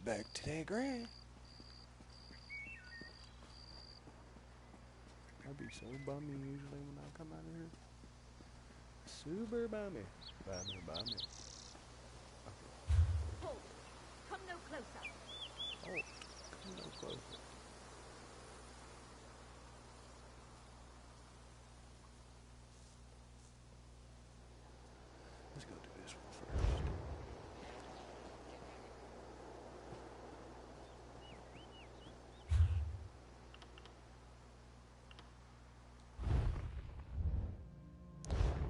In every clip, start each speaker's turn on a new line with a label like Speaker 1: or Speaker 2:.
Speaker 1: Back to that grind. I'd be so bummy usually when I come out of here. Super bummy. Bummy.
Speaker 2: Hold. Come no closer.
Speaker 1: Oh, come no closer. Let's go do this one first.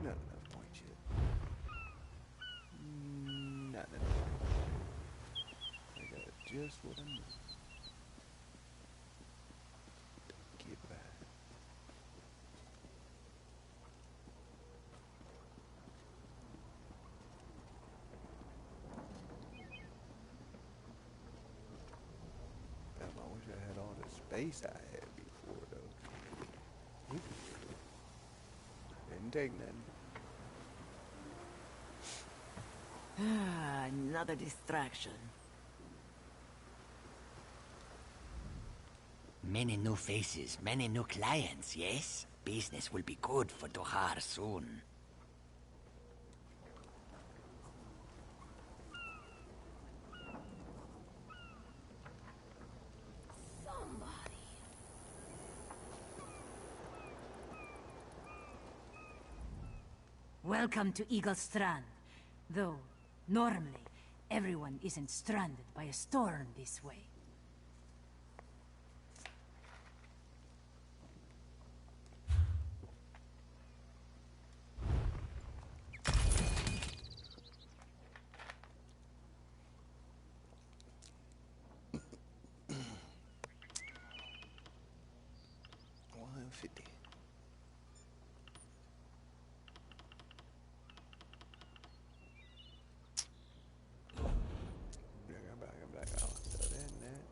Speaker 1: Not enough points yet. Not enough. I got just what I need. Get back. Damn, I wish I had all the space I had before, though. Didn't take nothing.
Speaker 3: Ah, another distraction. Many new faces, many new clients, yes? Business will be good for Dohar soon.
Speaker 2: Somebody. Welcome to Eagle Strand. Though, normally, everyone isn't stranded by a storm this way.
Speaker 1: $150. Black. I'll sell that and that.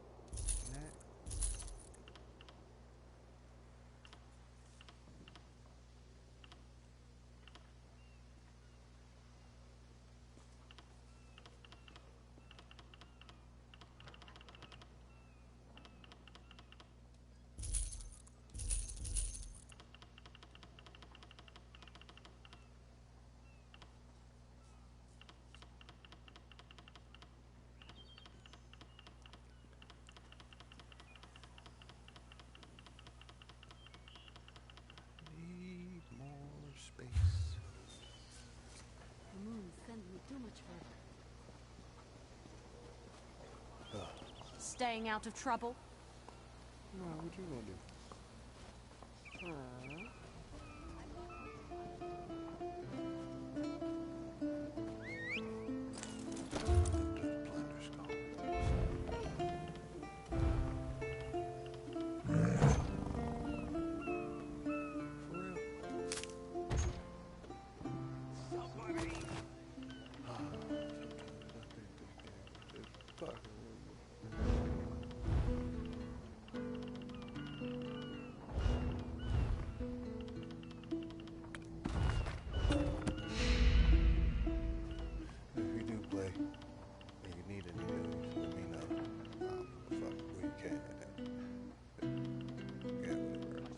Speaker 1: Need more space.
Speaker 2: The moon sent me too much further. Staying out of trouble?
Speaker 1: No, what you gonna do? The blunder's gone. If you do play and you need any news, let me know. Fuck, we can. Yeah, whatever.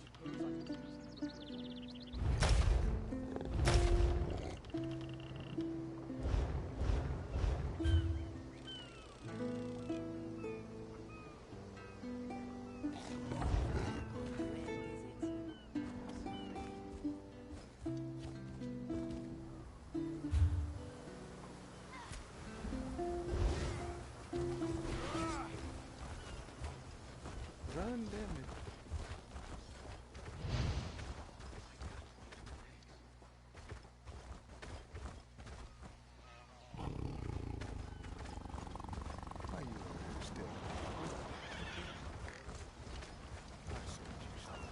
Speaker 1: Run, damn it. Why you over here still? I see what you said.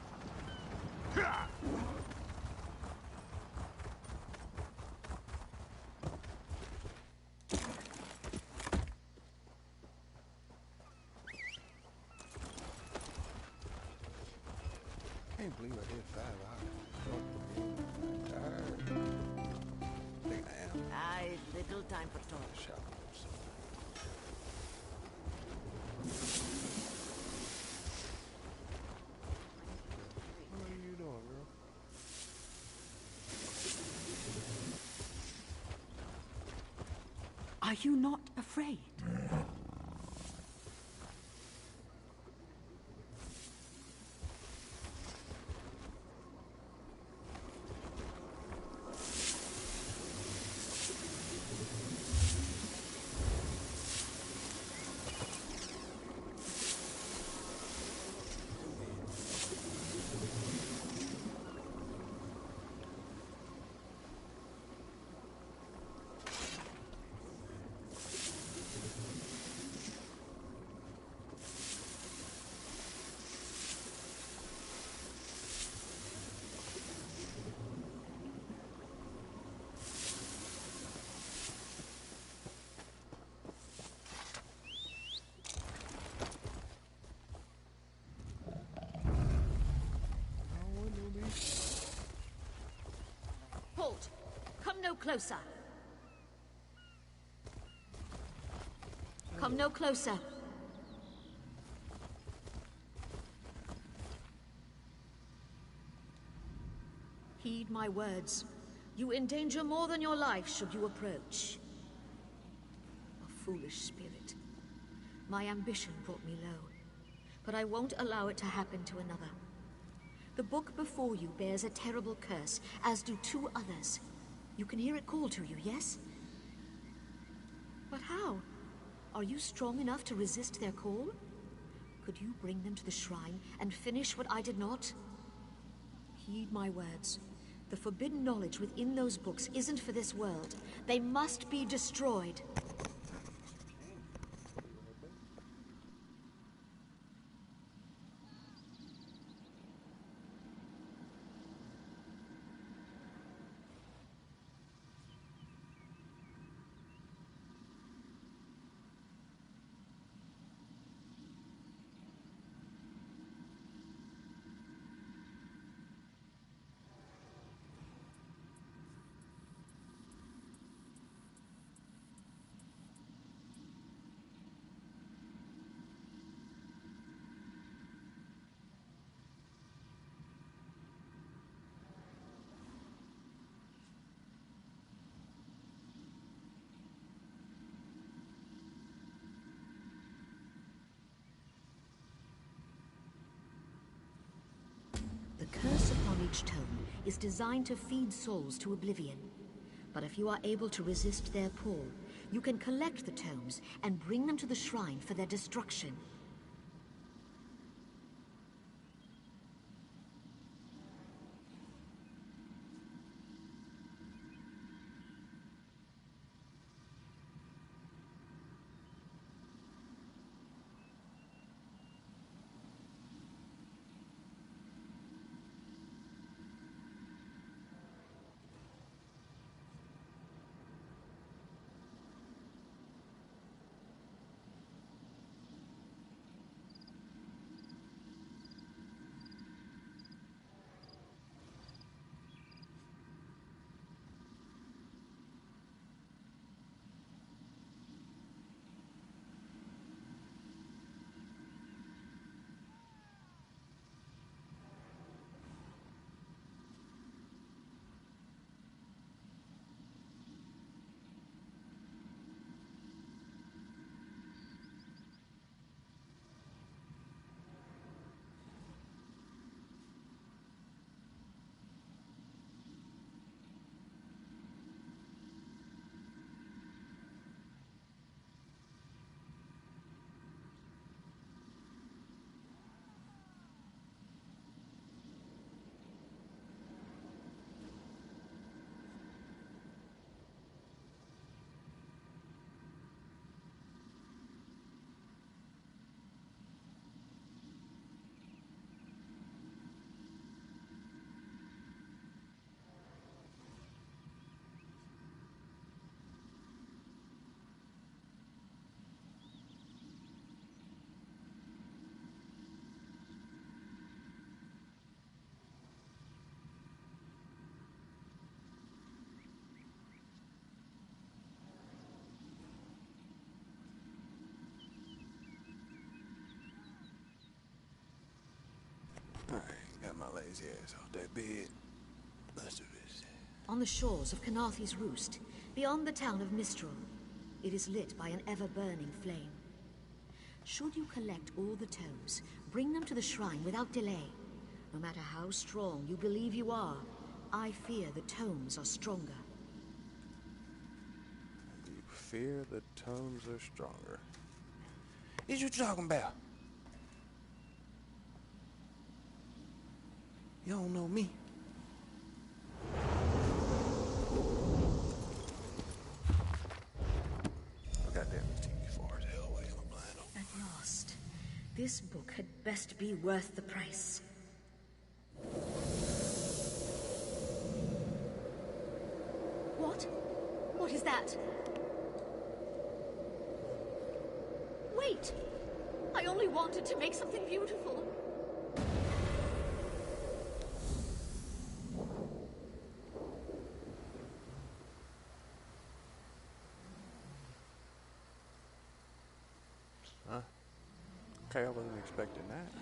Speaker 1: Can't believe I did 5 hours. Tired. Think I am.
Speaker 3: Aye, little time for talk.
Speaker 1: Shop.
Speaker 2: Are you not afraid?
Speaker 4: Halt! Come no closer. Come no closer. Heed my words. You endanger more than your life should you approach. A foolish spirit. My ambition brought me low, but I won't allow it to happen to another. The book before you bears a terrible curse, as do 2 others. You can hear it call to you, yes? But how? Are you strong enough to resist their call? Could you bring them to the shrine and finish what I did not? Heed my words. The forbidden knowledge within those books isn't for this world. They must be destroyed. The curse upon each tome is designed to feed souls to oblivion. But if you are able to resist their pull, you can collect the tomes and bring them to the shrine for their destruction.
Speaker 1: Alright, got my lazy ass off that bed. Let's do this.
Speaker 4: On the shores of Canarthi's Roost, beyond the town of Mistral, It is lit by an ever-burning flame. Should you collect all the tomes, bring them to the shrine without delay. No matter how strong you believe you are, I fear the tomes are stronger.
Speaker 1: You fear the tomes are stronger. What you talking about? You don't know me. Goddamn, this TV far as hell away from Lionel.
Speaker 4: At last, this book had best be worth the price. What? What is that? Wait! I only wanted to make something beautiful.
Speaker 1: Huh? Okay, I wasn't expecting that.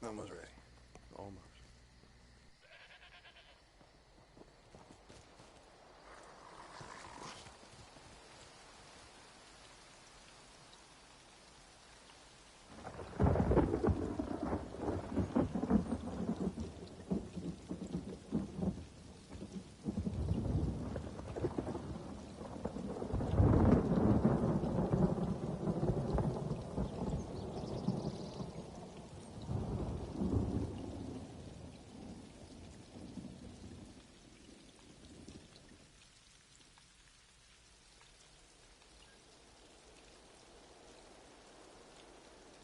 Speaker 1: Almost ready. Almost.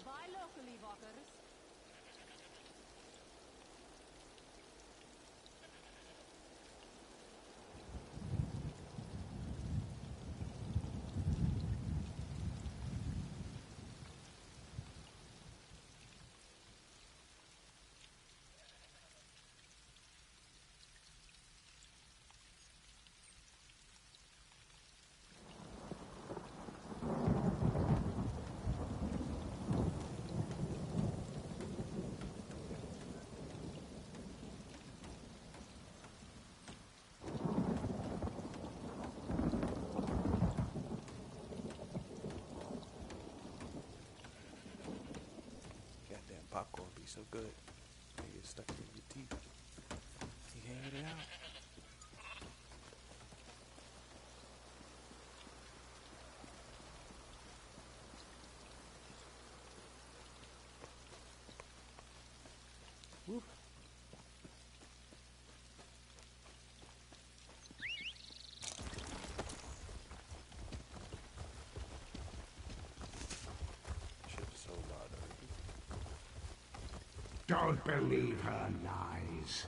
Speaker 2: Buy locally, walkers. Goddamn popcorn be so good. They get stuck in your teeth. You can't get it out. Whoop. Shit is so loud already.
Speaker 5: Don't believe her lies.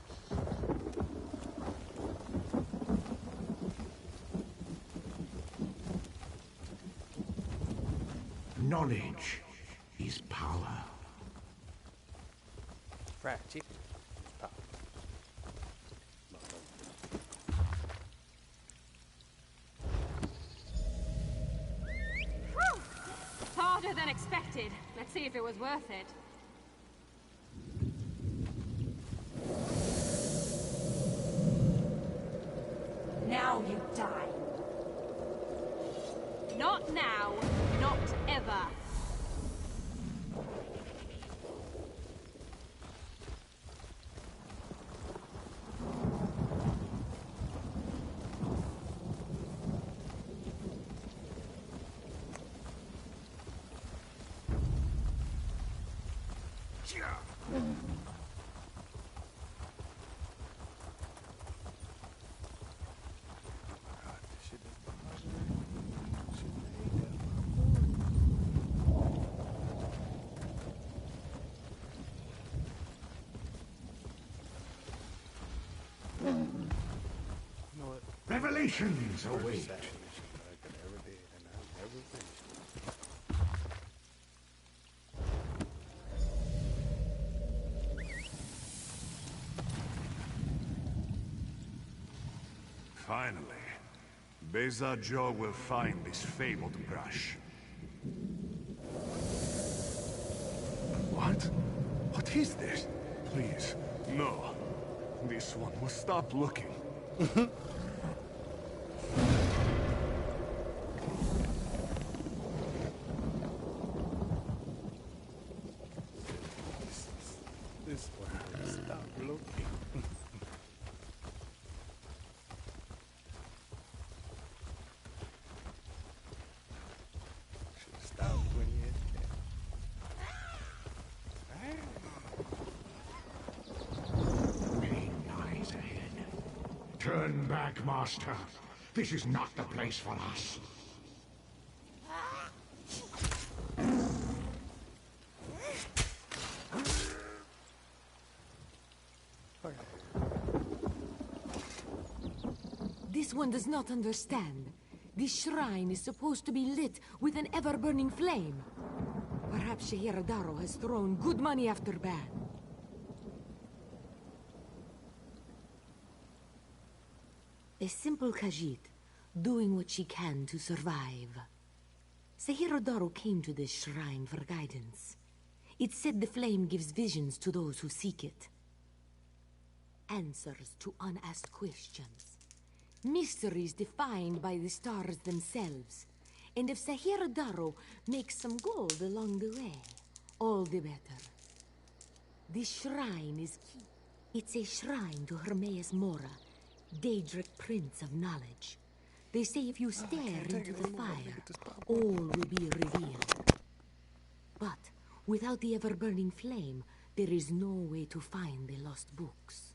Speaker 5: Knowledge is power.
Speaker 1: Fried chicken. Pop.
Speaker 6: Whew! Harder than expected. Let's see if it was worth it.
Speaker 2: Now you die.
Speaker 6: Not now, not ever.
Speaker 1: God, this shit is bothering me. Shit, I hate that. You know what?
Speaker 5: Revelations
Speaker 1: Worst
Speaker 5: await.
Speaker 1: section mission that I could ever did, and I never finished it.
Speaker 7: Finally. Beza Joe will find this fabled brush. What? What is this? Please, no. This one must stop looking.
Speaker 1: This one will stop looking. Should stop when you hit that.
Speaker 5: Pain lies ahead. Turn back, Master. This is not the place for us.
Speaker 8: This one does not understand. This shrine is supposed to be lit with an ever-burning flame. Perhaps Shehiradaro has thrown good money after bad. A simple Khajiit, doing what she can to survive. Sehirodaro came to this shrine for guidance. It said the flame gives visions to those who seek it. Answers to unasked questions. Mysteries defined by the stars themselves. And if Sehirodaro makes some gold along the way, all the better. This shrine is key. It's a shrine to Hermaeus Mora, Daedric Prince of Knowledge. They say if you stare into the fire, all will be revealed. But without the ever-burning flame, there is no way to find the lost books.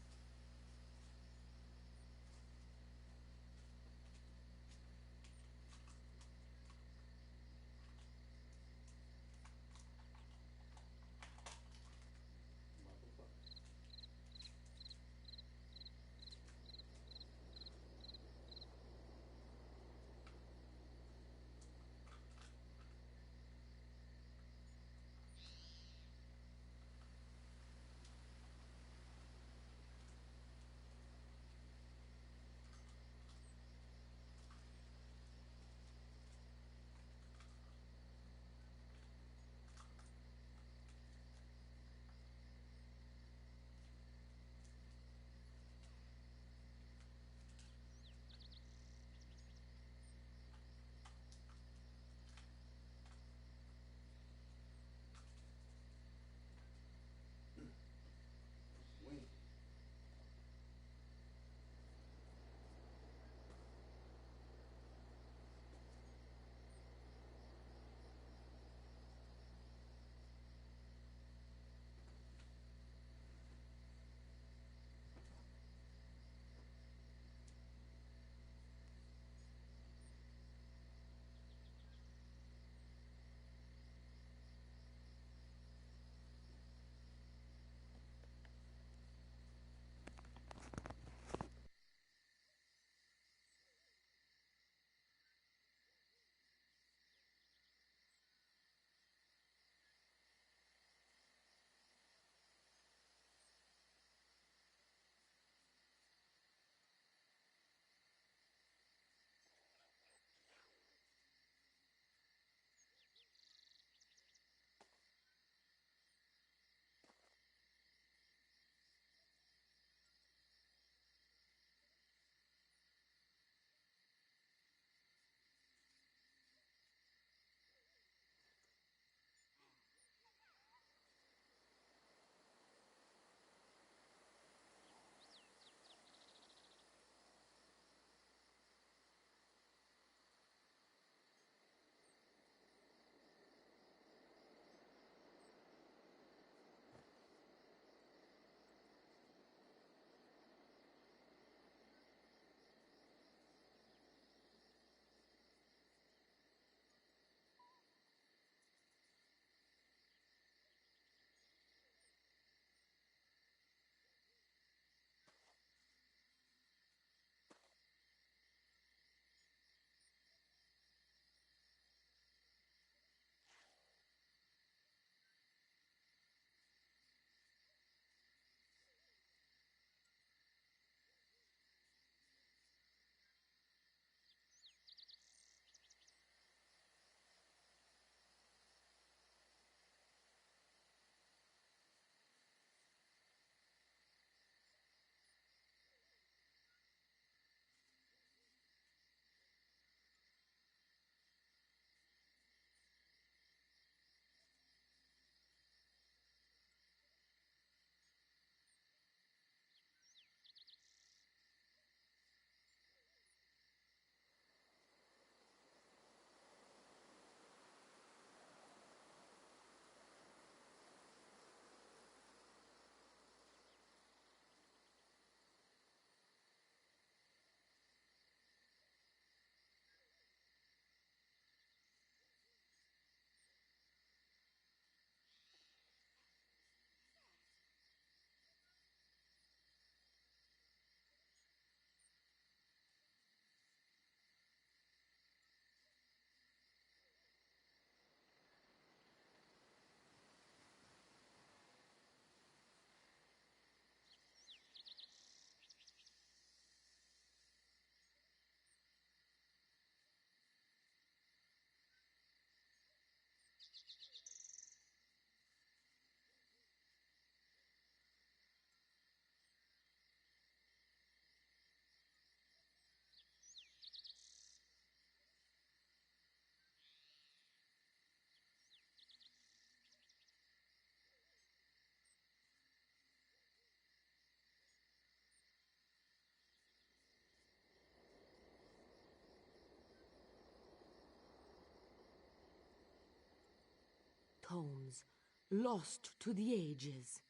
Speaker 8: tomes, lost to the ages.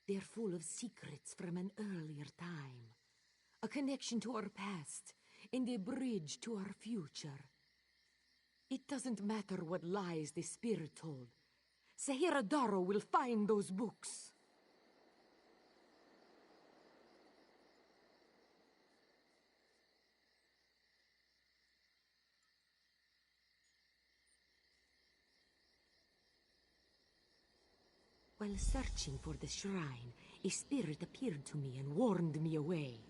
Speaker 8: They're full of secrets from an earlier time. A connection to our past and a bridge to our future. It doesn't matter what lies the spirit told. Sahiradaro will find those books. While searching for the shrine, a spirit appeared to me and warned me away.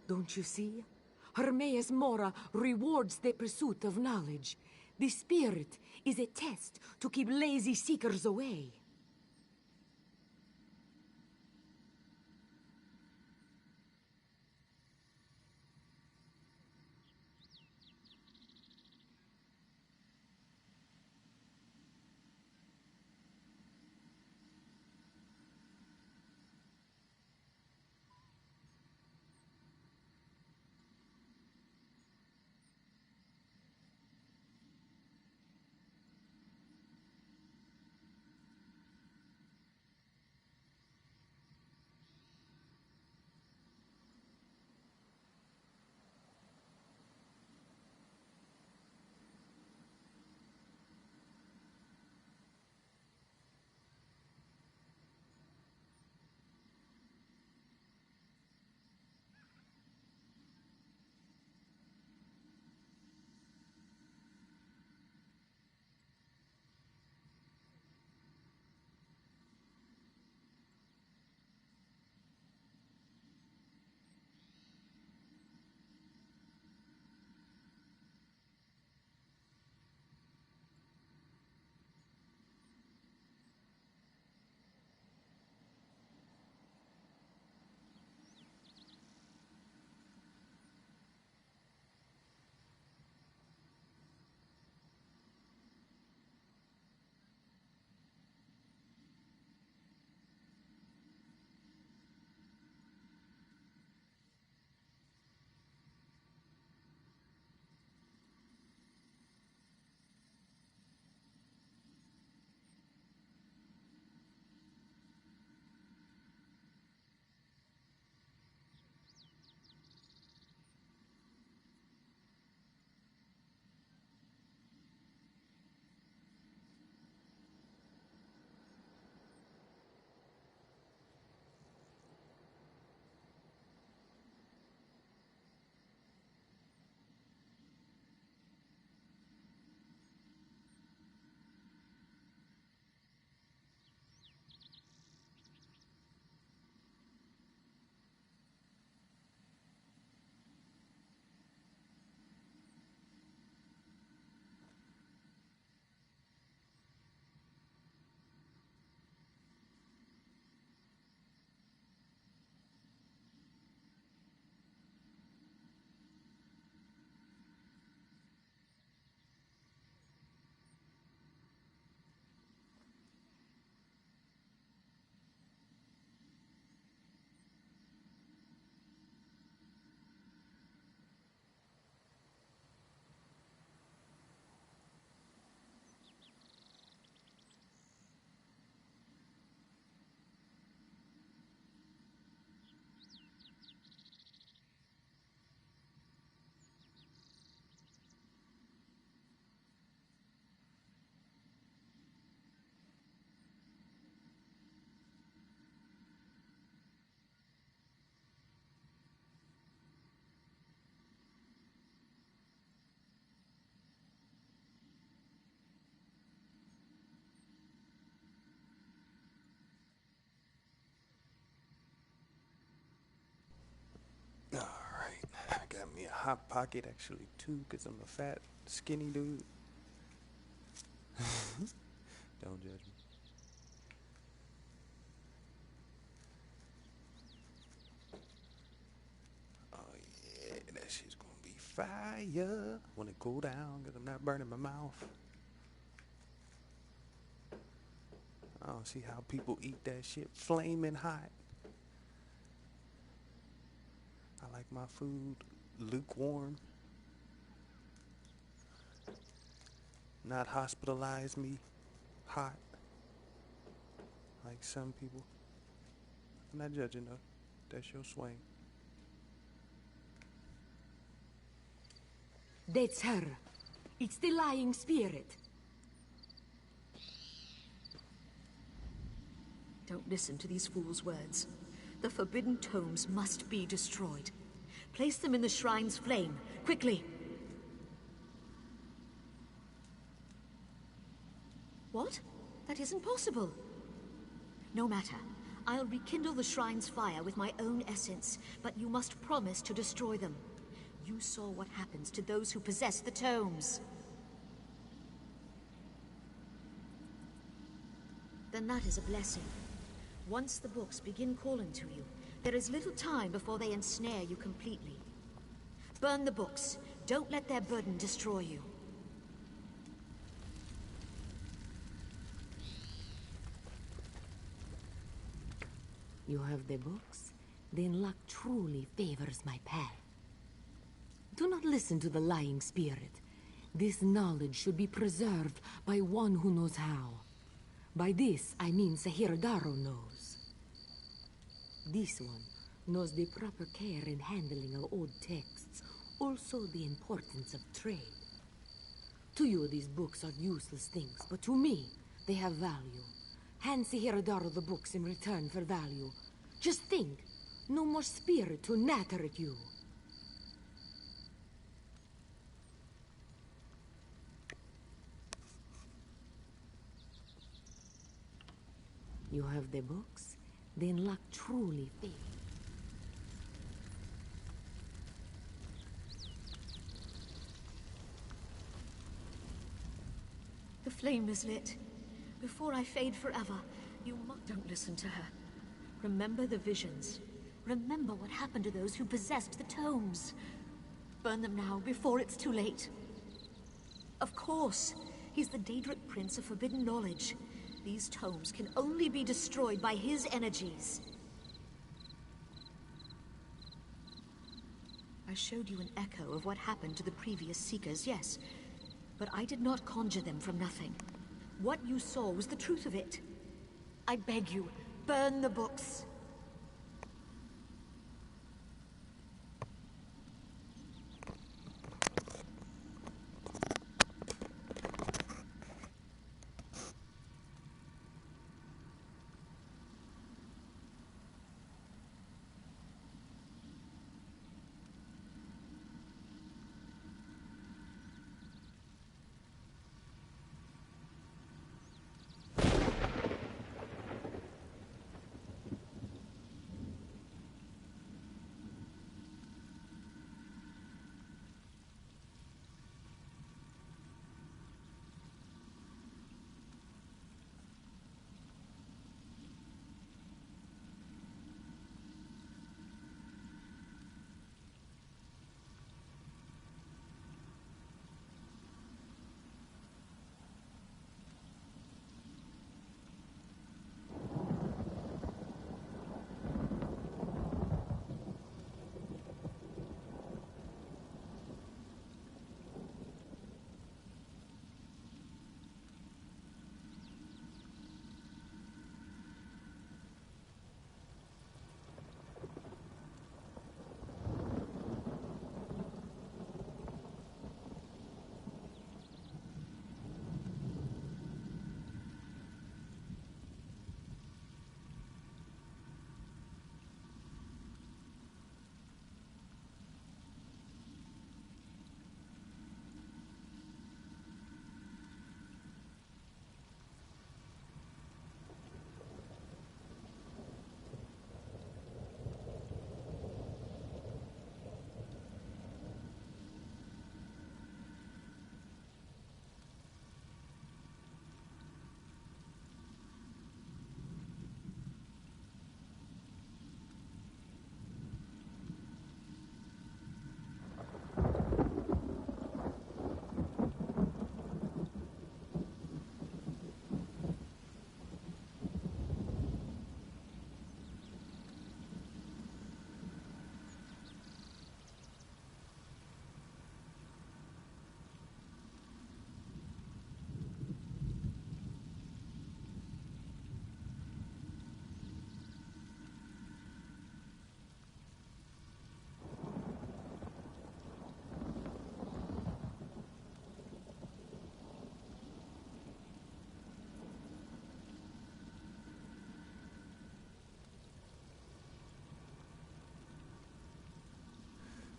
Speaker 8: Don't you see? Hermaeus Mora rewards the pursuit of knowledge. The spirit is a test to keep lazy seekers away.
Speaker 1: Alright, I got me a hot pocket, actually two, because I'm a fat, skinny dude. Don't judge me. Oh yeah, that shit's gonna be fire when it cool down, because I'm not burning my mouth. I don't see how people eat that shit flaming hot. I like my food lukewarm. Not hospitalize me hot. Like some people. I'm not judging though. That's your swing.
Speaker 8: That's her. It's the lying spirit.
Speaker 4: Don't listen to these fools' words. The forbidden tomes must be destroyed. Place them in the shrine's flame, quickly. What? That isn't possible. No matter. I'll rekindle the shrine's fire with my own essence, but you must promise to destroy them. You saw what happens to those who possess the tomes. Then that is a blessing. Once the books begin calling to you, there is little time before they ensnare you completely. Burn the books. Don't let their burden destroy you.
Speaker 8: You have the books? Then luck truly favors my path. Do not listen to the lying spirit. This knowledge should be preserved by one who knows how. By this, I mean Sahiradaro knows. This one knows the proper care and handling of old texts, also the importance of trade. To you, these books are useless things, but to me, they have value. Hand Sahiradaro the books in return for value. Just think, no more spirit to natter at you. You have the books? Then luck truly favors.
Speaker 4: The flame is lit. Before I fade forever, you don't listen to her. Remember the visions. Remember what happened to those who possessed the tomes. Burn them now, before it's too late. Of course. He's the Daedric Prince of Forbidden Knowledge. These tomes can only be destroyed by his energies. I showed you an echo of what happened to the previous Seekers, yes. But I did not conjure them from nothing. What you saw was the truth of it. I beg you, burn the books.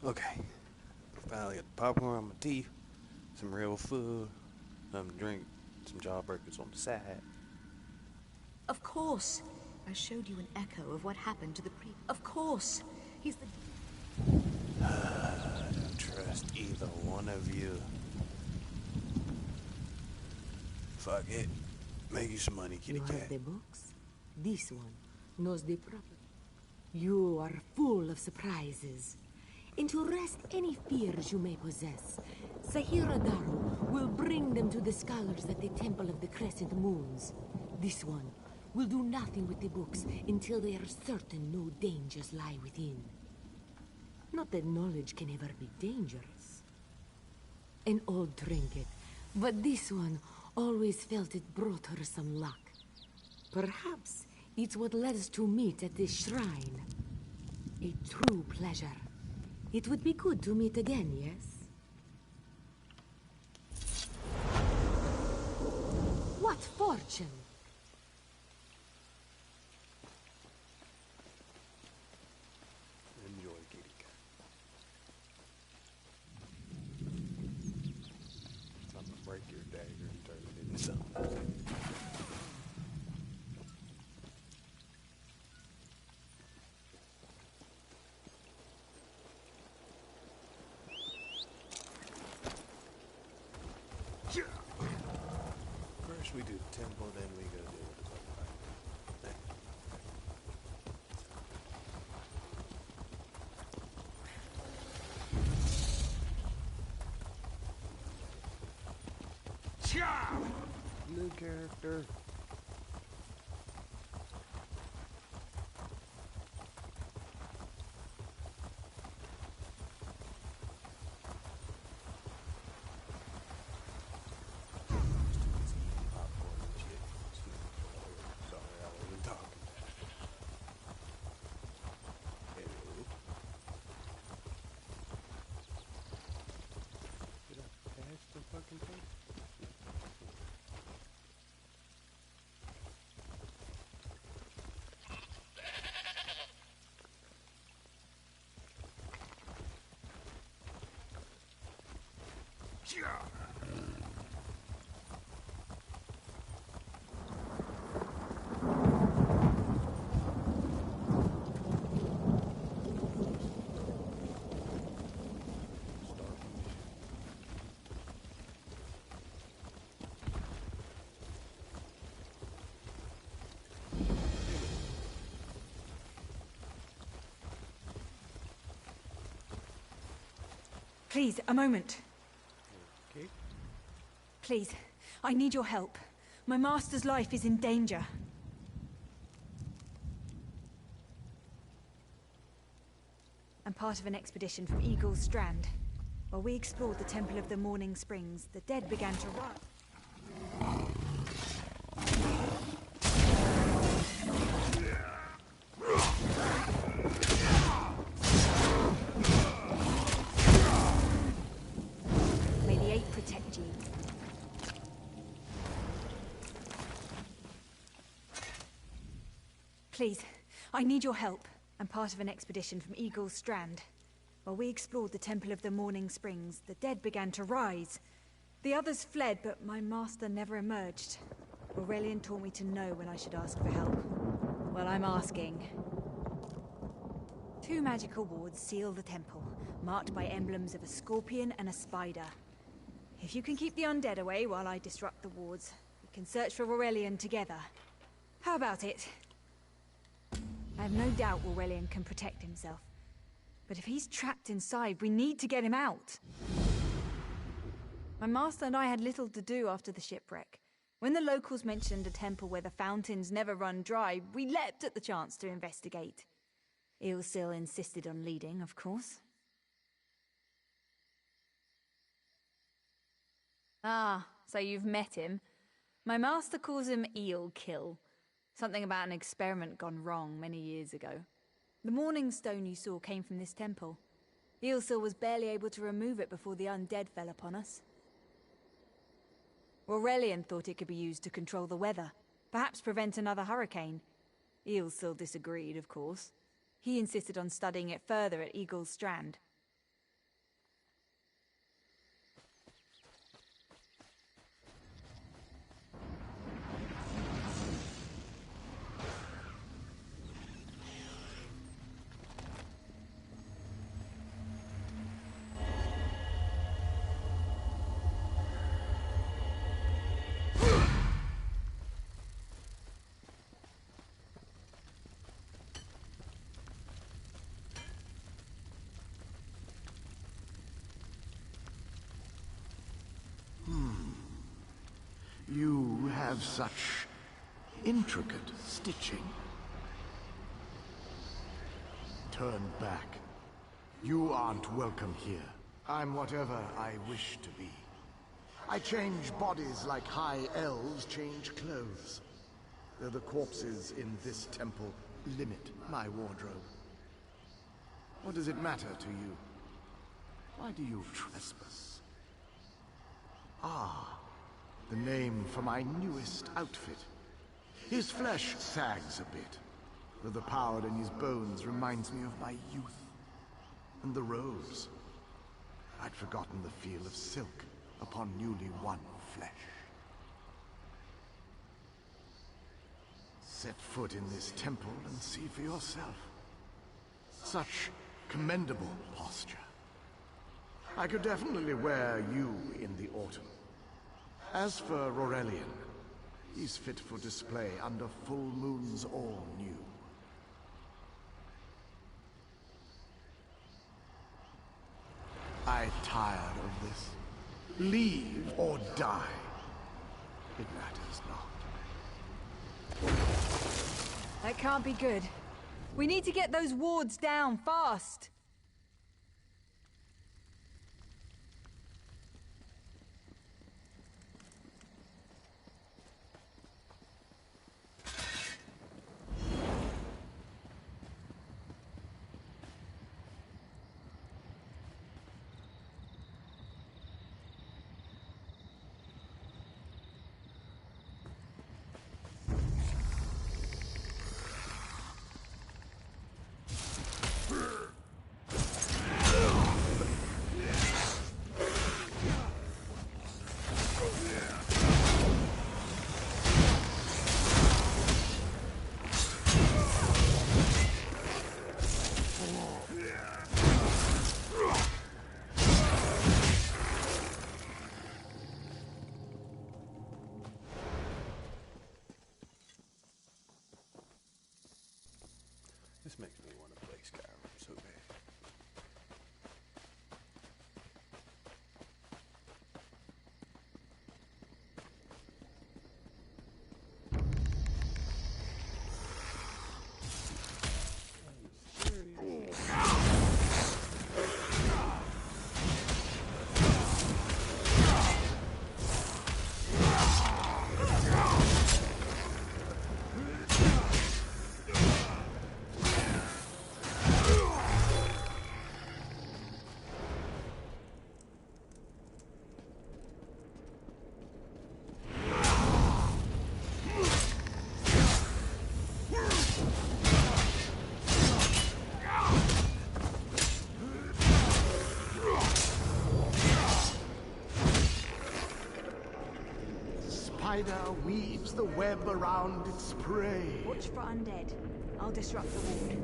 Speaker 1: Okay. Finally got the popcorn on my teeth, some real food, something to drink, some jawbreakers on the side.
Speaker 4: Of course. I showed you an echo of what happened to the priest. Of course. He's the...
Speaker 1: I don't trust either one of you. Fuck it. Make you some money, kitty
Speaker 8: You
Speaker 1: cat.
Speaker 8: have the books? This one knows the proper. You are full of surprises. And to rest any fears you may possess, Sahira Daru will bring them to the scholars at the Temple of the Crescent Moons. This one will do nothing with the books until they are certain no dangers lie within. Not that knowledge can ever be dangerous. An old trinket, but this one always felt it brought her some luck. Perhaps it's what led us to meet at this shrine. A true pleasure. It would be good to meet again, yes? What fortune!
Speaker 1: Enjoy, kitty cat. I'm gonna break your dagger and turn it into something. First we do the temple, then we go deal with the bug. New character. Popcorn and shit. Sorry, I wasn't talking. Hello. Did I pass the fucking thing?
Speaker 2: Please, a moment.
Speaker 1: Okay.
Speaker 2: Please, I need your help. My master's life is in danger. I'm part of an expedition from Eagle's Strand. While we explored the Temple of the Morning Springs, the dead began to rise. May the Eight protect you. Please, I need your help. I'm part of an expedition from Eagle's Strand. While we explored the Temple of the Morning Springs, the dead began to rise. The others fled, but my master never emerged. Aurelian taught me to know when I should ask for help. Well, I'm asking. 2 magical wards seal the temple, marked by emblems of a scorpion and a spider. If you can keep the undead away while I disrupt the wards, we can search for Aurelian together. How about it? I have no doubt Aurelian can protect himself. But if he's trapped inside, we need to get him out. My master and I had little to do after the shipwreck. When the locals mentioned a temple where the fountains never run dry, we leapt at the chance to investigate. Eilsil insisted on leading, of course. Ah, so you've met him. My master calls him Eelkill. Something about an experiment gone wrong many years ago. The morning stone you saw came from this temple. Eilsil was barely able to remove it before the undead fell upon us. Aurelian thought it could be used to control the weather, perhaps prevent another hurricane. Eilsil disagreed, of course. He insisted on studying it further at Eagle's Strand.
Speaker 5: have such intricate stitching. Turn back. You aren't welcome here. I'm whatever I wish to be. I change bodies like high elves change clothes. Though the corpses in this temple limit my wardrobe. What does it matter to you? Why do you trespass? Ah, the name for my newest outfit. His flesh sags a bit, though the power in his bones reminds me of my youth. And the robes. I'd forgotten the feel of silk upon newly won flesh. Set foot in this temple and see for yourself. Such commendable posture. I could definitely wear you in the autumn. As for Aurelian, he's fit for display under full moons all new. I'm tired of this. Leave or die. It matters not.
Speaker 2: That can't be good. We need to get those wards down fast.
Speaker 1: This makes me want to play Skyrim so bad.
Speaker 5: Spider weaves the web around its prey.
Speaker 2: Watch for undead. I'll disrupt the ward.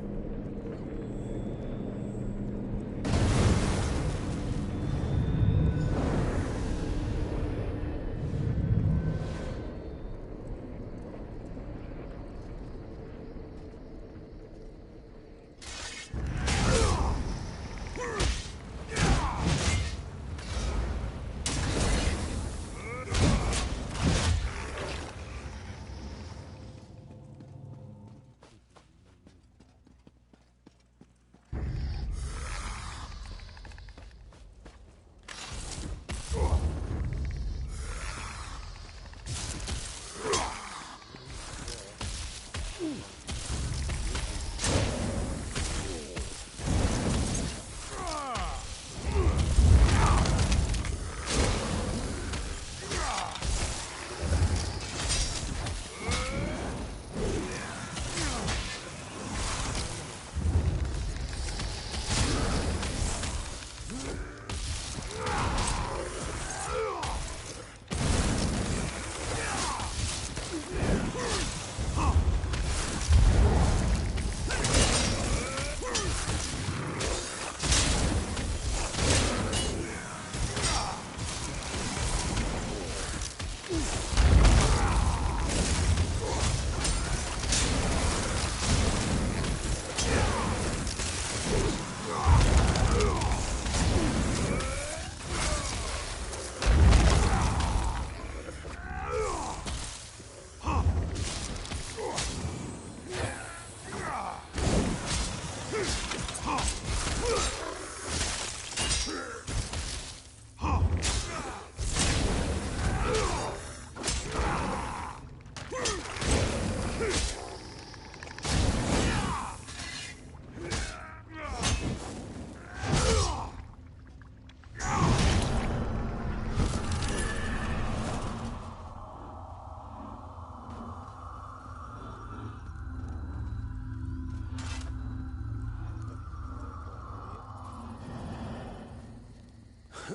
Speaker 1: The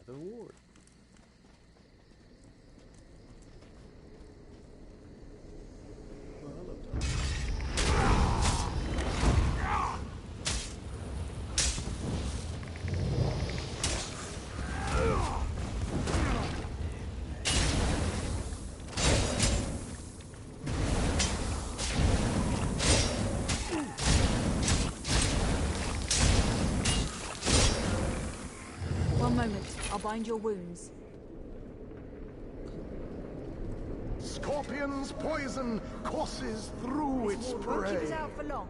Speaker 1: other ward. Well, hello, Tom.
Speaker 2: One moment. I'll bind your wounds.
Speaker 5: Scorpion's poison courses through
Speaker 2: This
Speaker 5: its
Speaker 2: ward won't keep us
Speaker 5: prey.
Speaker 2: out for long.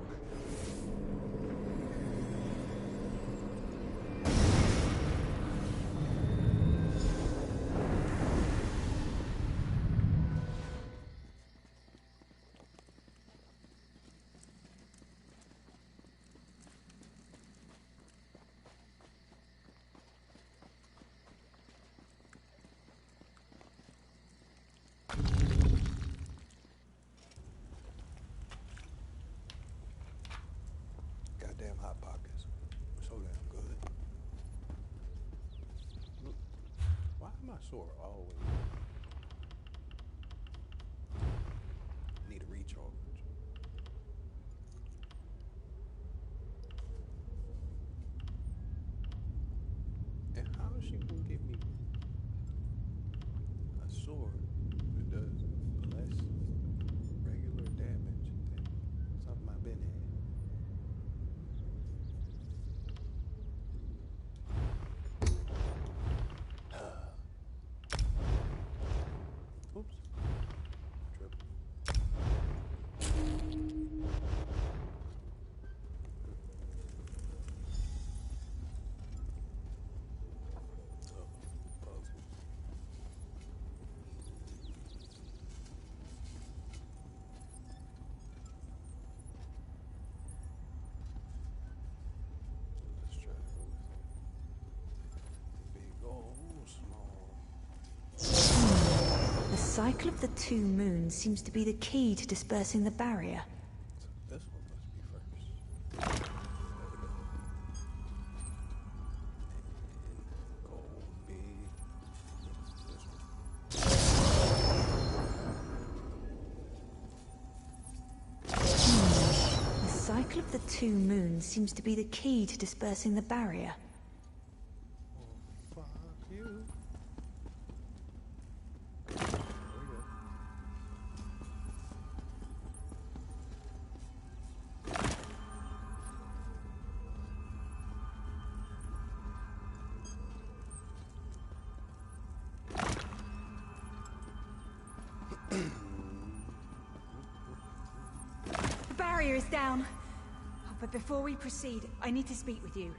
Speaker 1: Goddamn hot pockets. So damn good. Look, why am I sore always? Need a recharge. And how is she gonna give me a sword that does less regular damage than something I've been in? Oops. Triple. Oh, puzzles. Let's try to go with it. Big old small.
Speaker 2: The cycle of the two moons seems to be the key to dispersing the barrier.
Speaker 1: So this one must be first. And gold big. This one.
Speaker 2: The cycle of the two moons seems to be the key to dispersing the barrier.
Speaker 1: Fuck you. There we go.
Speaker 2: The barrier is down. Oh, but before we proceed, I need to speak with you.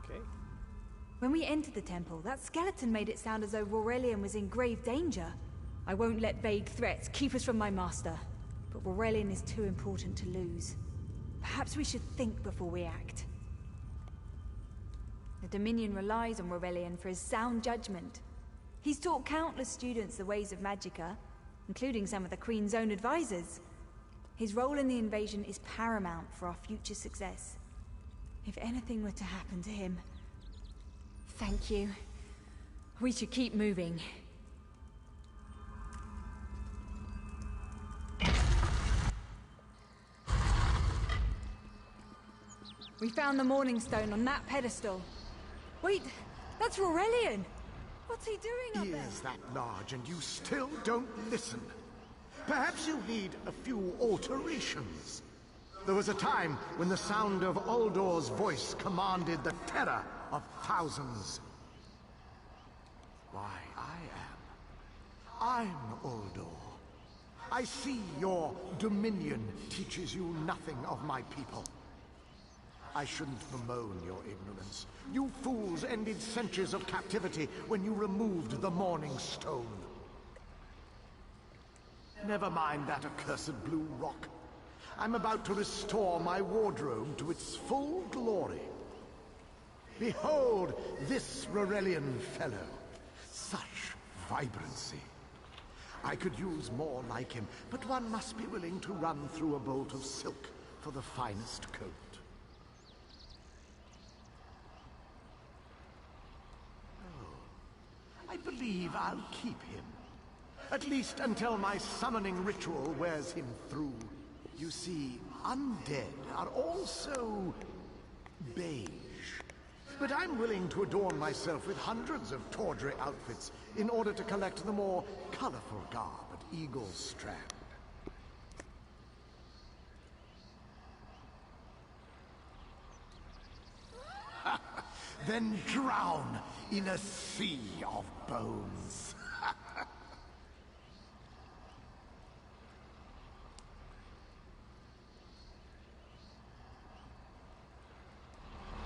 Speaker 1: Okay.
Speaker 2: When we entered the temple, that skeleton made it sound as though Aurelian was in grave danger. I won't let vague threats keep us from my master, but Aurelian is too important to lose. Perhaps we should think before we act. The Dominion relies on Aurelian for his sound judgment. He's taught countless students the ways of Magicka, including some of the Queen's own advisors. His role in the invasion is paramount for our future success. If anything were to happen to him... Thank you. We should keep moving. We found the Morning Stone on that pedestal. Wait, that's Aurelian! What's he doing up there?
Speaker 5: Is that large and you still don't listen? Perhaps you need a few alterations. There was a time when the sound of Uldor's voice commanded the terror of thousands. Why, I'm Uldor. I see your dominion teaches you nothing of my people. I shouldn't bemoan your ignorance. You fools ended centuries of captivity when you removed the Morning Stone. Never mind that accursed blue rock. I'm about to restore my wardrobe to its full glory. Behold this Rorelian fellow. Such vibrancy. I could use more like him, but one must be willing to run through a bolt of silk for the finest coat. believe I'll keep him. At least until my summoning ritual wears him through. You see, undead are also beige. But I'm willing to adorn myself with hundreds of tawdry outfits in order to collect the more colorful garb at Eagle's Strand. Then drown in a sea of bones.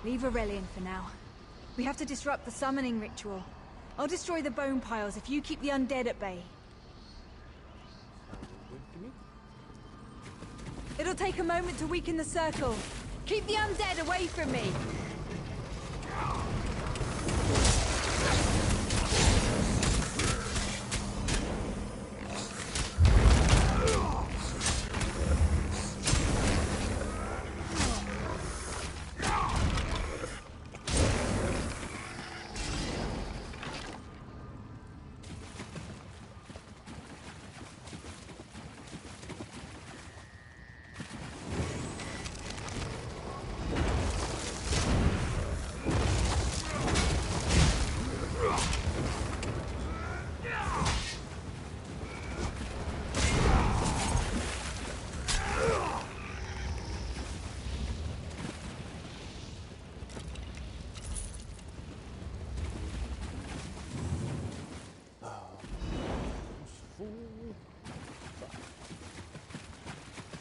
Speaker 2: Leave Aurelian for now. We have to disrupt the summoning ritual. I'll destroy the bone piles if you keep the undead at bay. It'll take a moment to weaken the circle. Keep the undead away from me!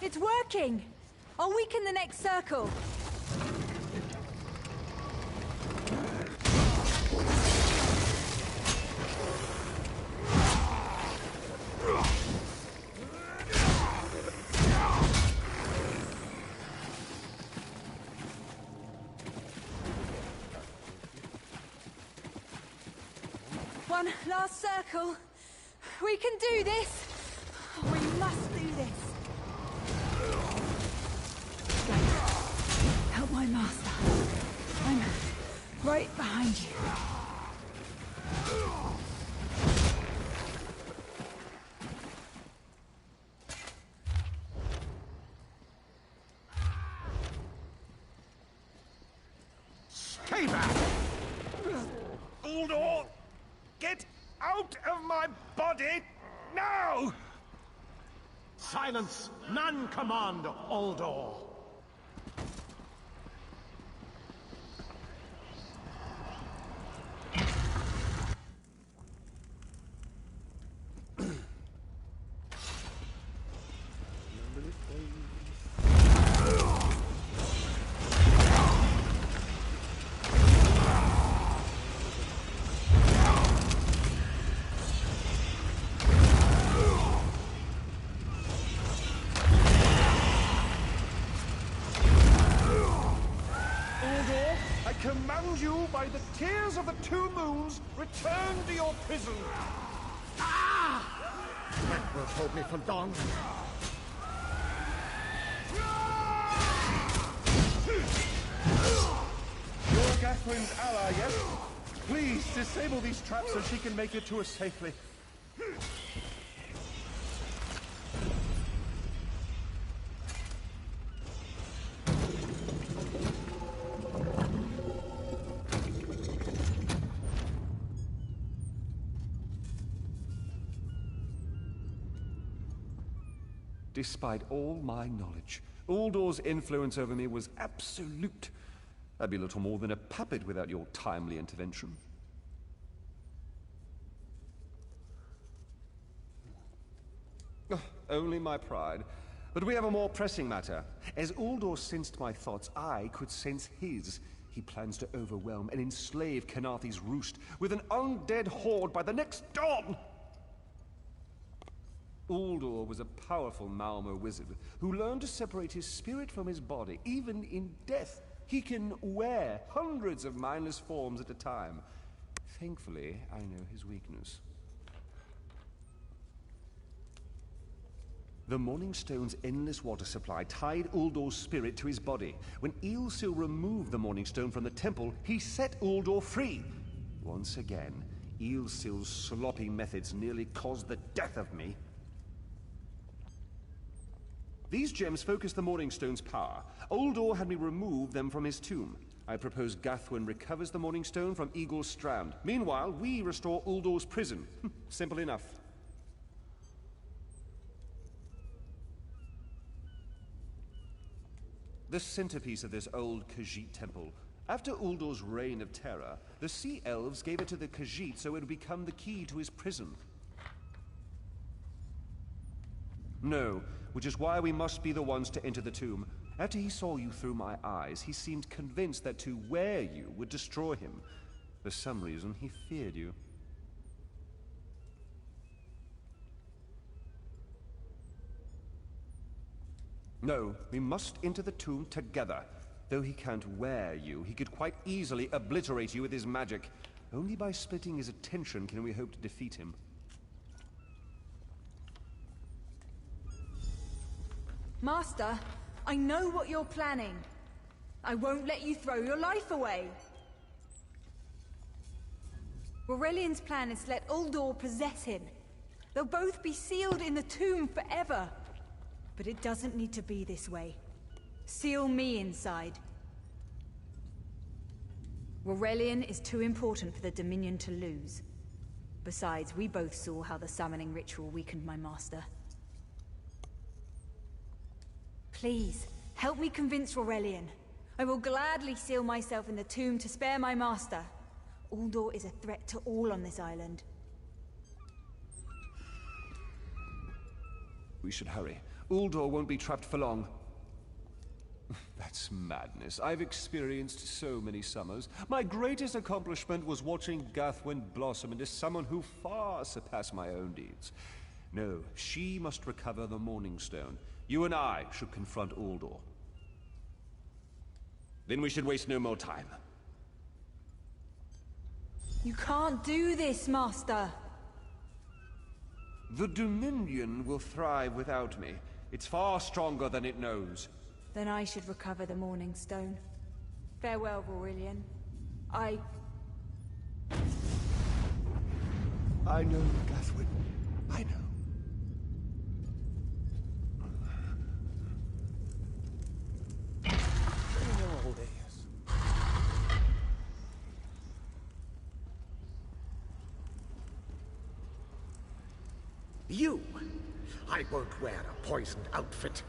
Speaker 2: It's working! I'll weaken the next circle. One last circle. We can do this. We must do this. Help my master. I'm right behind you.
Speaker 5: Stay back!
Speaker 9: Uldor! Get out of my body now!
Speaker 5: Silence! None command Uldor!
Speaker 9: I command you by the tears of the two moons, return to your prison.
Speaker 5: Ah! That will hold me for long.
Speaker 9: You're Gathrin's ally, yes? Please disable these traps so she can make it to us safely. Despite all my knowledge, Uldor's influence over me was absolute. I'd be little more than a puppet without your timely intervention. Only my pride. But we have a more pressing matter. As Uldor sensed my thoughts, I could sense his. He plans to overwhelm and enslave Kenathi's roost with an undead horde by the next dawn! Uldor was a powerful Malmer wizard who learned to separate his spirit from his body, even in death. He can wear hundreds of mindless forms at a time. Thankfully, I know his weakness. The Morning Stone's endless water supply tied Uldor's spirit to his body. When Eilsil removed the Morning Stone from the temple, he set Uldor free. Once again, Eelsil's sloppy methods nearly caused the death of me. These gems focus the Morningstone's power. Uldor had me remove them from his tomb. I propose Gathwin recovers the Morningstone from Eagle's Strand. Meanwhile, we restore Uldor's prison. Simple enough. The centerpiece of this old Khajiit temple. After Uldor's reign of terror, the Sea Elves gave it to the Khajiit so it would become the key to his prison. No, which is why we must be the ones to enter the tomb. After he saw you through my eyes, he seemed convinced that to wear you would destroy him. For some reason, he feared you. No, we must enter the tomb together. Though he can't wear you, he could quite easily obliterate you with his magic. Only by splitting his attention can we hope to defeat him.
Speaker 2: Master, I know what you're planning. I won't let you throw your life away. Aurelian's plan is to let Uldor possess him. They'll both be sealed in the tomb forever. But it doesn't need to be this way. Seal me inside. Aurelian is too important for the Dominion to lose. Besides, we both saw how the summoning ritual weakened my master. Please, help me convince Aurelian. I will gladly seal myself in the tomb to spare my master. Uldor is a threat to all on this island.
Speaker 9: We should hurry. Uldor won't be trapped for long. That's madness. I've experienced so many summers. My greatest accomplishment was watching Gathwin blossom into someone who far surpassed my own deeds. No, she must recover the Morningstone. You and I should confront Uldor. Then we should waste no more time.
Speaker 2: You can't do this, Master!
Speaker 9: The Dominion will thrive without me. It's far stronger than it knows.
Speaker 2: Then I should recover the Morningstone. Farewell, Aurelian. I
Speaker 9: know, Gathwin. I know.
Speaker 1: Old days.
Speaker 5: You! I won't wear a poisoned outfit.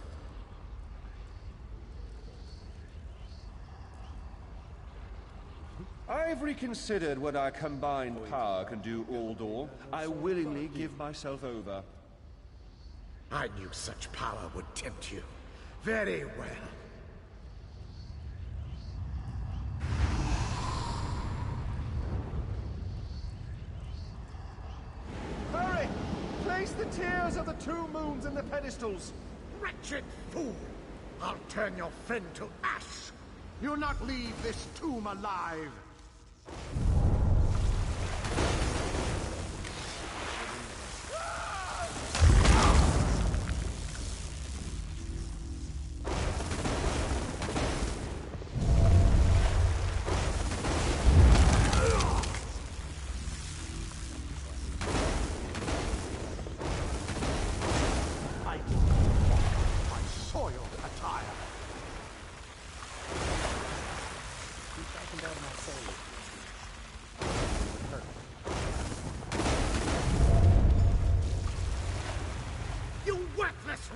Speaker 9: I've reconsidered what our combined power can do, Uldor. I willingly give myself over.
Speaker 5: I knew such power would tempt you. Very well.
Speaker 9: Hurry! Place the tears of the two moons in the pedestals.
Speaker 5: Wretched fool! I'll turn your friend to ash. You'll not leave this tomb alive.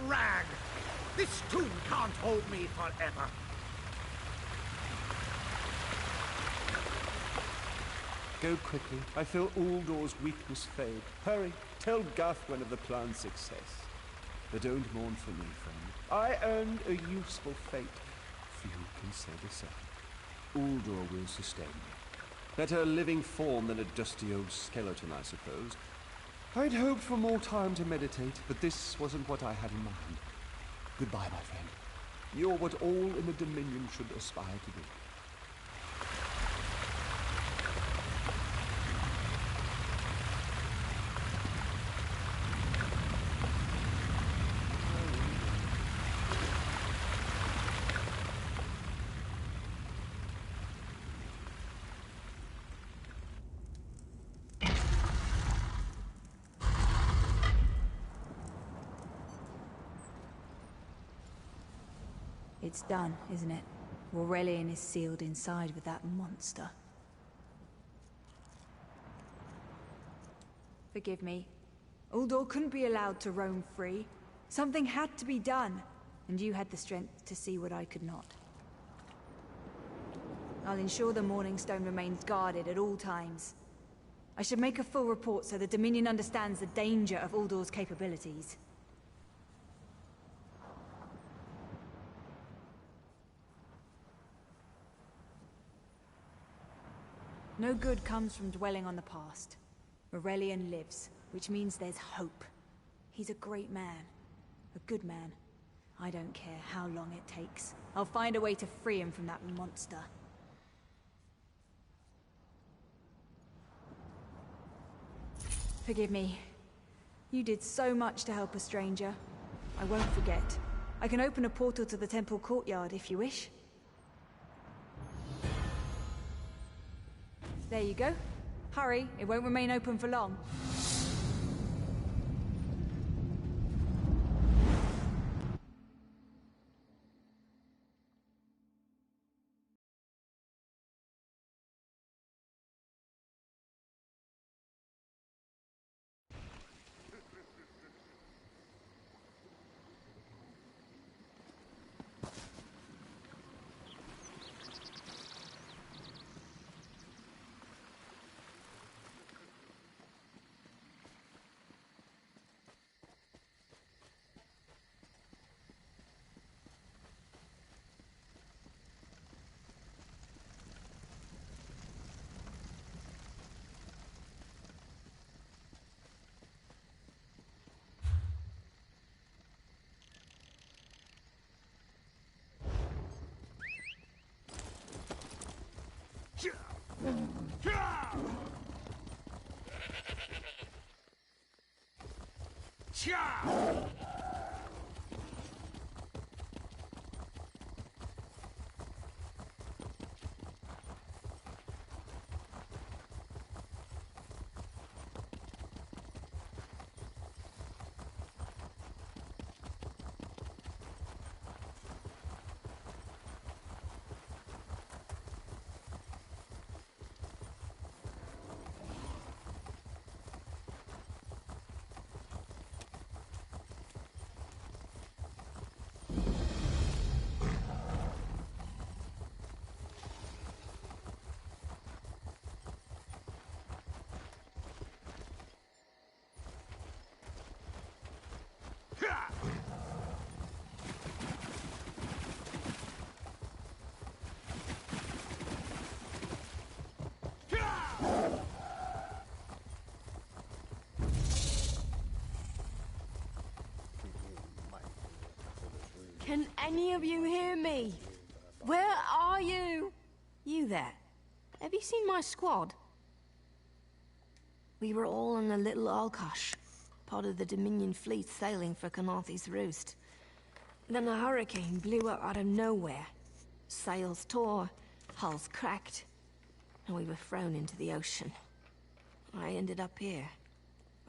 Speaker 5: Rag! This tomb can't hold me forever.
Speaker 9: Go quickly. I feel Uldor's weakness fade. Hurry, tell Gathwin of the plan's success. But don't mourn for me, friend. I earned a useful fate. Few can say the same. Uldor will sustain me. Better a living form than a dusty old skeleton, I suppose. I'd hoped for more time to meditate, but this wasn't what I had in mind. Goodbye, my friend. You're what all in the Dominion should aspire to be.
Speaker 2: It's done, isn't it? Aurelian is sealed inside with that monster. Forgive me. Uldor couldn't be allowed to roam free. Something had to be done, and you had the strength to see what I could not. I'll ensure the Morning Stone remains guarded at all times. I should make a full report so the Dominion understands the danger of Uldor's capabilities. No good comes from dwelling on the past. Aurelian lives, which means there's hope. He's a great man. A good man. I don't care how long it takes. I'll find a way to free him from that monster. Forgive me. You did so much to help a stranger. I won't forget. I can open a portal to the temple courtyard if you wish. There you go. Hurry, it won't remain open for long.
Speaker 8: Can any of you hear me? Where are you? You there. Have you seen my squad? We were all in a little Alkosh, part of the Dominion fleet sailing for Canarthy's Roost. Then a hurricane blew up out of nowhere. Sails tore, hulls cracked, and we were thrown into the ocean. I ended up here.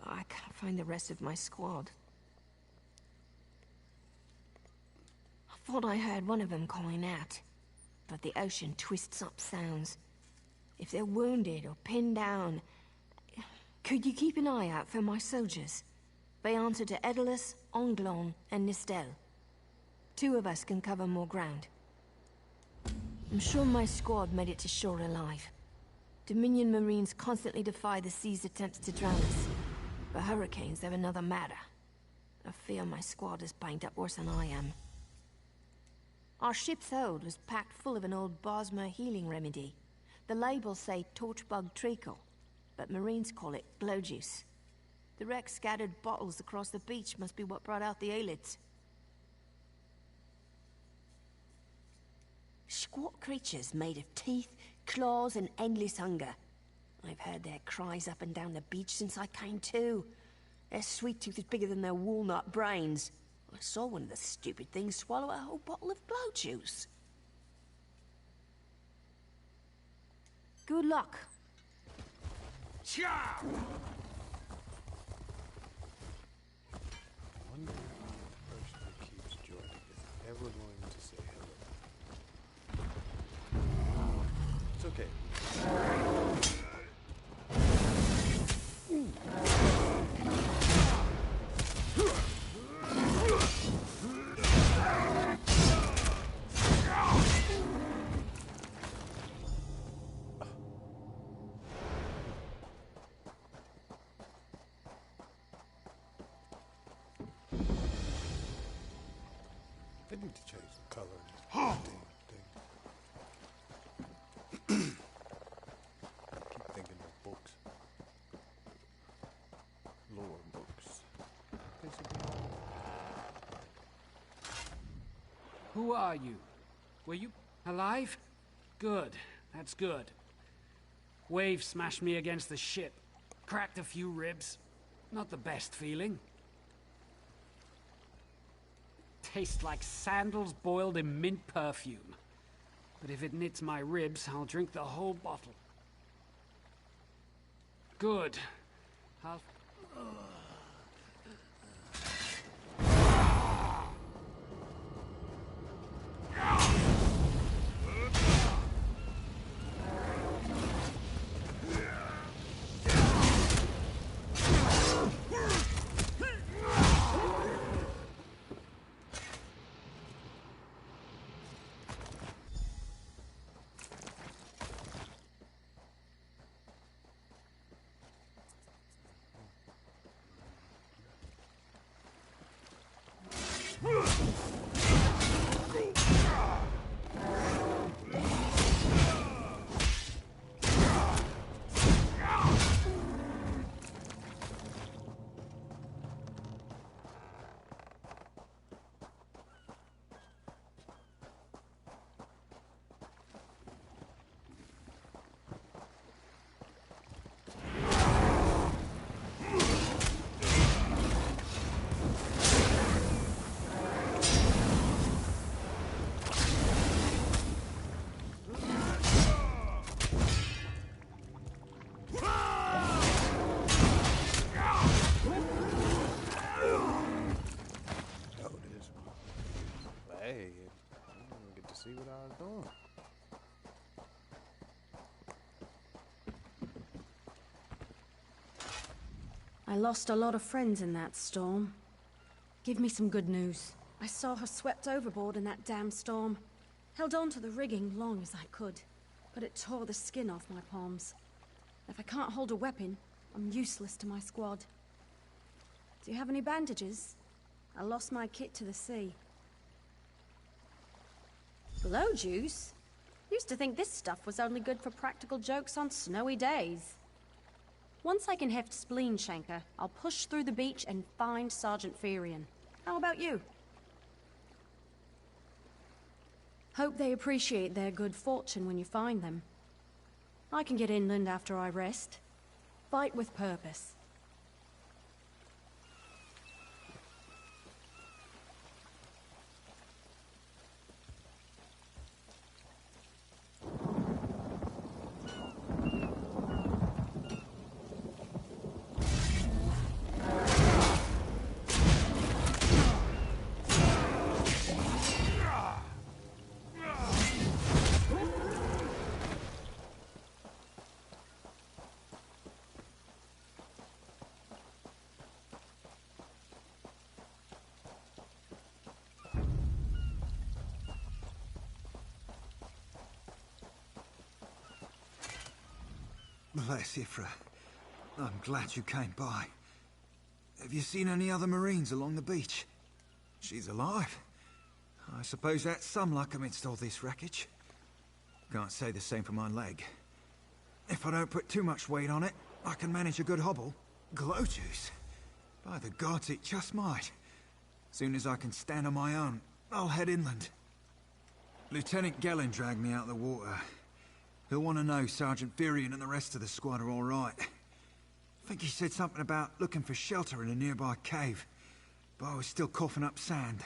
Speaker 8: I can't find the rest of my squad. I thought I heard one of them calling out, but the ocean twists up sounds. If they're wounded or pinned down, could you keep an eye out for my soldiers? They answer to Edalus, Onglon, and Nistel. 2 of us can cover more ground. I'm sure my squad made it to shore alive. Dominion Marines constantly defy the sea's attempts to drown us. But hurricanes are another matter. I fear my squad is banged up worse than I am. Our ship's hold was packed full of an old Bosmer healing remedy. The labels say torchbug treacle, but Marines call it glow juice. The wreck scattered bottles across the beach must be what brought out the aelids. Squat creatures made of teeth, claws, and endless hunger. I've heard their cries up and down the beach since I came to. Their sweet tooth is bigger than their walnut brains. I saw one of the stupid things swallow a whole bottle of glow juice. Good luck.
Speaker 1: I wonder if the person who keeps joining is ever going to say hello. Okay. They need to change the color of this damn thing. Keep thinking of books. Lore books. Basically.
Speaker 10: Who are you? Were you alive? Good. That's good. Wave smashed me against the ship. Cracked a few ribs. Not the best feeling. Tastes like sandals boiled in mint perfume. But if it knits my ribs, I'll drink the whole bottle. Good. I'll...
Speaker 1: Hey, I didn't get to see what I was doing.
Speaker 11: I lost a lot of friends in that storm. Give me some good news. I saw her swept overboard in that damn storm. Held on to the rigging long as I could, but it tore the skin off my palms. If I can't hold a weapon, I'm useless to my squad. Do you have any bandages? I lost my kit to the sea. Glow juice? Used to think this stuff was only good for practical jokes on snowy days. Once I can heft Spleen Shanker, I'll push through the beach and find Sergeant Ferian. How about you? Hope they appreciate their good fortune when you find them. I can get inland after I rest. Fight with purpose.
Speaker 12: Bless Ifra. I'm glad you came by. Have you seen any other Marines along the beach? She's alive. I suppose that's some luck amidst all this wreckage. Can't say the same for my leg. If I don't put too much weight on it, I can manage a good hobble. Glow juice? By the gods, it just might. Soon as I can stand on my own, I'll head inland. Lieutenant Gellin dragged me out of the water. He'll want to know Sergeant Ferian and the rest of the squad are all right. I think he said something about looking for shelter in a nearby cave, but I was still coughing up sand.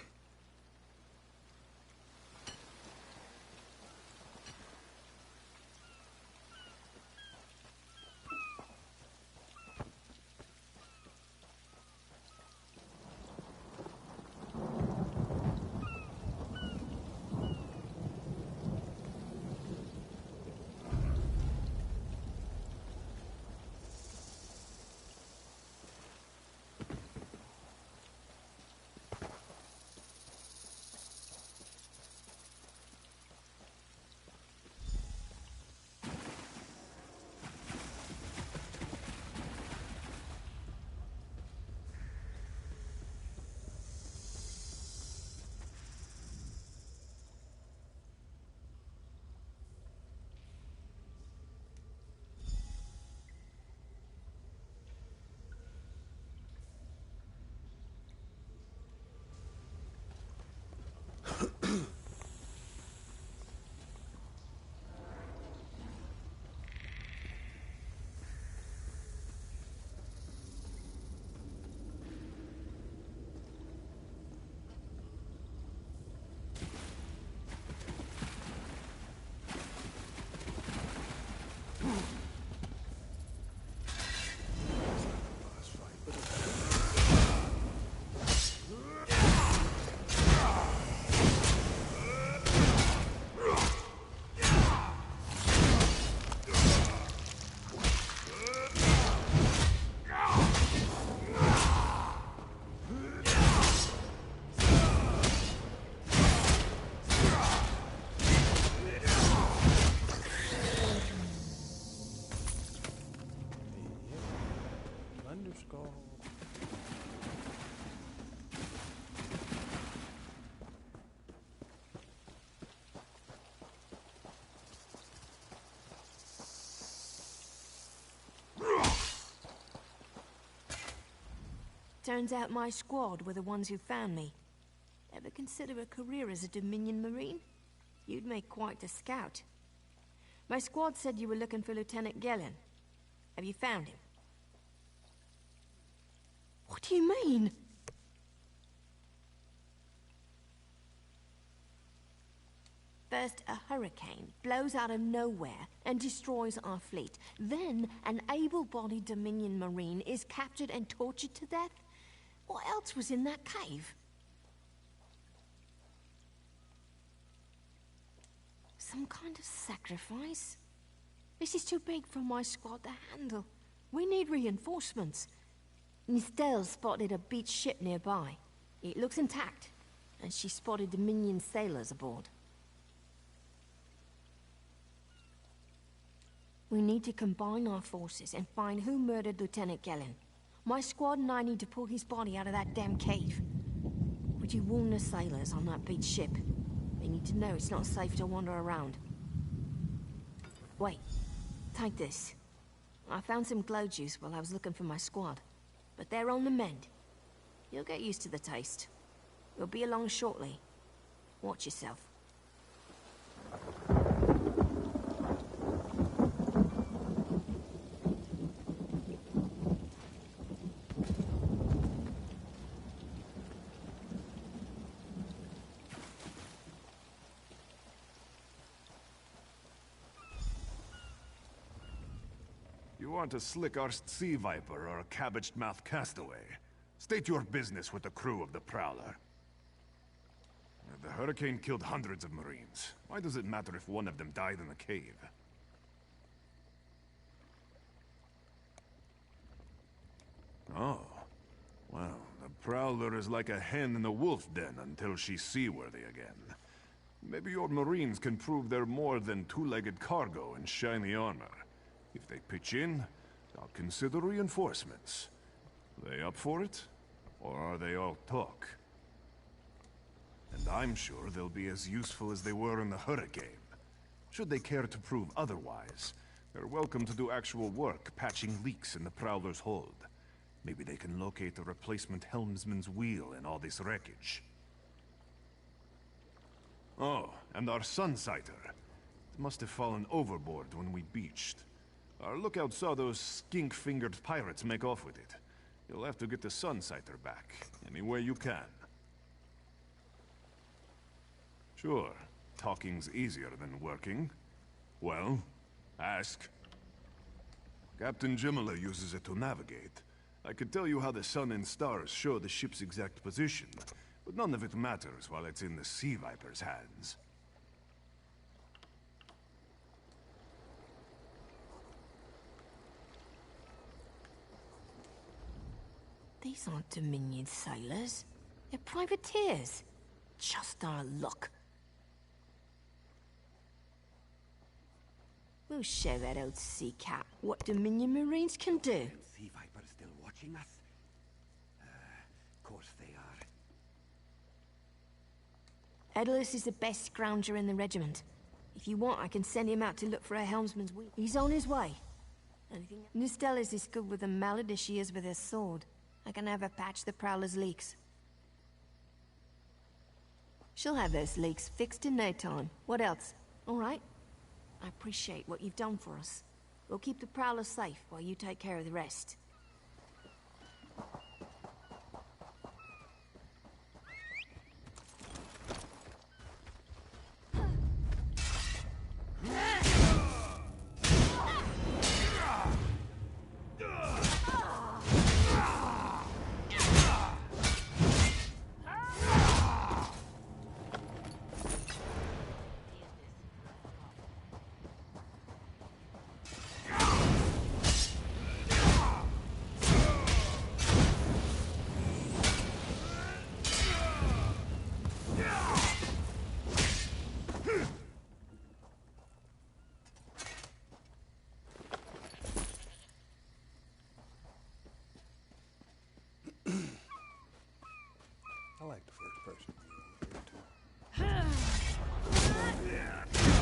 Speaker 13: Turns out my squad were the ones who found me. Ever consider a career as a Dominion Marine? You'd make quite a scout. My squad said you were looking for Lieutenant Gellin. Have you found him?
Speaker 8: What do you mean?
Speaker 13: First, a hurricane blows out of nowhere and destroys our fleet. Then, an able-bodied Dominion Marine is captured and tortured to death? What else was in that cave? Some kind of sacrifice? This is too big for my squad to handle. We need reinforcements. Nistel spotted a beached ship nearby. It looks intact, and she spotted Dominion sailors aboard. We need to combine our forces and find who murdered Lieutenant Gellin. My squad and I need to pull his body out of that damn cave. Would you warn the sailors on that beached ship? They need to know it's not safe to wander around. Wait, take this. I found some glow juice while I was looking for my squad, but they're on the mend. You'll get used to the taste. We'll be along shortly. Watch yourself.
Speaker 7: You aren't a slick-arsed sea viper or a cabbage-mouthed castaway. State your business with the crew of the Prowler. The hurricane killed hundreds of Marines. Why does it matter if one of them died in the cave? Oh. Well, the Prowler is like a hen in a wolf den until she's seaworthy again. Maybe your Marines can prove they're more than two-legged cargo and shiny armor. If they pitch in, I'll consider reinforcements. They up for it? Or are they all talk? And I'm sure they'll be as useful as they were in the hurricane. Should they care to prove otherwise, they're welcome to do actual work patching leaks in the Prowler's hold. Maybe they can locate a replacement helmsman's wheel in all this wreckage. Oh, and our Sunsighter. It must have fallen overboard when we beached. Our lookout saw those skink-fingered pirates make off with it. You'll have to get the Sunsighter back, any way you can. Sure, talking's easier than working. Well, ask. Captain Jimala uses it to navigate. I could tell you how the sun and stars show the ship's exact position, but none of it matters while it's in the Sea Viper's hands.
Speaker 13: These aren't Dominion sailors. They're privateers. Just our luck. We'll show that old sea cat what Dominion Marines can do.
Speaker 3: Sea Viper still watching us? Of course they are.
Speaker 13: Edalus is the best scrounger in the regiment. If you want, I can send him out to look for a helmsman's wheel. He's on his way. Nistel is as good with a mallet as she is with her sword. I can have her patch the Prowler's leaks. She'll have those leaks fixed in no time. What else? All right. I appreciate what you've done for us. We'll keep the Prowler safe while you take care of the rest.
Speaker 1: I like the first person view over here too.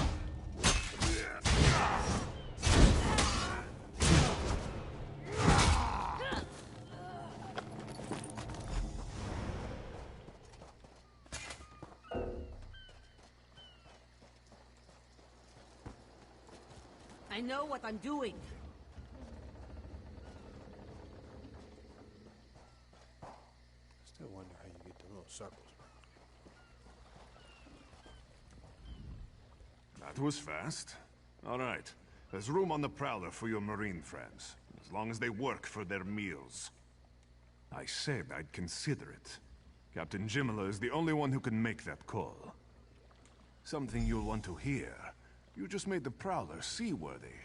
Speaker 14: I know what I'm doing.
Speaker 1: Still wonder how you get the little circles.
Speaker 7: That was fast. All right. There's room on the Prowler for your Marine friends, as long as they work for their meals. I said I'd consider it. Captain Jimala is the only one who can make that call. Something you'll want to hear. You just made the Prowler seaworthy,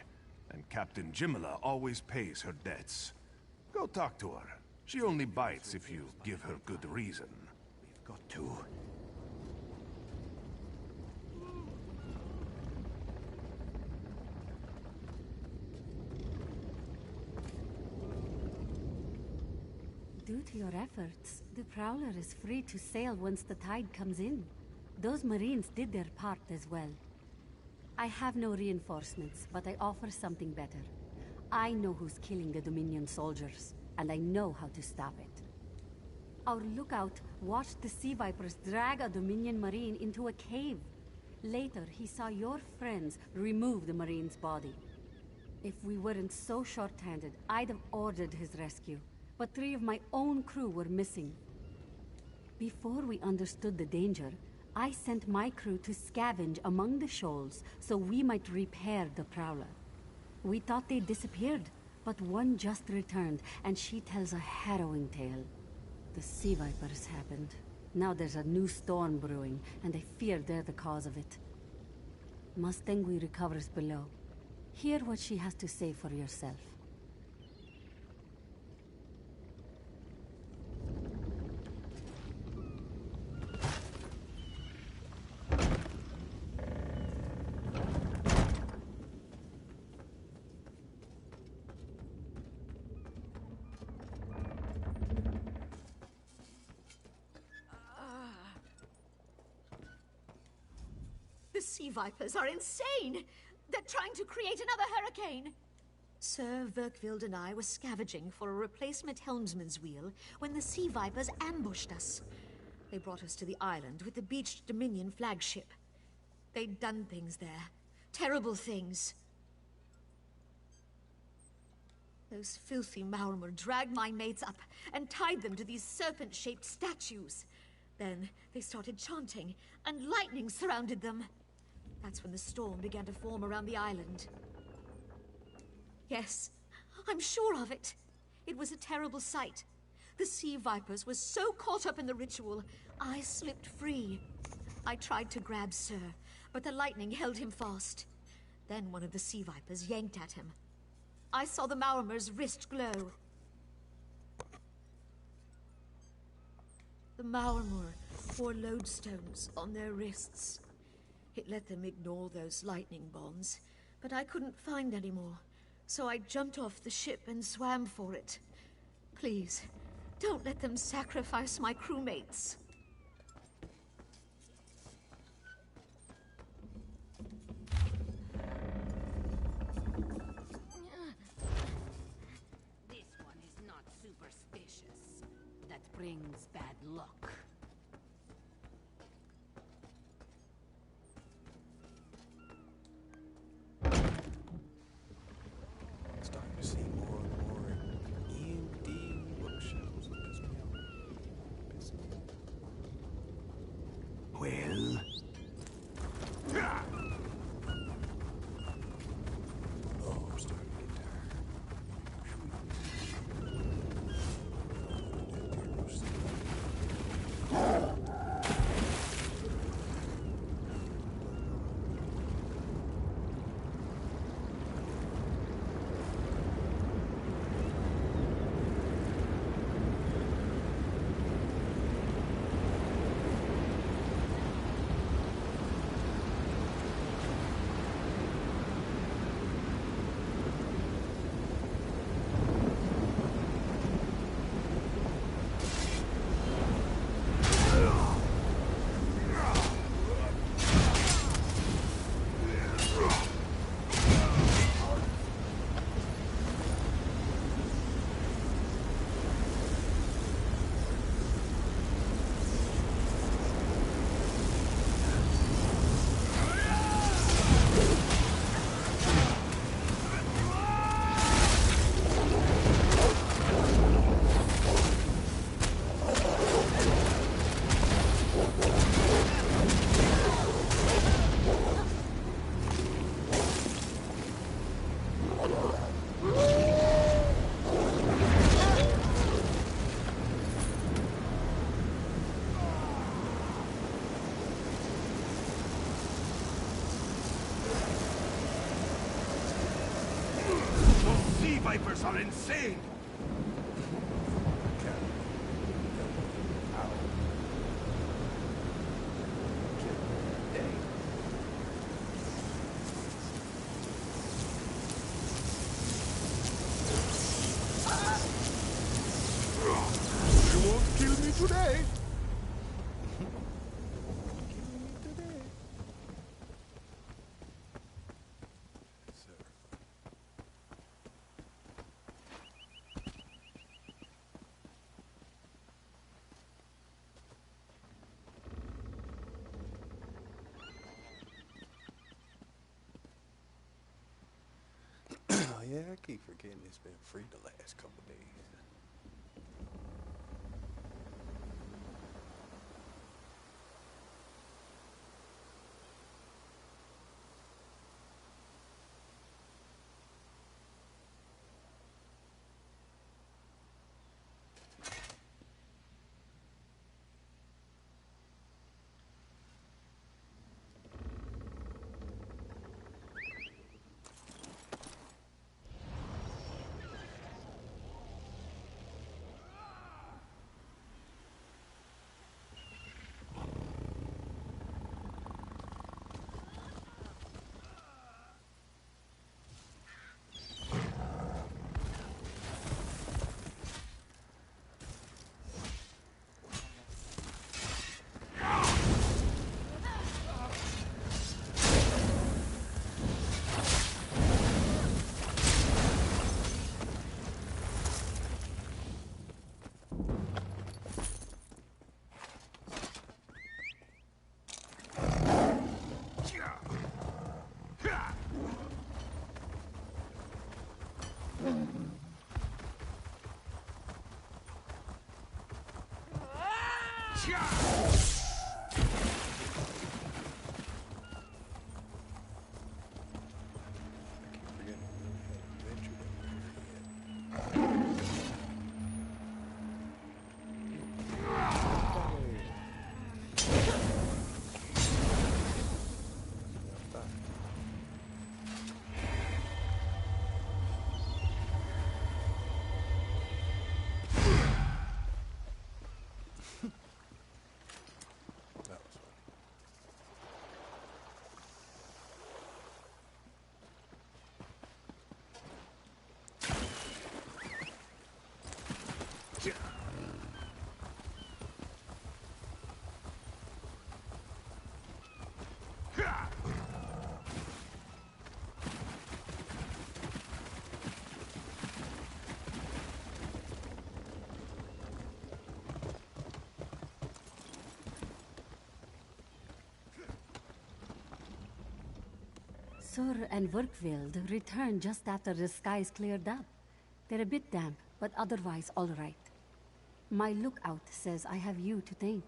Speaker 7: and Captain Jimala always pays her debts. Go talk to her. She only bites if you give her good reason.
Speaker 3: We've got to.
Speaker 15: Due to your efforts, the Prowler is free to sail once the tide comes in. Those Marines did their part as well. I have no reinforcements, but I offer something better. I know who's killing the Dominion soldiers, and I know how to stop it. Our lookout watched the Sea Vipers drag a Dominion Marine into a cave. Later, he saw your friends remove the Marine's body. If we weren't so short-handed, I'd have ordered his rescue. But 3 of my own crew were missing. Before we understood the danger, I sent my crew to scavenge among the shoals so we might repair the Prowler. We thought they disappeared, but one just returned, and she tells a harrowing tale. The Sea Vipers happened. Now there's a new storm brewing, and I fear they're the cause of it. Mustangui recovers below. Hear what she has to say for yourself.
Speaker 4: The Sea Vipers are insane! They're trying to create another hurricane! Sir Verkvild and I were scavenging for a replacement helmsman's wheel when the Sea Vipers ambushed us. They brought us to the island with the beached Dominion flagship. They'd done things there. Terrible things. Those filthy Maormer dragged my mates up and tied them to these serpent-shaped statues. Then they started chanting, and lightning surrounded them. That's when the storm began to form around the island. Yes, I'm sure of it. It was a terrible sight. The Sea Vipers were so caught up in the ritual, I slipped free. I tried to grab Sir, but the lightning held him fast. Then one of the Sea Vipers yanked at him. I saw the Maormer's wrist glow. The Maormer wore lodestones on their wrists. It let them ignore those lightning bonds, but I couldn't find any more, so I jumped off the ship and swam for it. Please, don't let them sacrifice my crewmates.
Speaker 14: This one is not superstitious. That brings bad luck.
Speaker 1: Starting to see more and more empty bookshelves in this building.
Speaker 3: Well?
Speaker 1: Oh, I'm starting to get tired.
Speaker 7: vipers are insane!
Speaker 5: You won't kill me today.
Speaker 1: Oh yeah, I keep forgetting it's been free the last couple days.
Speaker 15: Sur and Werkveld returned just after the skies cleared up. They're a bit damp, but otherwise all right. My lookout says I have you to thank.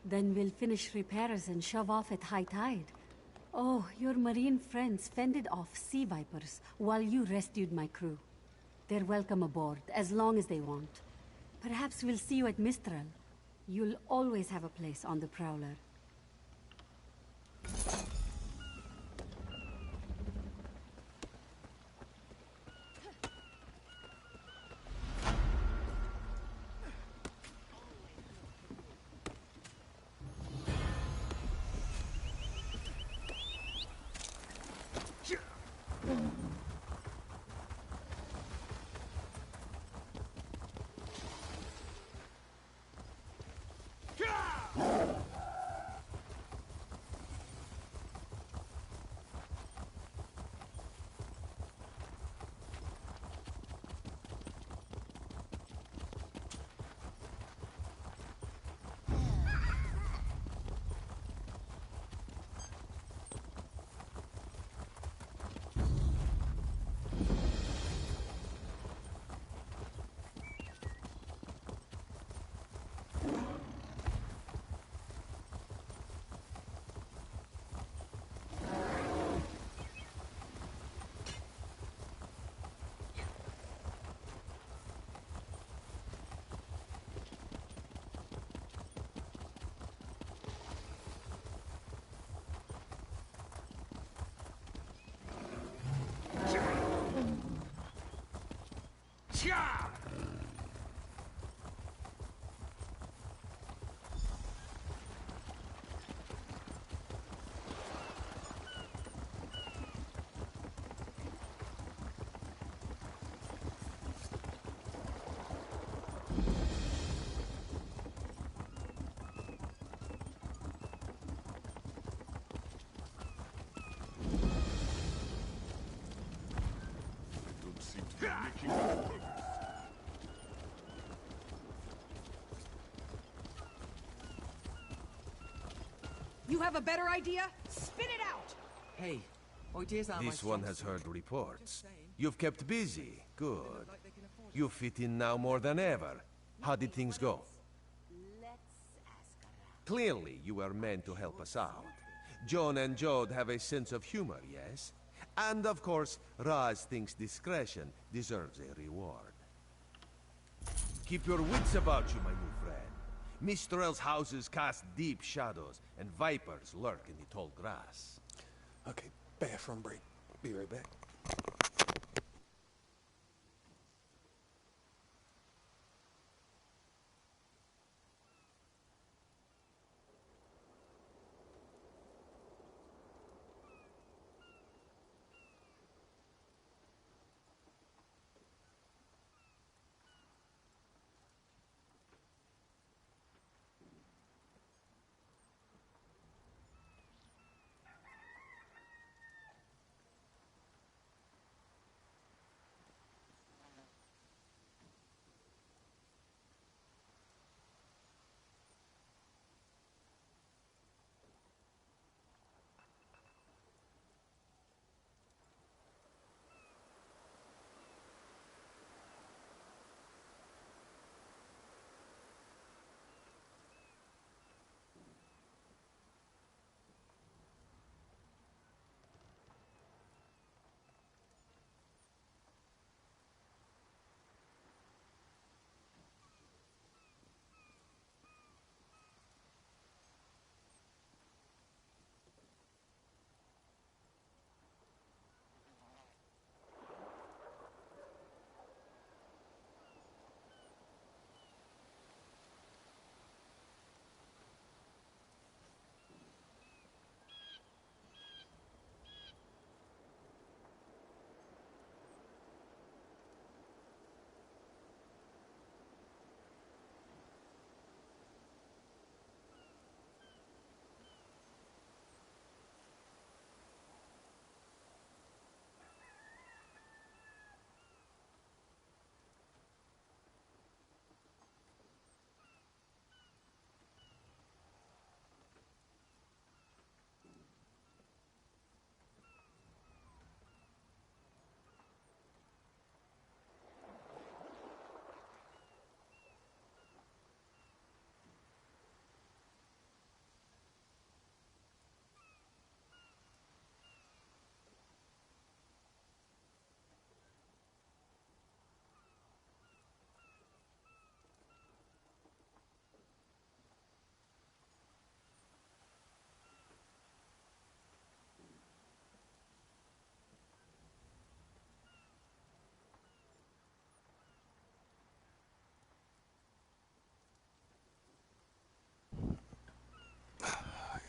Speaker 15: Then we'll finish repairs and shove off at high tide. Oh, your marine friends fended off sea vipers while you rescued my crew. They're welcome aboard, as long as they want. Perhaps we'll see you at Mistral. You'll always have a place on the Prowler.
Speaker 2: You have a better idea? Spit it out!
Speaker 16: Hey, ideas are
Speaker 17: This one has heard reports. You've kept busy. Good. You fit in now more than ever. How did things go? Clearly, you were meant to help us out. John and Jode have a sense of humor, yes? And of course, Raz thinks discretion deserves a reward. Keep your wits about you, my new friend. Mistral's houses cast deep shadows, and vipers lurk in the tall grass.
Speaker 1: Okay, bathroom break. Be right back.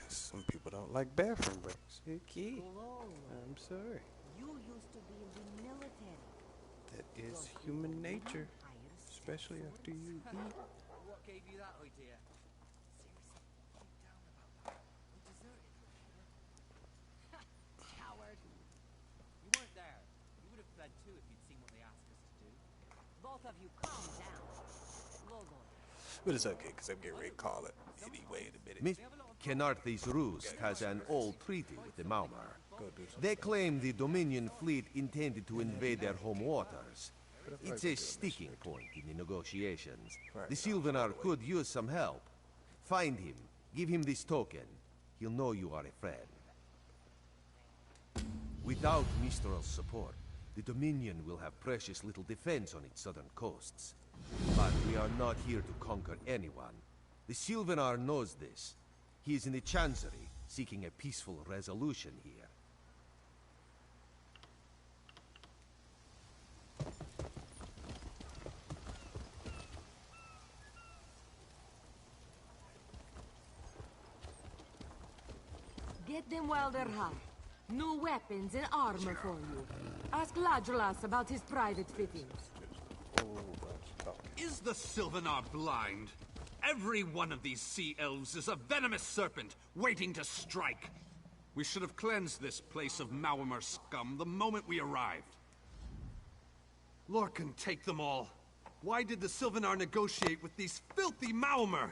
Speaker 1: Some people don't like bathroom breaks. Okay. I'm sorry.
Speaker 14: You used to be in the military.
Speaker 1: That is human nature. Especially after you eat.
Speaker 16: What gave you that idea?
Speaker 14: Coward.
Speaker 16: You weren't there. You would have fled too if you'd seen what they asked us to do.
Speaker 14: Both of you calm down. Logo.
Speaker 1: But it's okay, because I'm getting ready to call it anyway in a minute.
Speaker 17: Miss Kenarthi's Roost has an old treaty with the Maumar. They claim the Dominion fleet intended to invade their home waters. It's a sticking point in the negotiations. The Sylvanar could use some help. Find him. Give him this token. He'll know you are a friend. Without Mistral's support, the Dominion will have precious little defense on its southern coasts. But we are not here to conquer anyone. The Sylvanar knows this. He is in the Chancery, seeking a peaceful resolution here.
Speaker 8: Get them while they're hot. New weapons and armor for you. Ask Ladralas about his private fittings.
Speaker 18: Is the Sylvanar blind? Every one of these sea elves is a venomous serpent, waiting to strike. We should have cleansed this place of Maormer scum the moment we arrived. Lorcan, take them all. Why did the Sylvanar negotiate with these filthy Maormer?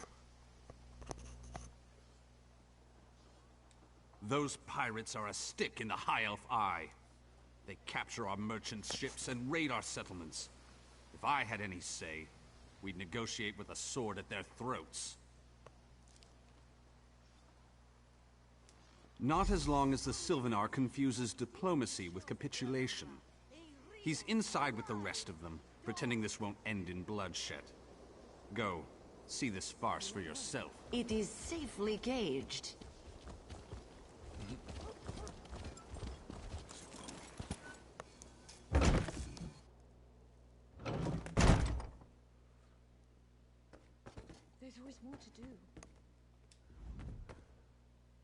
Speaker 18: Those pirates are a stick in the High Elf eye. They capture our merchant ships and raid our settlements. If I had any say, we'd negotiate with a sword at their throats. Not as long as the Sylvanar confuses diplomacy with capitulation. He's inside with the rest of them, pretending this won't end in bloodshed. Go, see this farce for yourself.
Speaker 8: It is safely caged.
Speaker 11: There's always more to do.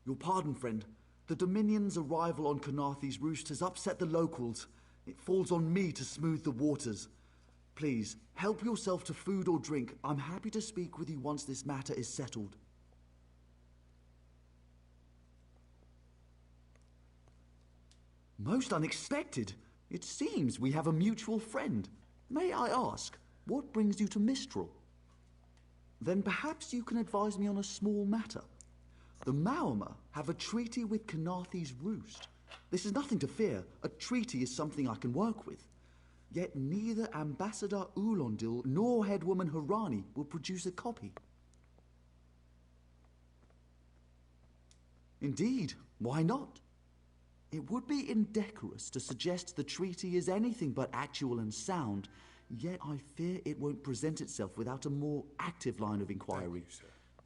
Speaker 19: Your pardon, friend. The Dominion's arrival on Canarthy's roost has upset the locals. It falls on me to smooth the waters. Please, help yourself to food or drink. I'm happy to speak with you once this matter is settled. Most unexpected. It seems we have a mutual friend. May I ask, what brings you to Mistral? Then perhaps you can advise me on a small matter. The Maormer have a treaty with Canarthy's roost. This is nothing to fear. A treaty is something I can work with. Yet neither Ambassador Ulondil nor Headwoman Harani will produce a copy. Indeed, why not? It would be indecorous to suggest the treaty is anything but actual and sound, yet I fear it won't present itself without a more active line of inquiry.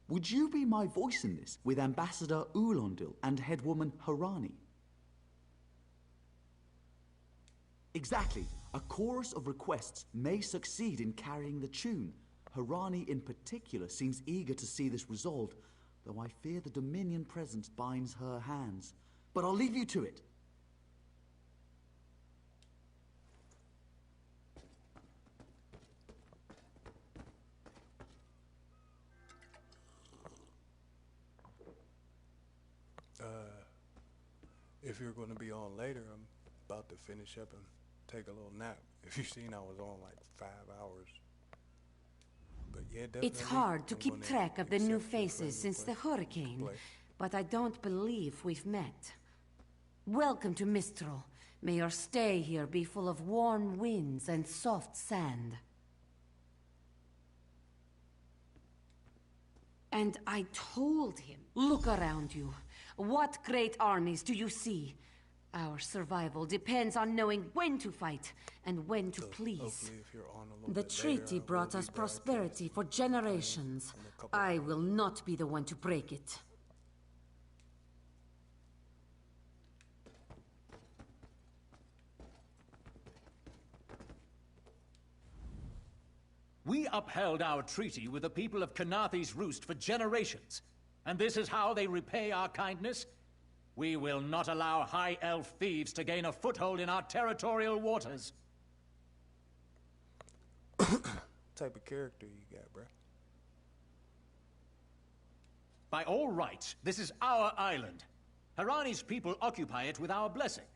Speaker 19: Would you be my voice in this with Ambassador Ulondil and Headwoman Harani? Exactly. A chorus of requests may succeed in carrying the tune. Harani in particular seems eager to see this resolved, though I fear the Dominion presence binds her hands. But I'll leave you to it.
Speaker 1: If you're going to be on later, I'm about to finish up and take a little nap. If you've seen, I was on like 5 hours. But yeah, definitely.
Speaker 8: It's hard to keep track of the new faces since the hurricane, but I don't believe we've met. Welcome to Mistral. May your stay here be full of warm winds and soft sand. And I told him, look around you. What great armies do you see? Our survival depends on knowing when to fight and when to please. The treaty brought us prosperity for generations. I will not be the one to break it.
Speaker 20: We upheld our treaty with the people of Canarthy's Roost for generations. And this is how they repay our kindness? We will not allow High Elf thieves to gain a foothold in our territorial waters.
Speaker 1: Type of character you got, bruh?
Speaker 20: By all rights, this is our island. Harani's people occupy it with our blessing.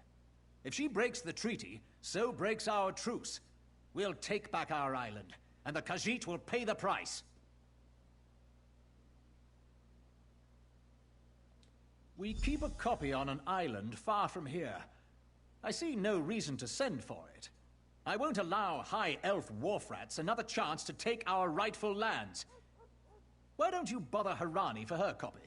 Speaker 20: If she breaks the treaty, so breaks our truce. We'll take back our island, and the Khajiit will pay the price. We keep a copy on an island far from here. I see no reason to send for it. I won't allow High Elf wharf rats another chance to take our rightful lands. Why don't you bother Harani for her copy?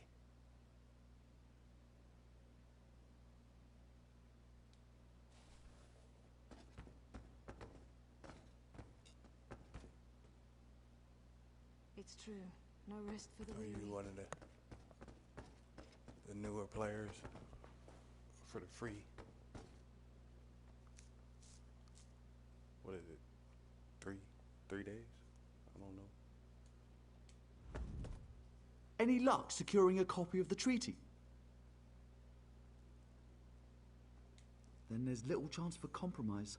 Speaker 11: It's true. No rest for the
Speaker 1: Are
Speaker 11: weary.
Speaker 1: you one of the newer players for the free? What is it? 3 days? I don't know.
Speaker 19: Any luck securing a copy of the treaty? then there's little chance for compromise.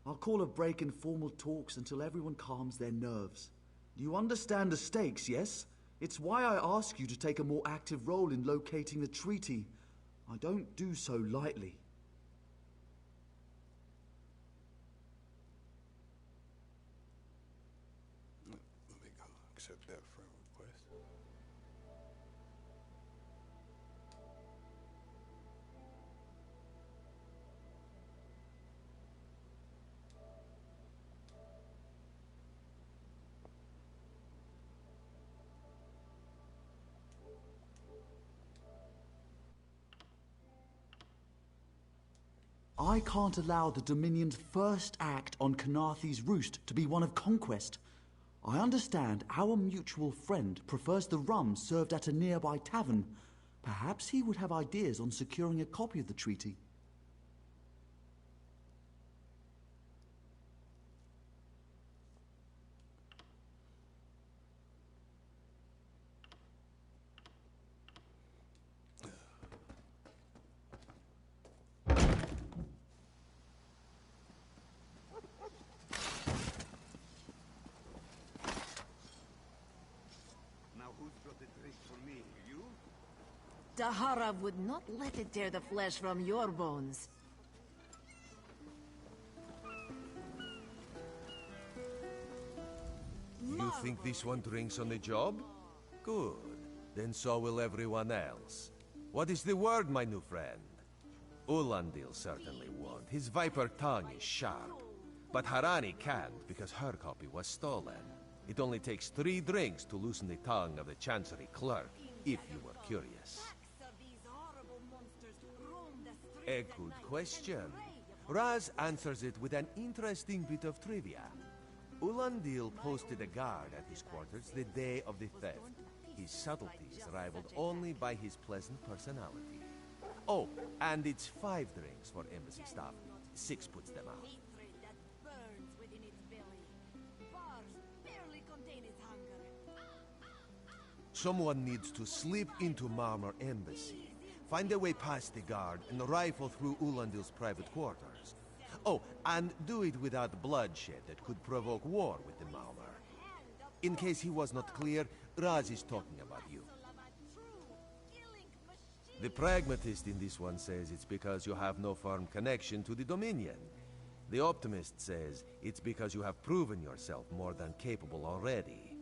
Speaker 19: I'll call a break in formal talks until everyone calms their nerves. You understand the stakes, yes? It's why I ask you to take a more active role in locating the treaty. I don't do so lightly.
Speaker 1: Let me go accept that friend request.
Speaker 19: I can't allow the Dominion's first act on Kanathe's roost to be one of conquest. I understand our mutual friend prefers the rum served at a nearby tavern. Perhaps he would have ideas on securing a copy of the treaty.
Speaker 4: Dahara would not let it tear the flesh from your bones.
Speaker 17: You think this one drinks on the job? Good. Then so will everyone else. What is the word, my new friend? Ulandil certainly won't. His viper tongue is sharp. But Harani can't because her copy was stolen. It only takes 3 drinks to loosen the tongue of the Chancery clerk, if you were curious. A good question. Raz answers it with an interesting bit of trivia. Ulandil posted a guard at his quarters the day of the theft. His subtleties rivaled only by his pleasant personality. Oh, and it's 5 drinks for embassy staff. 6 puts them out. Someone needs to slip into Marmor Embassy, find a way past the guard, and rifle through Ulandil's private quarters. Oh, and do it without bloodshed that could provoke war with the Marmor. In case he was not clear, Raz is talking about you. The pragmatist in this one says it's because you have no firm connection to the Dominion. The optimist says it's because you have proven yourself more than capable already.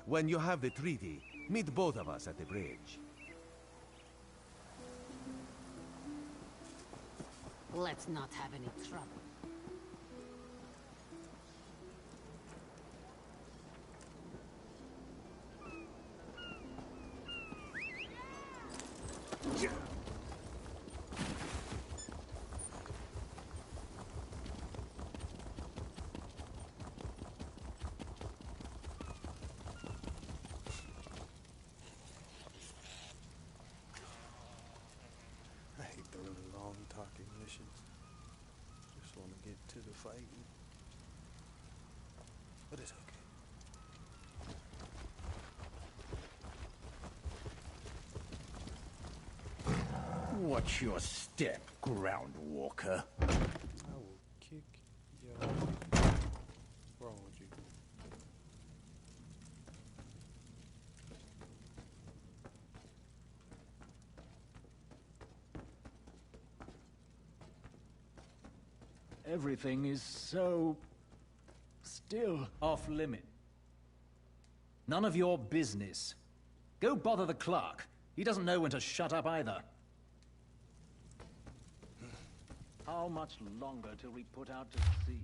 Speaker 17: When you have the treaty, meet both of us at the bridge.
Speaker 14: Let's not have any trouble.
Speaker 1: I hate the really long talking missions. Just want to get to the fighting. But it's okay.
Speaker 20: Watch your step, ground walker.
Speaker 1: I will kick your... What's wrong with you?
Speaker 20: Everything is so... still off limit. None of your business. Go bother the clerk. He doesn't know when to shut up either. How much longer till we put out to sea?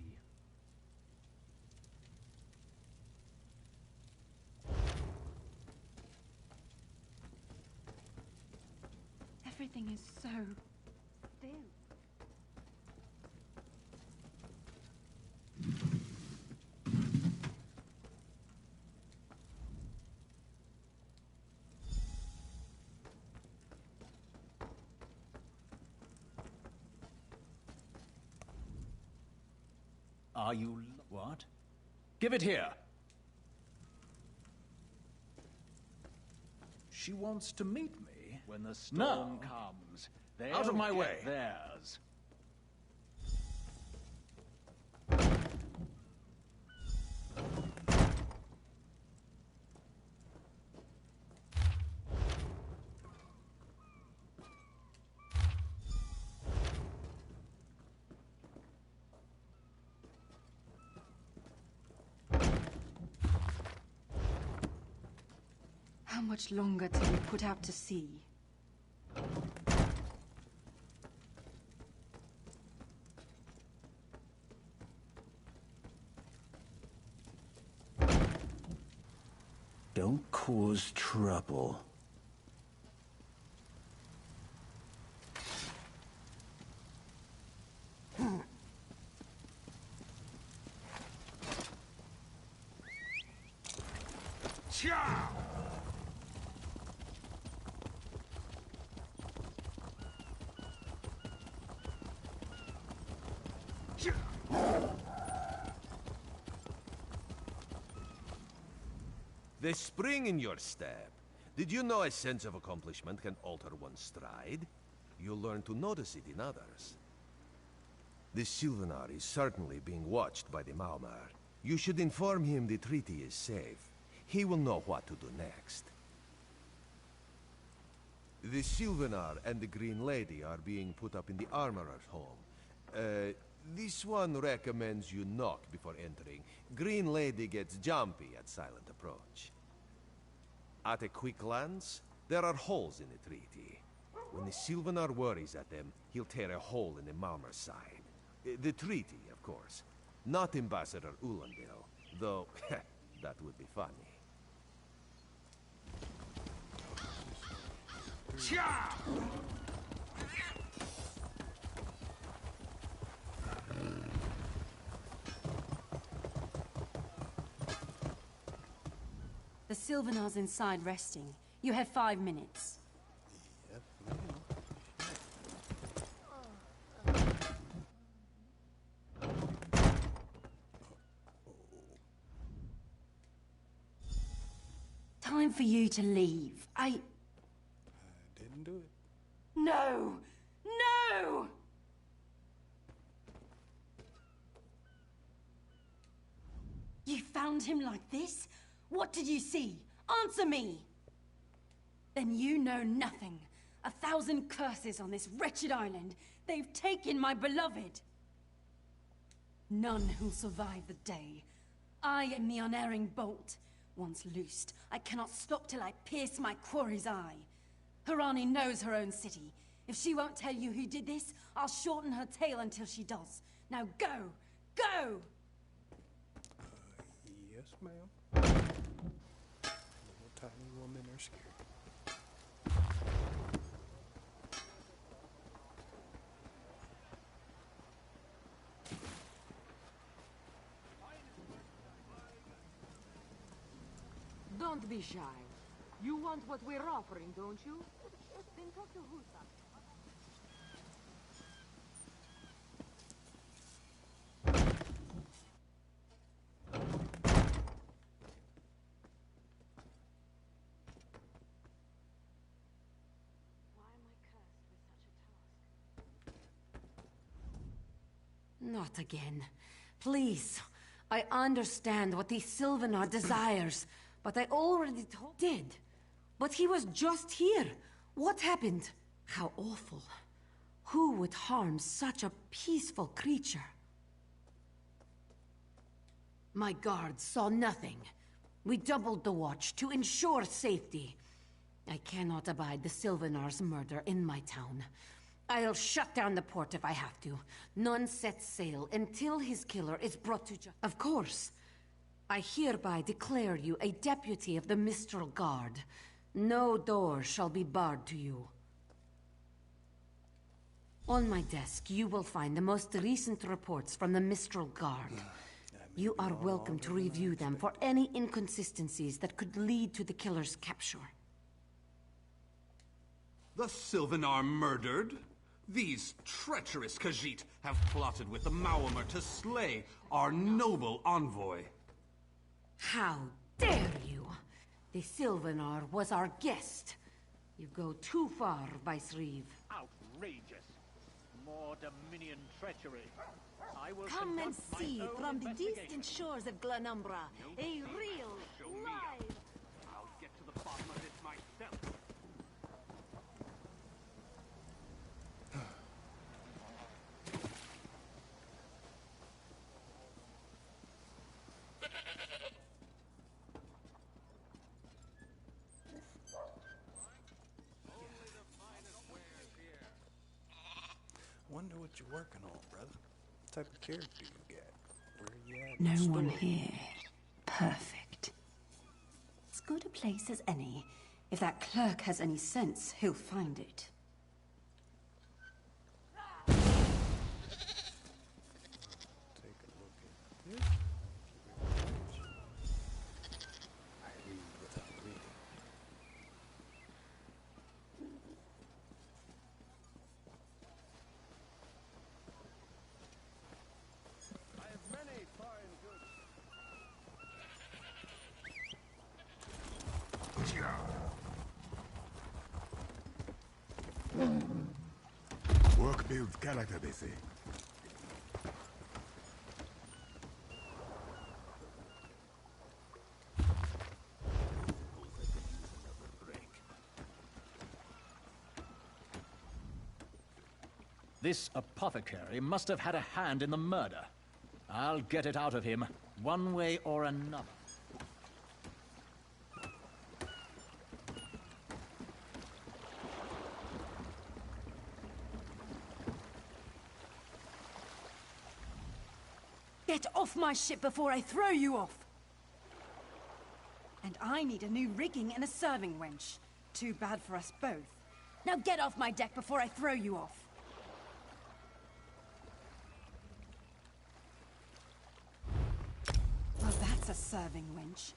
Speaker 11: Everything is so still.
Speaker 20: Are you... what? Give it here! She wants to meet me when the storm comes. Out of my way! Theirs.
Speaker 11: much longer till we put out to sea?
Speaker 21: Don't cause trouble.
Speaker 17: The spring in your step. Did you know a sense of accomplishment can alter one's stride? You'll learn to notice it in others. The Sylvanar is certainly being watched by the Maumar. You should inform him the treaty is safe. He will know what to do next. The Sylvanar and the Green Lady are being put up in the Armorer's home. This one recommends you knock before entering. Green Lady gets jumpy at silent approach. At a quick glance, there are holes in the treaty. When the Sylvanar worries at them, he'll tear a hole in the Malmer's side. The treaty, of course. Not Ambassador Ulandil, though that would be funny.
Speaker 11: The Sylvanar's inside resting. You have 5 minutes. Time for you to leave. I
Speaker 1: didn't do it.
Speaker 11: No! No! You found him like this? What did you see? Answer me! Then you know nothing. 1,000 curses on this wretched island. They've taken my beloved. None who'll survive the day. I am the unerring bolt. Once loosed, I cannot stop till I pierce my quarry's eye. Harani knows her own city. If she won't tell you who did this, I'll shorten her tale until she does. Now go! Go!
Speaker 1: Yes, ma'am. Little tiny women are scared.
Speaker 8: Don't be shy. You want what we're offering, don't you? Then talk to Husa.
Speaker 11: Not again. Please. I understand what the Sylvanar desires, but I already did. But he was just here. What happened? How awful. Who would harm such a peaceful creature? My guards saw nothing. We doubled the watch to ensure safety. I cannot abide the Sylvanar's murder in my town. I'll shut down the port if I have to. None sets sail until his killer is brought to justice. Of course. I hereby declare you a deputy of the Mistral Guard. No door shall be barred to you. On my desk, you will find the most recent reports from the Mistral Guard. You are welcome to review them for any inconsistencies that could lead to the killer's capture.
Speaker 18: The Sylvanar murdered? These treacherous Khajiit have plotted with the Maumar to slay our noble envoy.
Speaker 11: How dare you! The Sylvanar was our guest. You go too far, Vice-Reeve.
Speaker 20: Outrageous. More Dominion treachery. I will
Speaker 11: Come and
Speaker 20: conduct my
Speaker 11: see
Speaker 20: own
Speaker 11: from the
Speaker 20: investigation.
Speaker 11: distant shores of Glenumbra a real, live...
Speaker 18: I'll get to the bottom of this myself.
Speaker 1: wonder what you're working on, brother. What type of character you got? Where you at?
Speaker 6: No
Speaker 1: in the
Speaker 6: one
Speaker 1: story?
Speaker 6: here. Perfect. As good a place as any. If that clerk has any sense, he'll find it.
Speaker 1: Take a look at this. I read without reading.
Speaker 9: I have many fine goods.
Speaker 5: Work builds character, they say.
Speaker 20: This apothecary must have had a hand in the murder. I'll get it out of him, one way or another.
Speaker 11: Get off my ship before I throw you off! And I need a new rigging and a serving wench. Too bad for us both. Now get off my deck before I throw you off! Well, that's a serving wench.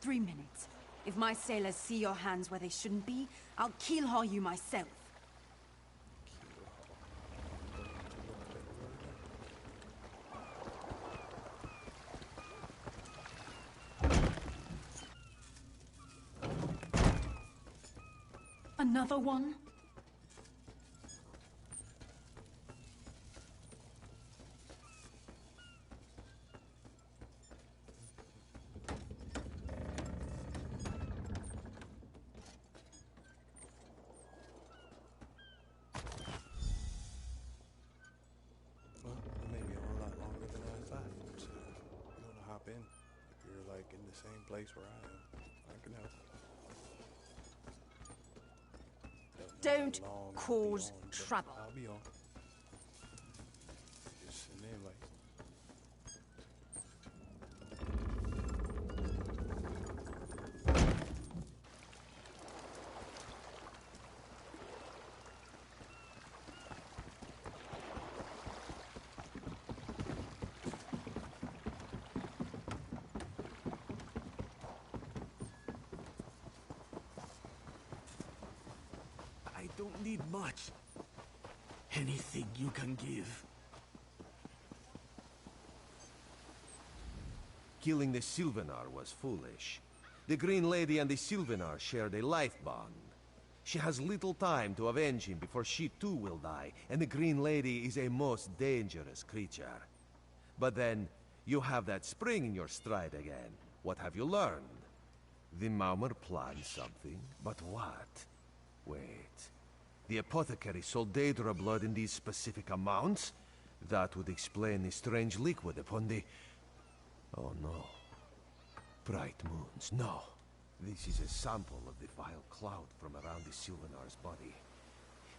Speaker 11: 3 minutes. If my sailors see your hands where they shouldn't be, I'll keel-haul you myself. Another one?
Speaker 1: Well, it may be a whole lot longer than I thought. So, you want to hop in? If you're like in the same place where I am, I can help.
Speaker 11: Don't
Speaker 1: Long I'll be
Speaker 11: cause
Speaker 1: on, but
Speaker 11: trouble.
Speaker 1: I'll be on. Just an invite.
Speaker 22: I don't need much. Anything you can give.
Speaker 17: Killing the Sylvanar was foolish. The Green Lady and the Sylvanar shared a life bond. She has little time to avenge him before she too will die, and the Green Lady is a most dangerous creature. But then, you have that spring in your stride again. What have you learned? The Maumer planned something, but what? Wait. The apothecary sold Daedra blood in these specific amounts? That would explain the strange liquid upon the... Oh no. Bright moons, no. This is a sample of the vile cloud from around the Sylvanar's body.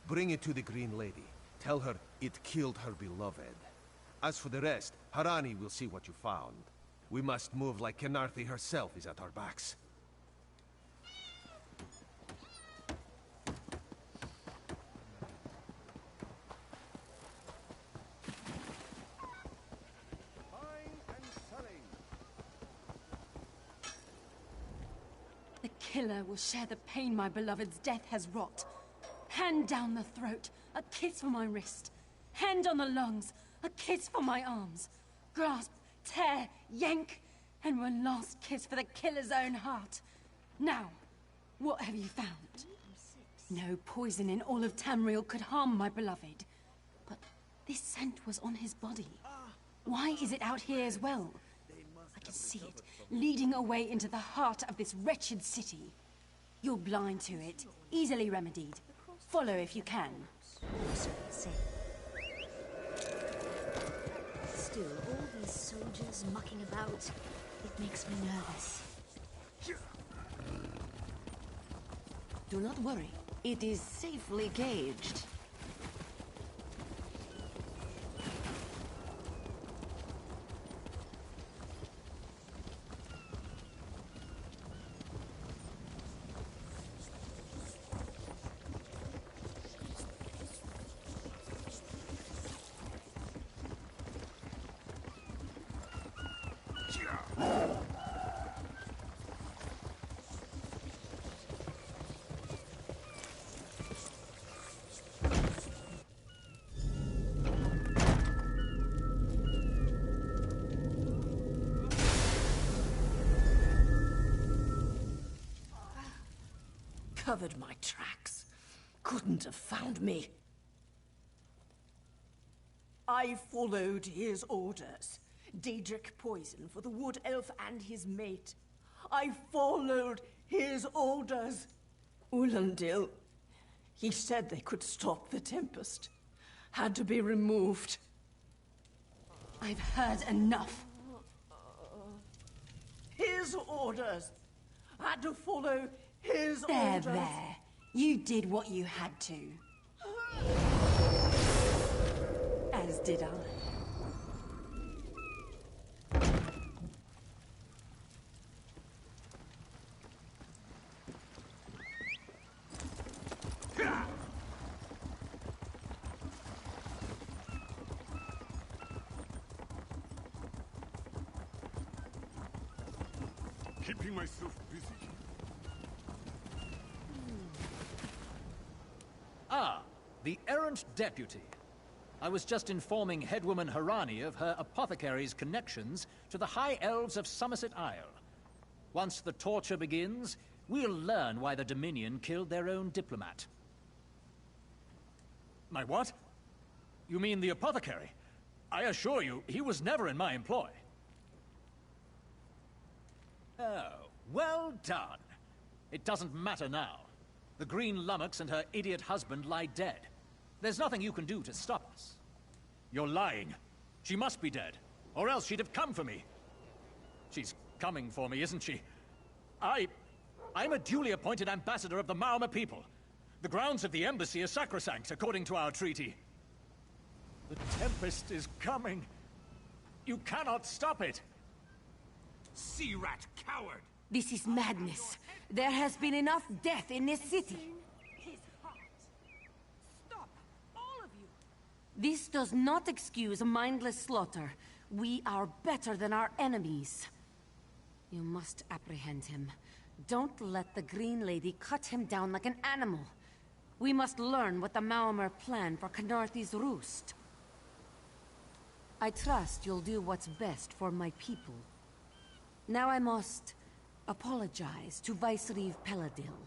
Speaker 17: Bring it to the Green Lady. Tell her it killed her beloved. As for the rest, Harani will see what you found. We must move like Kenarthi herself is at our backs.
Speaker 11: The killer will share the pain my beloved's death has wrought. Hand down the throat, a kiss for my wrist. Hand on the lungs, a kiss for my arms. Grasp, tear, yank, and one last kiss for the killer's own heart. Now, what have you found? No poison in all of Tamriel could harm my beloved. But this scent was on his body. Why is it out here as well? I can see it, leading away into the heart of this wretched city. You're blind to it, easily remedied. Follow if you can.
Speaker 4: Still, all these soldiers mucking about, it makes me nervous.
Speaker 6: Do not worry. It is safely caged.
Speaker 10: covered my tracks. Couldn't have found me. I followed his orders. Daedric poison for the wood elf and his mate. I followed his orders. Ulandil, he said they could stop the Tempest. Had to be removed.
Speaker 6: I've heard enough.
Speaker 10: His orders. Had to follow his
Speaker 6: There,
Speaker 10: orders.
Speaker 6: there. You did what you had to. As did I.
Speaker 7: Keeping myself busy.
Speaker 20: Ah, the errant deputy. I was just informing Headwoman Harani of her apothecary's connections to the High Elves of Somerset Isle. Once the torture begins, we'll learn why the Dominion killed their own diplomat. My what? You mean the apothecary? I assure you, he was never in my employ. Oh, well done. It doesn't matter now. The Green Lummox and her idiot husband lie dead. There's nothing you can do to stop us. You're lying. She must be dead, or else she'd have come for me. She's coming for me, isn't she? I'm a duly appointed ambassador of the Maoma people. The grounds of the embassy are sacrosanct, according to our treaty. The Tempest is coming. You cannot stop it.
Speaker 18: Sea rat coward!
Speaker 8: This is madness. There has been enough death in this city.
Speaker 14: Stop, all of you!
Speaker 8: This does not excuse mindless slaughter. We are better than our enemies. You must apprehend him. Don't let the Green Lady cut him down like an animal. We must learn what the Maomer plan for Canarthi's roost. I trust you'll do what's best for my people. Now I must apologize to Vicereeve Peladil.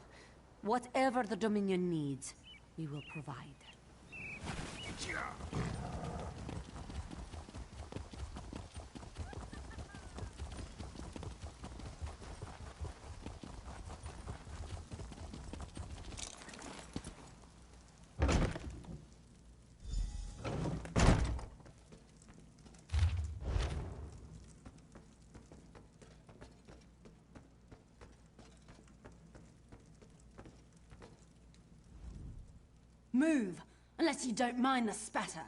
Speaker 8: Whatever the Dominion needs, we will provide.
Speaker 6: Move, unless you don't mind the spatter.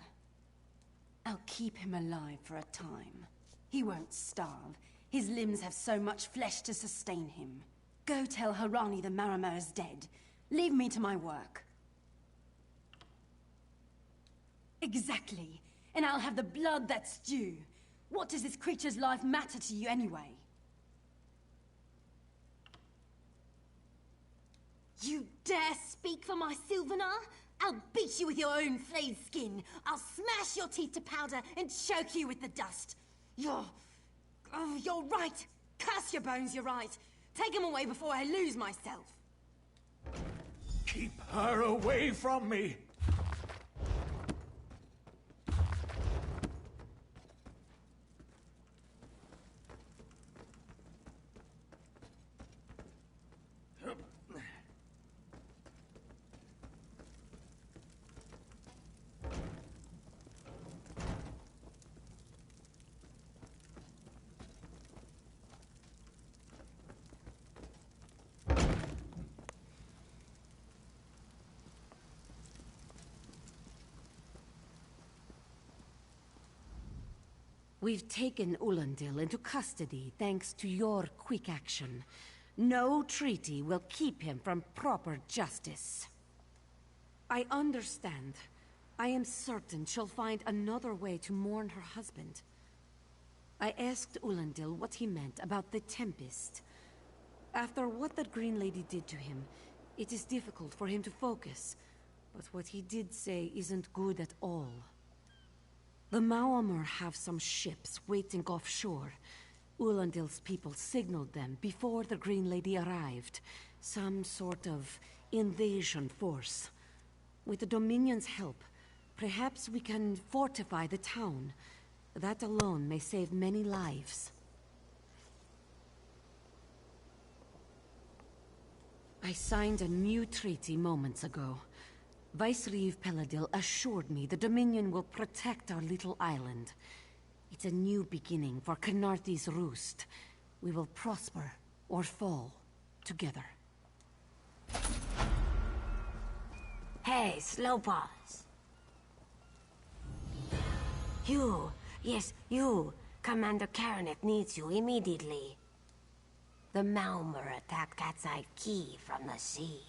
Speaker 6: I'll keep him alive for a time. He won't starve. His limbs have so much flesh to sustain him. Go tell Harani the Marama is dead. Leave me to my work. Exactly. And I'll have the blood that's due. What does this creature's life matter to you anyway? You dare speak for my Sylvanar? I'll beat you with your own flayed skin. I'll smash your teeth to powder and choke you with the dust. You're right. Curse your bones, you're right. Take him away before I lose myself.
Speaker 20: Keep her away from me!
Speaker 8: We've taken Ulandil into custody thanks to your quick action. No treaty will keep him from proper justice. I understand. I am certain she'll find another way to mourn her husband. I asked Ulandil what he meant about the Tempest. After what that Green Lady did to him, it is difficult for him to focus. But what he did say isn't good at all. The Maomer have some ships waiting offshore. Ulandil's people signaled them before the Green Lady arrived. Some sort of invasion force. With the Dominion's help, perhaps we can fortify the town. That alone may save many lives. I signed a new treaty moments ago. Vice-Reeve Peladil assured me the Dominion will protect our little island. It's a new beginning for Khenarthi's roost. We will prosper or fall together.
Speaker 12: Hey, slow pause. You, yes, you. Commander Karaneth needs you immediately. The Malmer attacked Cat's Eye Key from the sea.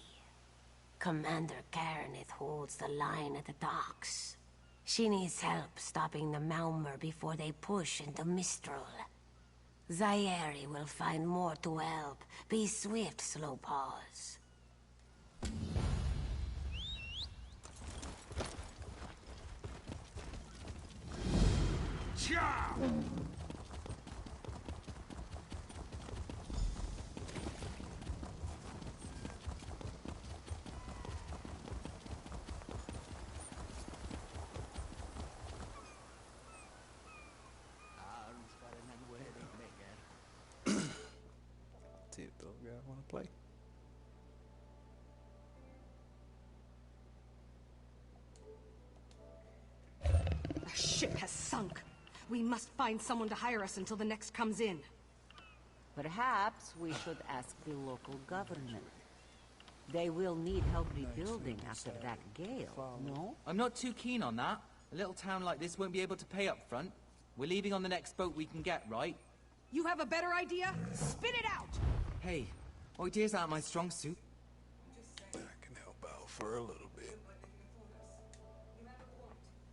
Speaker 12: Commander Karaneth holds the line at the docks. She needs help stopping the Malmer before they push into Mistral. Zairi will find more to help. Be swift, slow paws.
Speaker 1: See if those guys want to play.
Speaker 13: The ship has sunk. We must find someone to hire us until the next comes in.
Speaker 23: Perhaps we should ask the local government. They will need help rebuilding after that gale, no?
Speaker 16: I'm not too keen on that. A little town like this won't be able to pay up front. We're leaving on the next boat we can get, right?
Speaker 13: You have a better idea? Spit it out!
Speaker 16: Hey, ideas aren't my strong suit.
Speaker 1: I can help out for a little bit.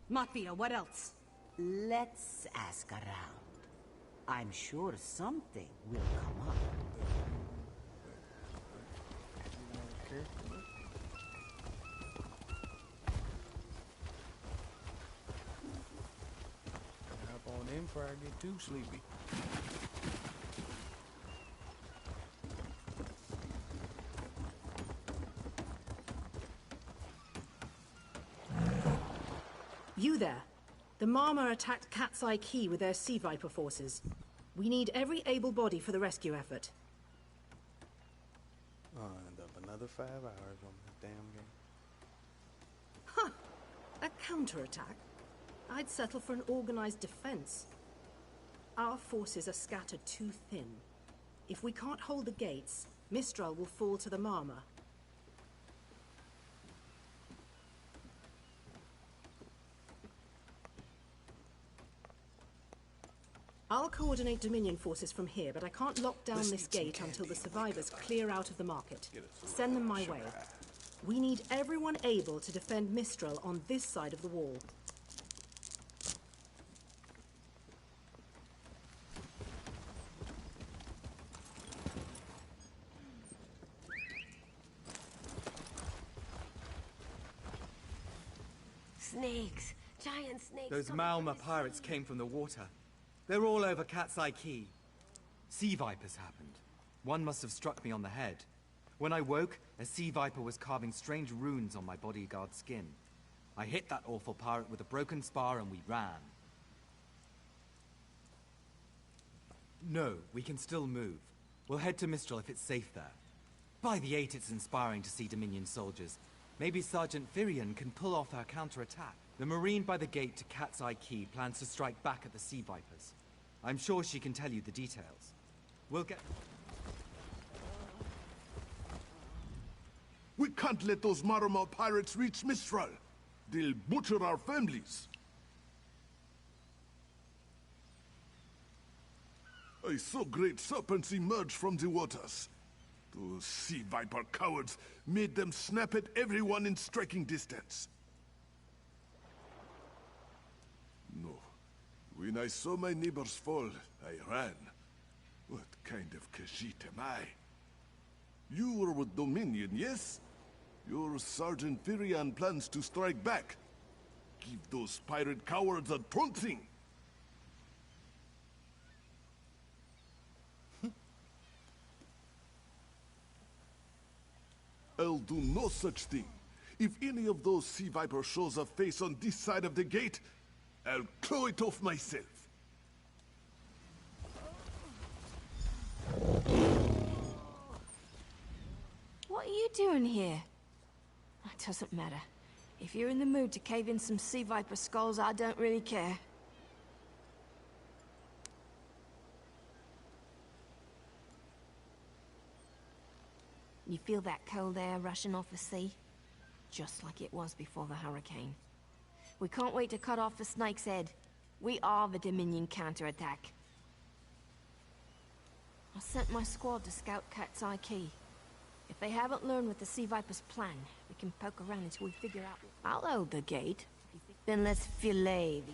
Speaker 13: Matvia, what else?
Speaker 23: Let's ask around. I'm sure something will come up.
Speaker 1: Hop on in before I get too sleepy.
Speaker 24: You there. The Marmor attacked Cat's Eye Key with their Sea Viper forces. We need every able body for the rescue effort.
Speaker 1: I'll end up another 5 hours on this damn game.
Speaker 24: Huh! A counterattack? I'd settle for an organized defense. Our forces are scattered too thin. If we can't hold the gates, Mistral will fall to the Marmor. I'll coordinate Dominion forces from here, but I can't lock down this gate until the survivors clear out of the market. Send them my way. We need everyone able to defend Mistral on this side of the wall.
Speaker 12: Snakes! Giant snakes!
Speaker 16: Those Malma pirates came from the water. They're all over Cat's Eye Key. Sea vipers happened. One must have struck me on the head. When I woke, a sea viper was carving strange runes on my bodyguard's skin. I hit that awful pirate with a broken spar and we ran. No, we can still move. We'll head to Mistral if it's safe there. By the 8, it's inspiring to see Dominion soldiers. Maybe Sergeant Firion can pull off our counterattack. The Marine by the gate to Cat's Eye Key plans to strike back at the Sea Vipers. I'm sure she can tell you the details. We'll get...
Speaker 25: We can't let those Marmor pirates reach Mistral. They'll butcher our families. I saw great serpents emerge from the waters. Those sea viper cowards made them snap at everyone in striking distance. No. When I saw my neighbors fall, I ran. What kind of Khajiit am I? You were with Dominion, yes? Your Sergeant Firion plans to strike back. Give those pirate cowards a trouncing. I'll do no such thing. If any of those sea vipers shows a face on this side of the gate, I'll claw it off myself.
Speaker 6: What are you doing here? It doesn't matter. If you're in the mood to cave in some sea viper skulls, I don't really care. You feel that cold air rushing off the sea? Just like it was before the hurricane. We can't wait to cut off the snake's head. We are the Dominion counterattack. I sent my squad to scout Cat's Eye Key. If they haven't learned what the Sea Viper's plan, we can poke around until we figure out... I'll hold the gate. Then let's fillet the...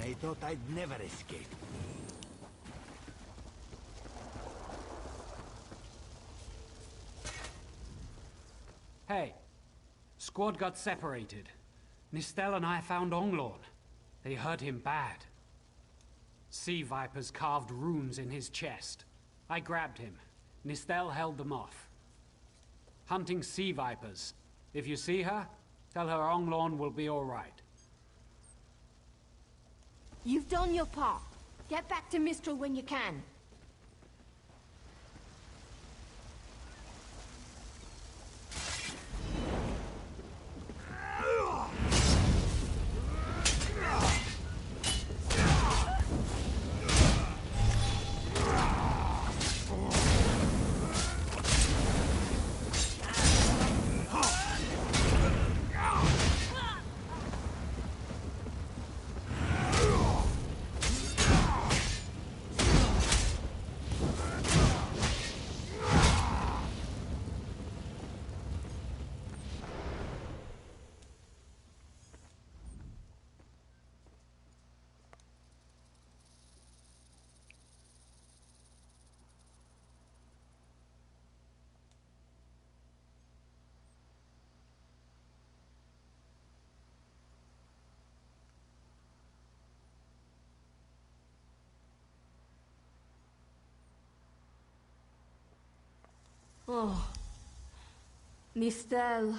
Speaker 22: I thought I'd never escape.
Speaker 2: Hey, squad got separated. Nistel and I found Onglorn. They hurt him bad. Sea vipers carved runes in his chest. I grabbed him. Nistel held them off. Hunting sea vipers. If you see her, tell her Onglorn will be all right.
Speaker 6: You've done your part. Get back to Mistral when you can. Oh, Nistel.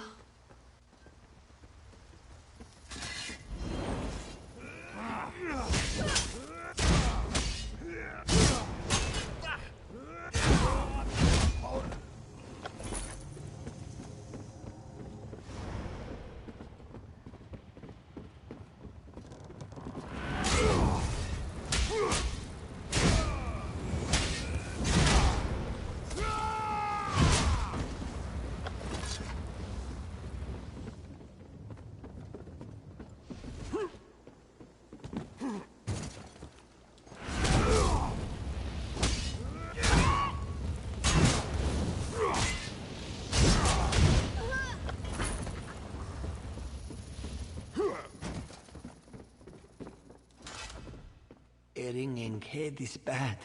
Speaker 3: Stinging head is bad.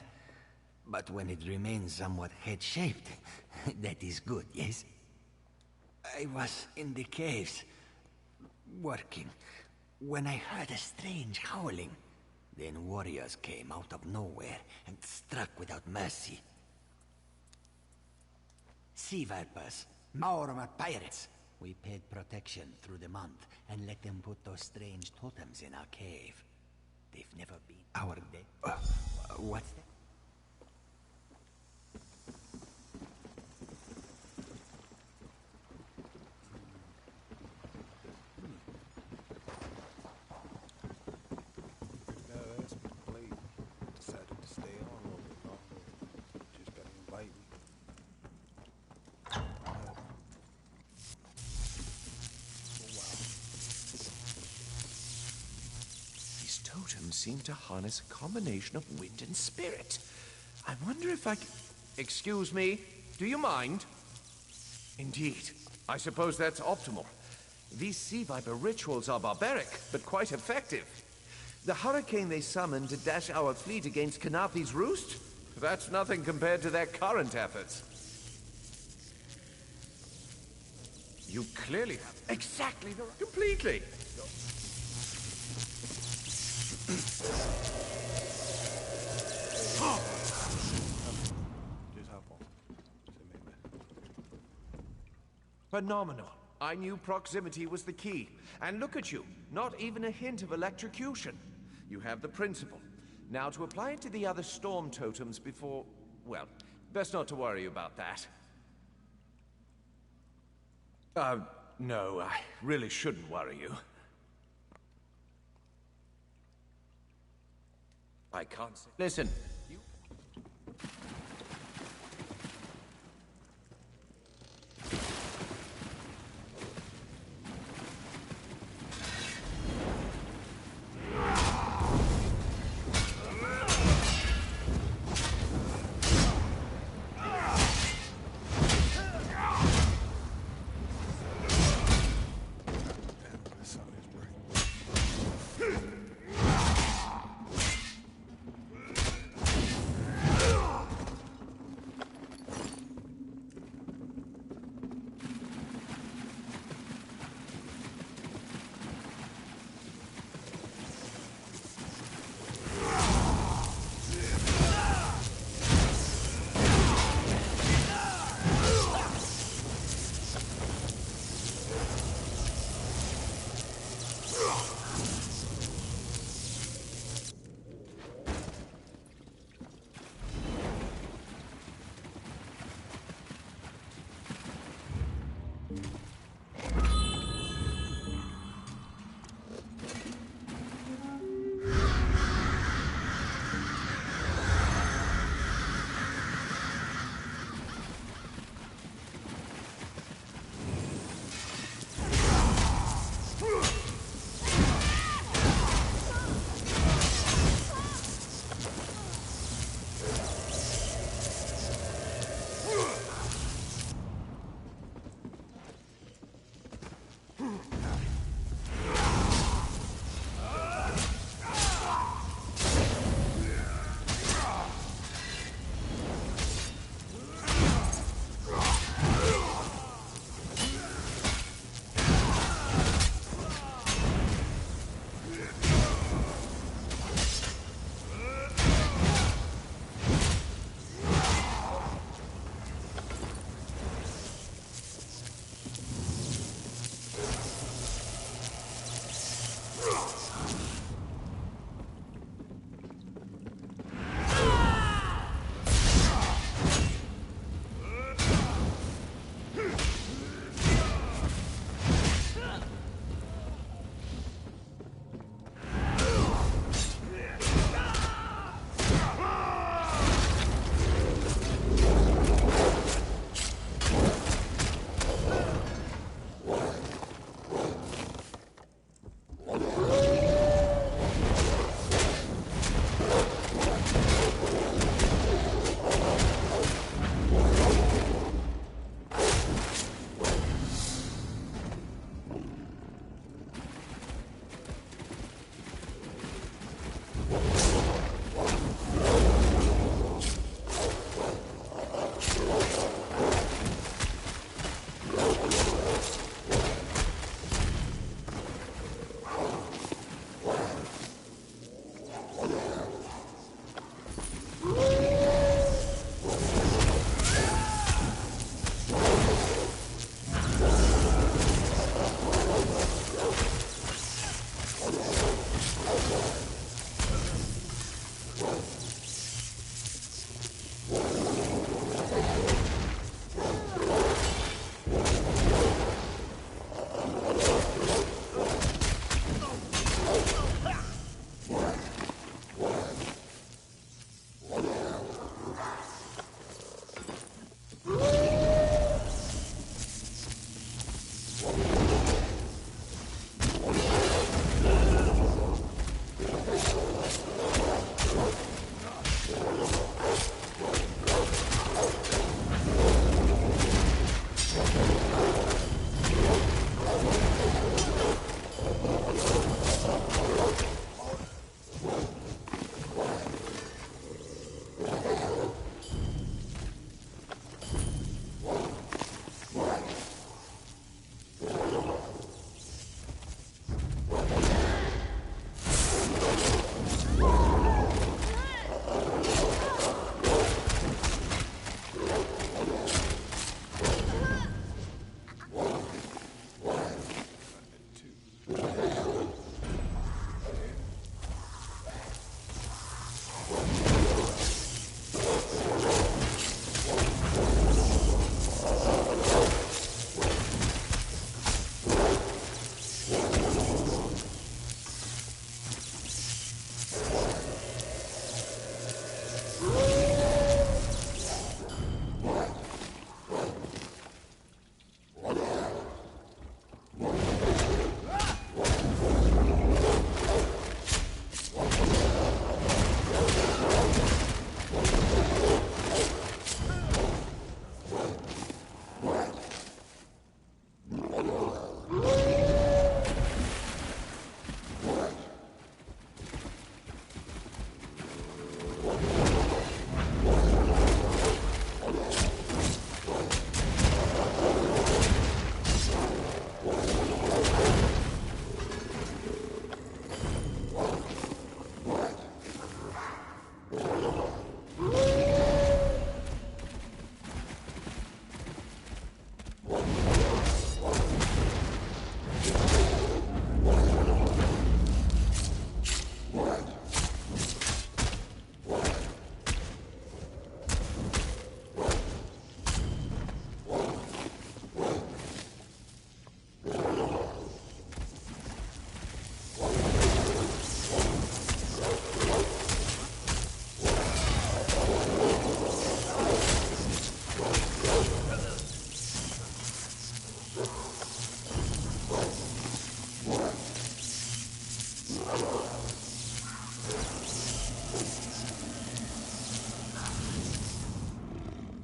Speaker 3: But when it remains somewhat head-shaped, that is good, yes? I was in the caves, working, when I heard a strange howling. Then warriors came out of nowhere and struck without mercy. Sea vipers, Maorma pirates. We paid protection through the month and let them put those strange totems in our cave. They've never been our day. What's that?
Speaker 9: Totems seem to harness a combination of wind and spirit. I wonder if I can... Excuse me, do you mind? Indeed. I suppose that's optimal. These sea viper rituals are barbaric, but quite effective. The hurricane they summoned to dash our fleet against Kanafi's roost? That's nothing compared to their current efforts. You clearly have exactly the... Completely! Phenomenal. I knew proximity was the key. And look at you, not even a hint of electrocution. You have the principle. Now to apply it to the other storm totems before... well, best not to worry about that. No, I really shouldn't worry you. I can't say... Listen.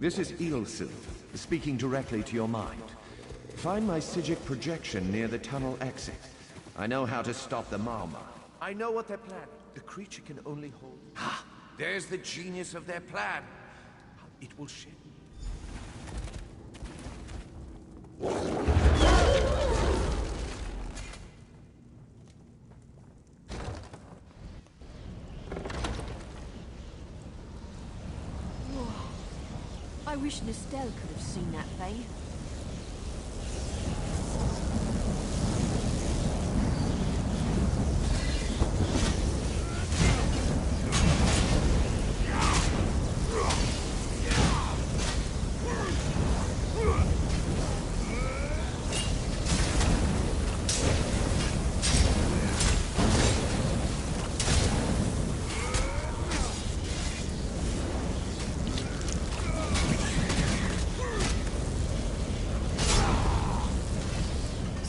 Speaker 9: This is Eelsilf, speaking directly to your mind. Find my Psijic projection near the tunnel exit. I know how to stop the Malma. I know what they're planning. The creature can only hold... Ha! There's the genius of their plan. It will shift.
Speaker 8: I wish Nistel could have seen that thing.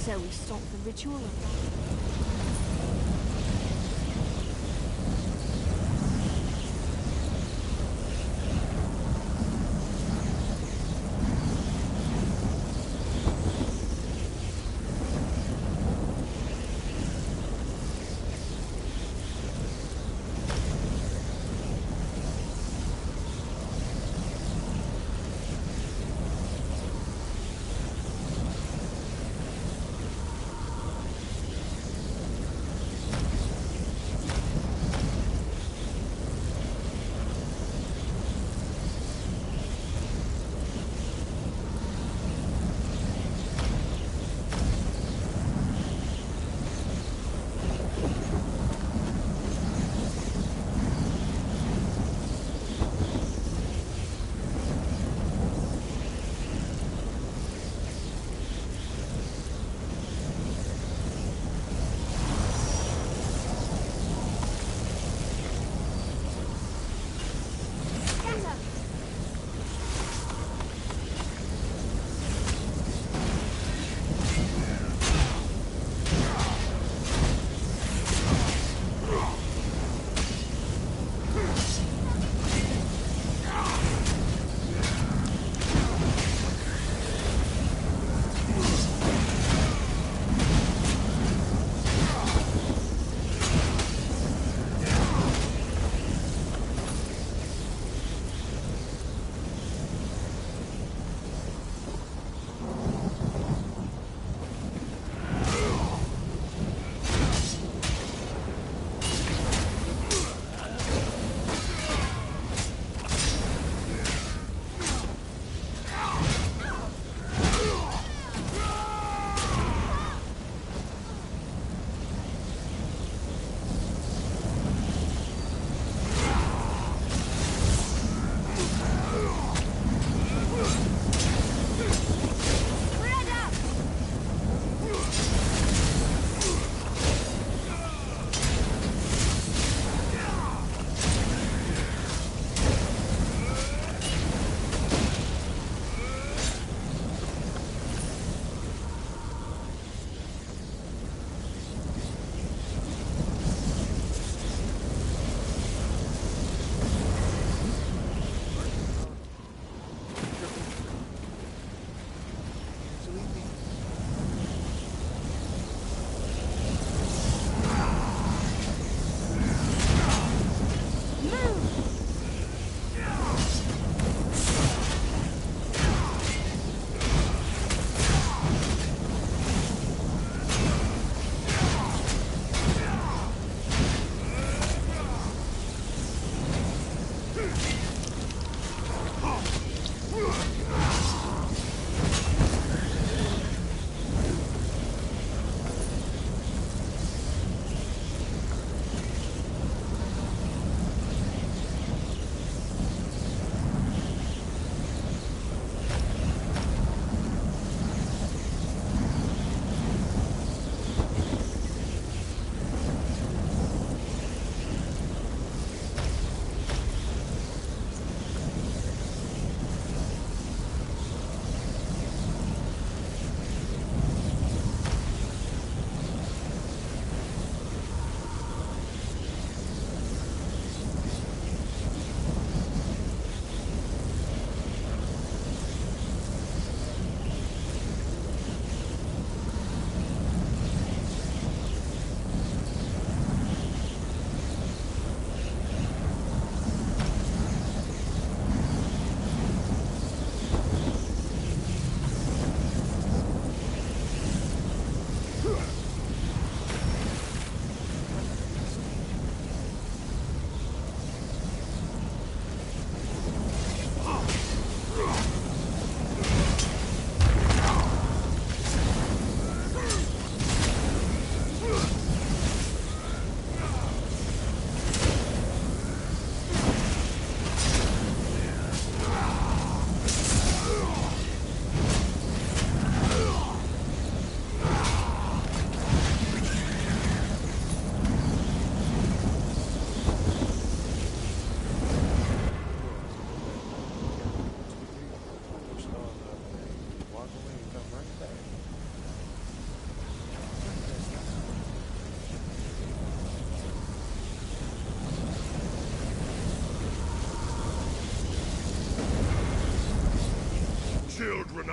Speaker 8: So we stop the ritual.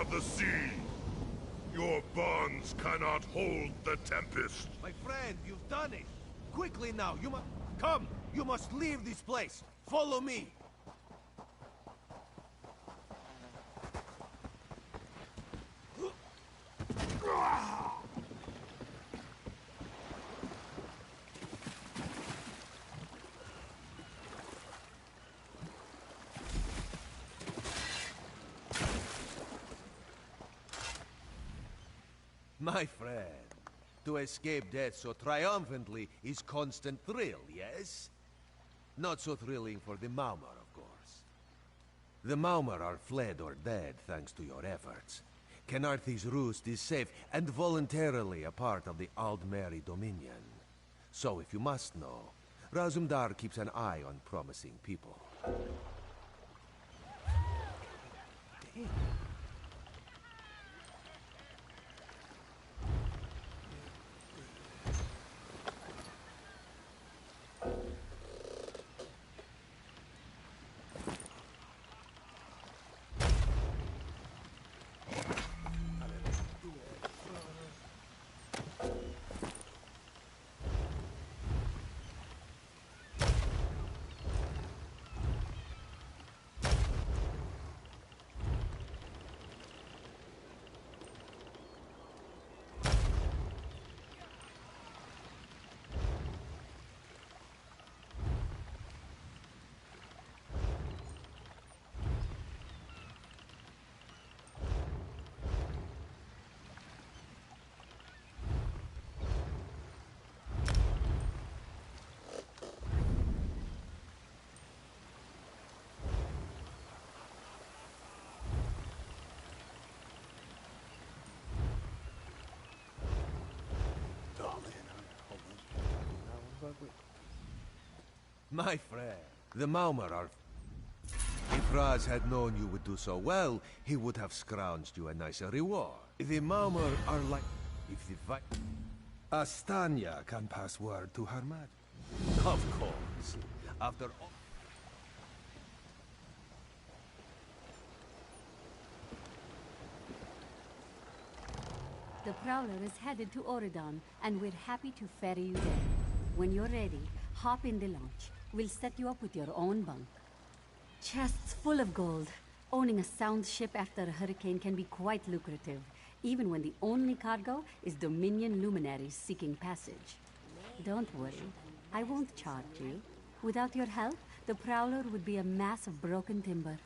Speaker 5: of the sea. Your bonds cannot hold the Tempest.
Speaker 9: My friend, you've done it. Quickly now, you must... Come! You must leave this place. Follow me. My friend, to escape death so triumphantly is constant thrill, yes? Not so thrilling for the Maumar, of course. The Maumar are fled or dead thanks to your efforts. Kenarthi's roost is safe and voluntarily a part of the Aldmeri Dominion. So if you must know, Razumdar keeps an eye on promising people. Damn. My friend, the Maumar are... If Raz had known you would do so well, he would have scrounged you a nicer reward. The Maumar are like... If the Astanya can pass word to her majesty. Of course. After all...
Speaker 23: The Prowler is headed to Oridon, and we're happy to ferry you there. When you're ready, hop in the launch. We'll set you up with your own bunk. Chests full of gold. Owning a sound ship after a hurricane can be quite lucrative, even when the only cargo is Dominion luminaries seeking passage. Don't worry, I won't charge you. Without your help, the Prowler would be a mass of broken timber.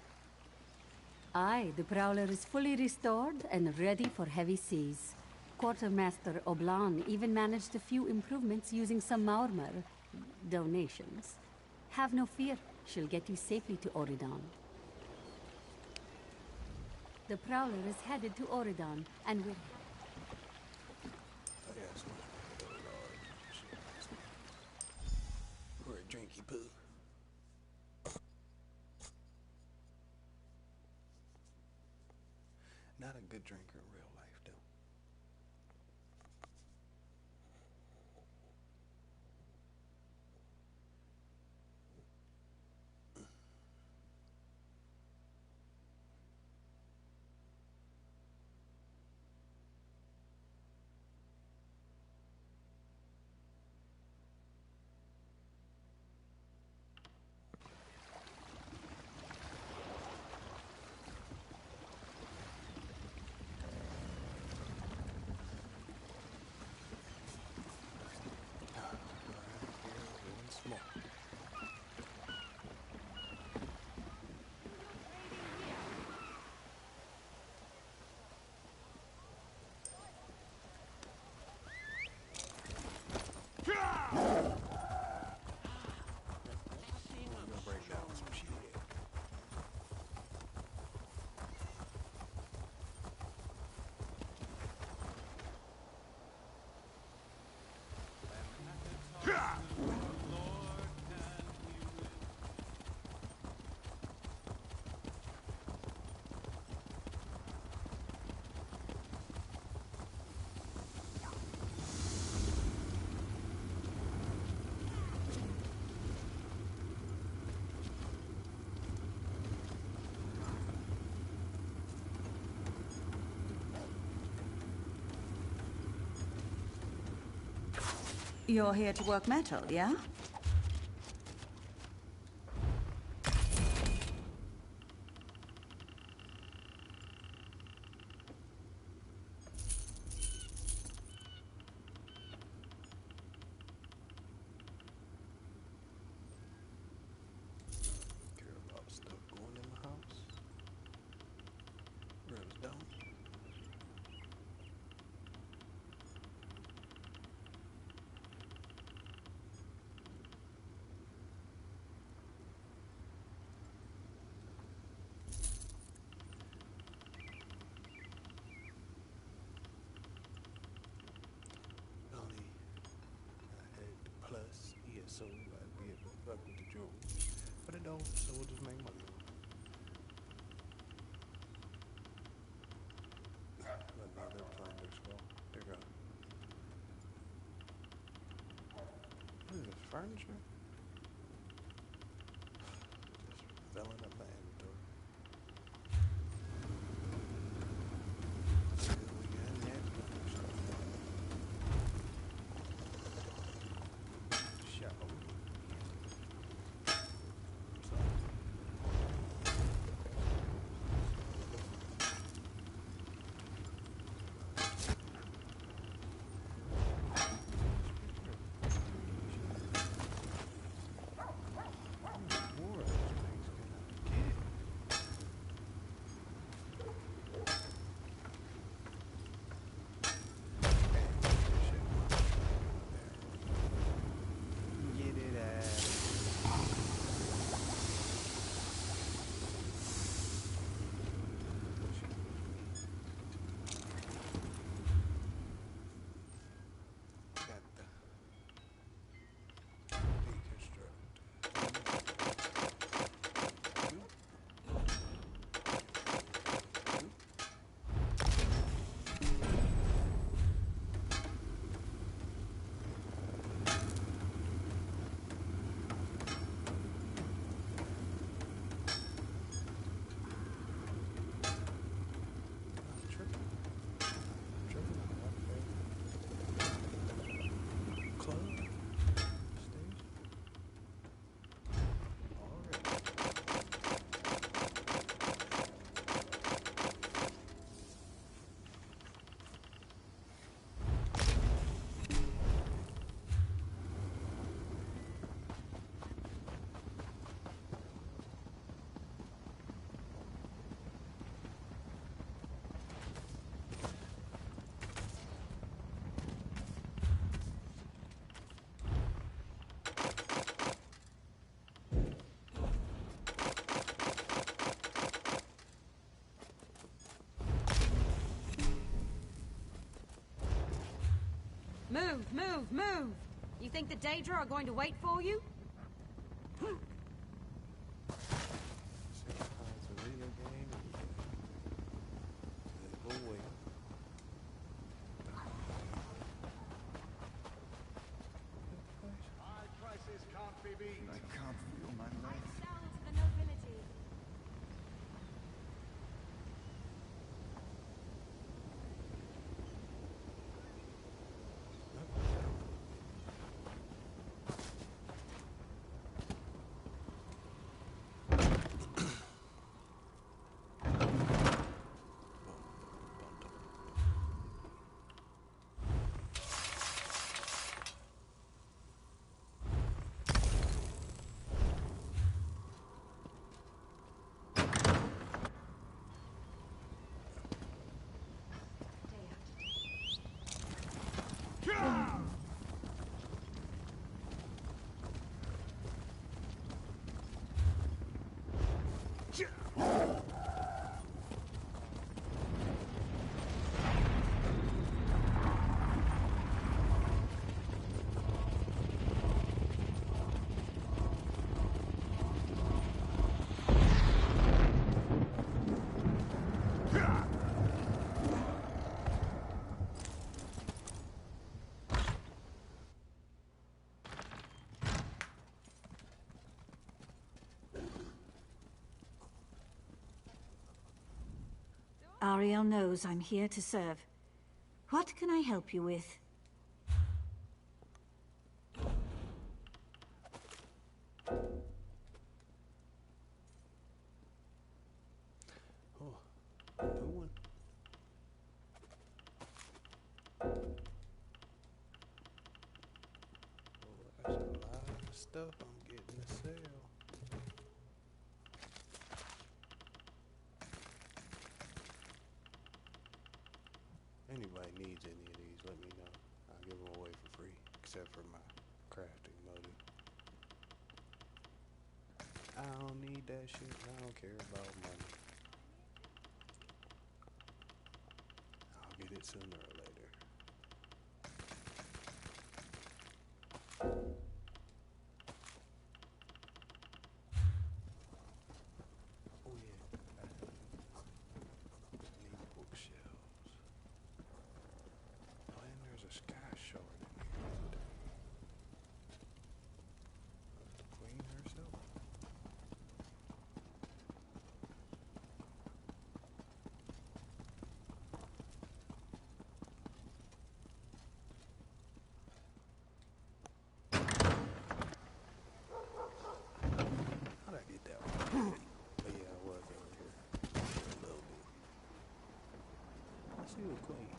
Speaker 23: Aye, the Prowler is fully restored and ready for heavy seas. Quartermaster Oblan even managed a few improvements using some Maurmer donations. Have no fear, she'll get you safely to Oridon. The Prowler is headed to Oridon, and we're...
Speaker 1: We're a drinky poo. Not a good drinker in real life, though.
Speaker 11: You're here to work metal, yeah?
Speaker 1: Care about stuff going in the house. Rooms don't. Only I had the plus ESO, I'd be able to fuck with the jewels. But it don't, so we'll just make money. Another plunder scroll. There you go. What is this, furniture? Just filling up my inventory. See what we got next. Show. Get it out. Got the
Speaker 13: Move, move, move! You think the Daedra are going to wait for you?
Speaker 1: It's a video game. We'll wait.
Speaker 15: My prices can't be beat.
Speaker 25: I can't feel my legs.
Speaker 6: Down to the nobility.
Speaker 11: Ariel knows I'm here to serve. What can I help you with?
Speaker 1: stuff I'm getting to sell. Anybody needs any of these, let me know. I'll give them away for free, except for my crafting motive. I don't need that shit. I don't care about money. I'll get it sooner or later. Oh yeah. I need bookshelves. Oh, and there's a sky shard in here. The queen herself. How'd I get that one? But yeah, I was over here. A little bit. Let's see what queen.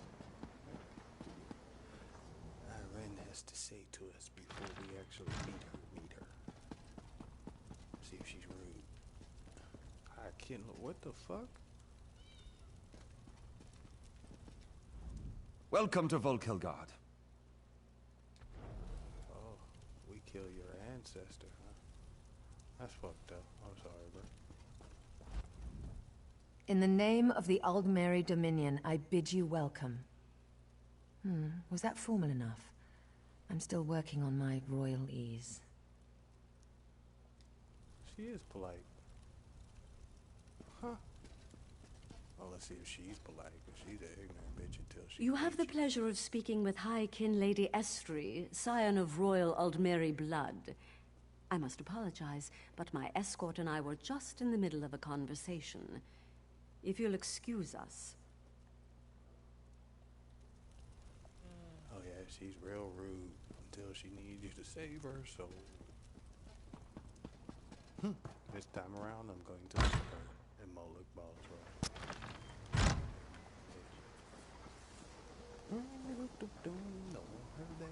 Speaker 1: Ren has to say to us before we actually meet her. See if she's rude. Hi, Kindle. What the fuck?
Speaker 9: Welcome to Volkilgard.
Speaker 1: Oh, we kill your ancestor, huh? That's fucked up. I'm sorry, bro.
Speaker 4: In the name of the Aldmeri Dominion, I bid you welcome. Was that formal enough? I'm still working on my royal ease.
Speaker 1: She is polite. Huh? Well, let's see if she's polite, because she's an ignorant bitch until she...
Speaker 23: You have the pleasure of speaking with High Kin Lady Estri, scion of royal Aldmeri blood. I must apologize, but my escort and I were just in the middle of a conversation. If you'll excuse us.
Speaker 1: Oh yeah, she's real rude until she needs you to save her soul. This time around, I'm going to look her and Moloch balls right. No one heard that.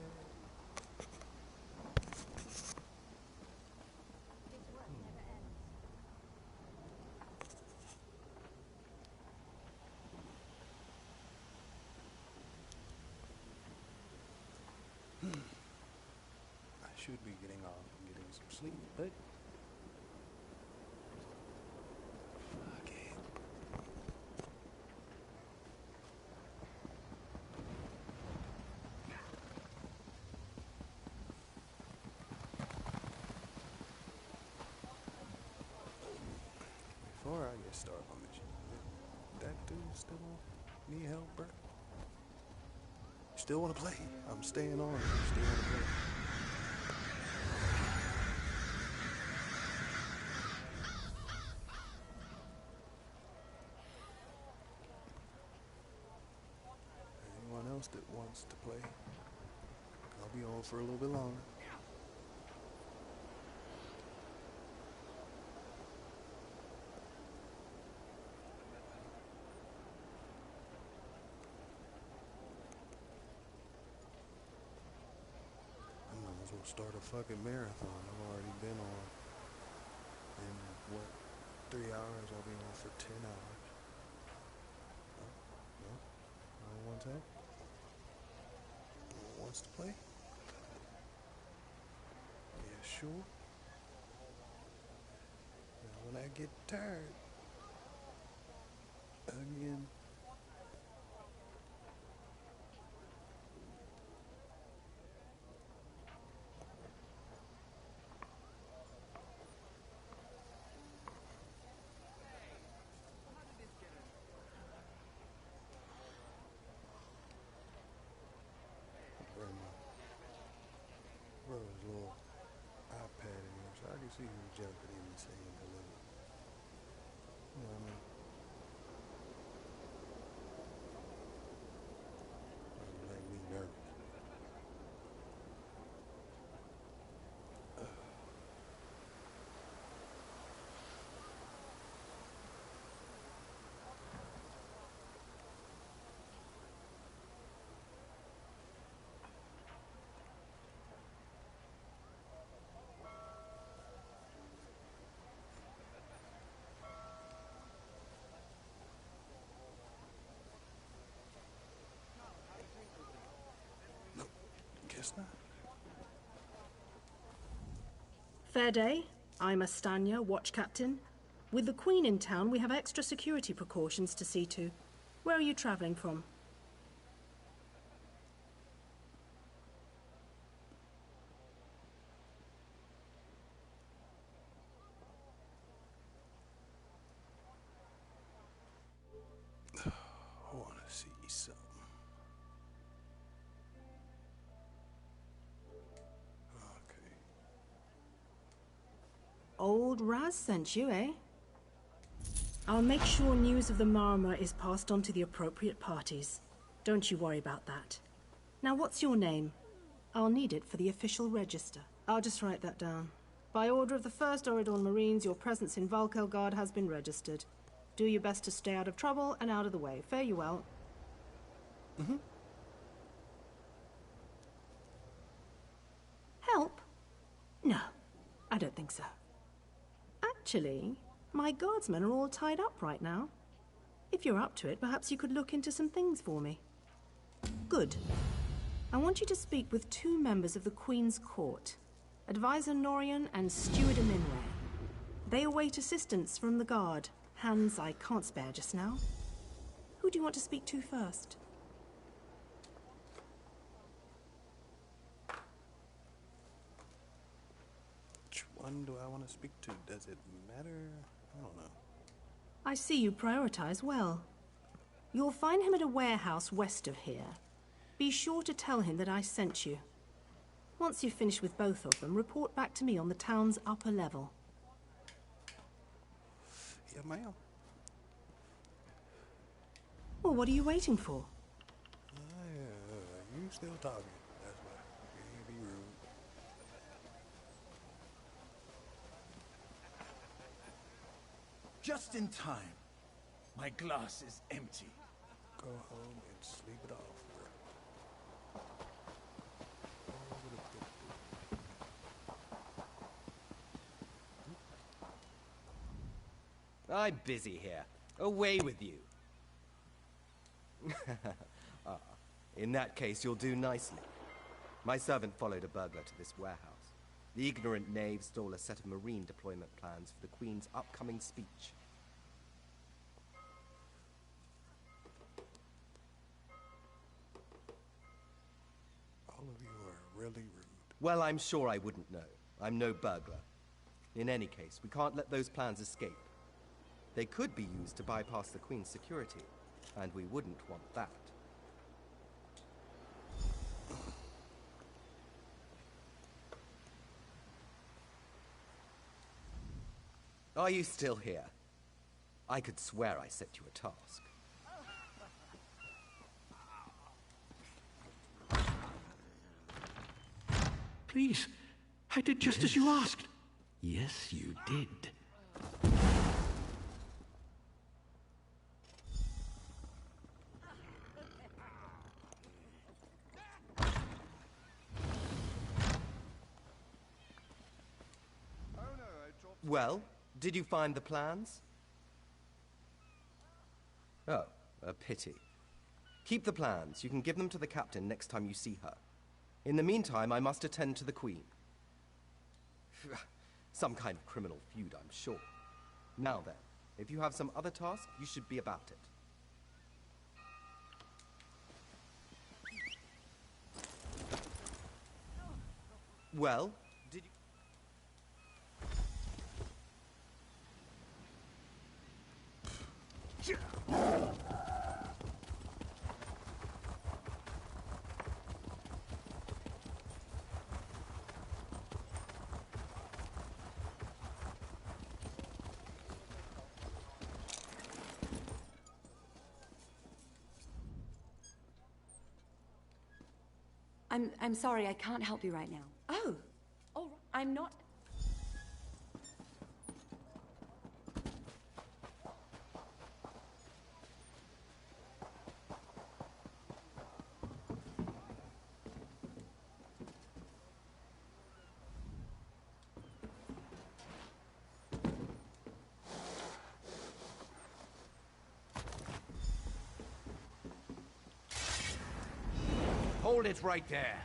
Speaker 1: I should be getting off and getting some sleep, but fuck it. Before I get started on mission, that dude still need help, bro? Still want to play? I'm staying on. Still want to play. Anyone else that wants to play? I'll be on for a little bit longer. We'll start a fucking marathon. I've already been on. In what? 3 hours? I'll be on for 10 hours. No? I don't want that. No one wants to play? Yeah, sure. Now when I get tired again. Bro, his little iPad in here, so I can see who's jumping in and saying hello. You know what I mean? It make me nervous. just now.
Speaker 24: Fair day. I'm Astanya, watch captain. With the Queen in town, we have extra security precautions to see to. Where are you traveling from?
Speaker 1: I want to see something. Okay.
Speaker 24: Old Raz sent you, eh? I'll make sure news of the Marmor is passed on to the appropriate parties. Don't you worry about that. Now, what's your name? I'll need it for the official register. I'll just write that down. By order of the 1st Oridon Marines, your presence in Valkelgard has been registered. Do your best to stay out of trouble and out of the way. Fare you well.
Speaker 1: Mm-hmm.
Speaker 24: Help? No, I don't think so. Actually, my guardsmen are all tied up right now. If you're up to it, perhaps you could look into some things for me. Good. I want you to speak with 2 members of the Queen's Court, Advisor Norian and Steward Aminwe. They await assistance from the guard, hands I can't spare just now. Who do you want to speak to first?
Speaker 1: Which one do I want to speak to? Does it matter? I don't know.
Speaker 24: I see you prioritize well. You'll find him at a warehouse west of here. Be sure to tell him that I sent you. Once you've finished with both of them, report back to me on the town's upper level.
Speaker 1: Yeah, ma'am.
Speaker 24: Well, what are you waiting for?
Speaker 1: You still talking. That's why. You ain't be rude.
Speaker 22: Just in time. My glass is empty.
Speaker 1: Go home and sleep it off, bro.
Speaker 7: I'm busy here. Away with you. In that case, you'll do nicely. My servant followed a burglar to this warehouse. The ignorant knave stole a set of marine deployment plans for the Queen's upcoming speech.
Speaker 1: All of you are really rude.
Speaker 7: Well, I'm sure I wouldn't know. I'm no burglar. In any case, we can't let those plans escape. They could be used to bypass the Queen's security, and we wouldn't want that. Are you still here? I could swear I set you a task.
Speaker 10: Please, I did just as you asked. Yes, you did.
Speaker 7: Well, did you find the plans? Oh, a pity. Keep the plans. You can give them to the captain next time you see her. In the meantime, I must attend to the Queen. Some kind of criminal feud, I'm sure. Now then, if you have some other task, you should be about it. Well, did you...
Speaker 17: I'm sorry, I can't help you right now.
Speaker 24: Oh,
Speaker 17: all right. I'm not...
Speaker 9: Hold it right there.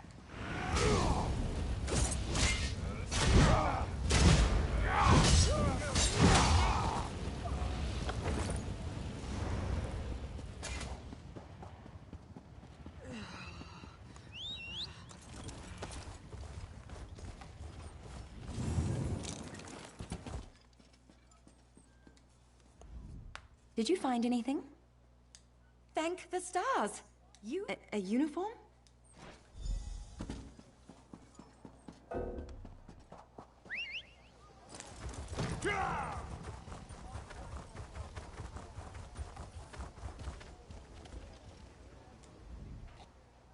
Speaker 17: Did you find anything? Thank the stars.
Speaker 13: You...
Speaker 17: A uniform?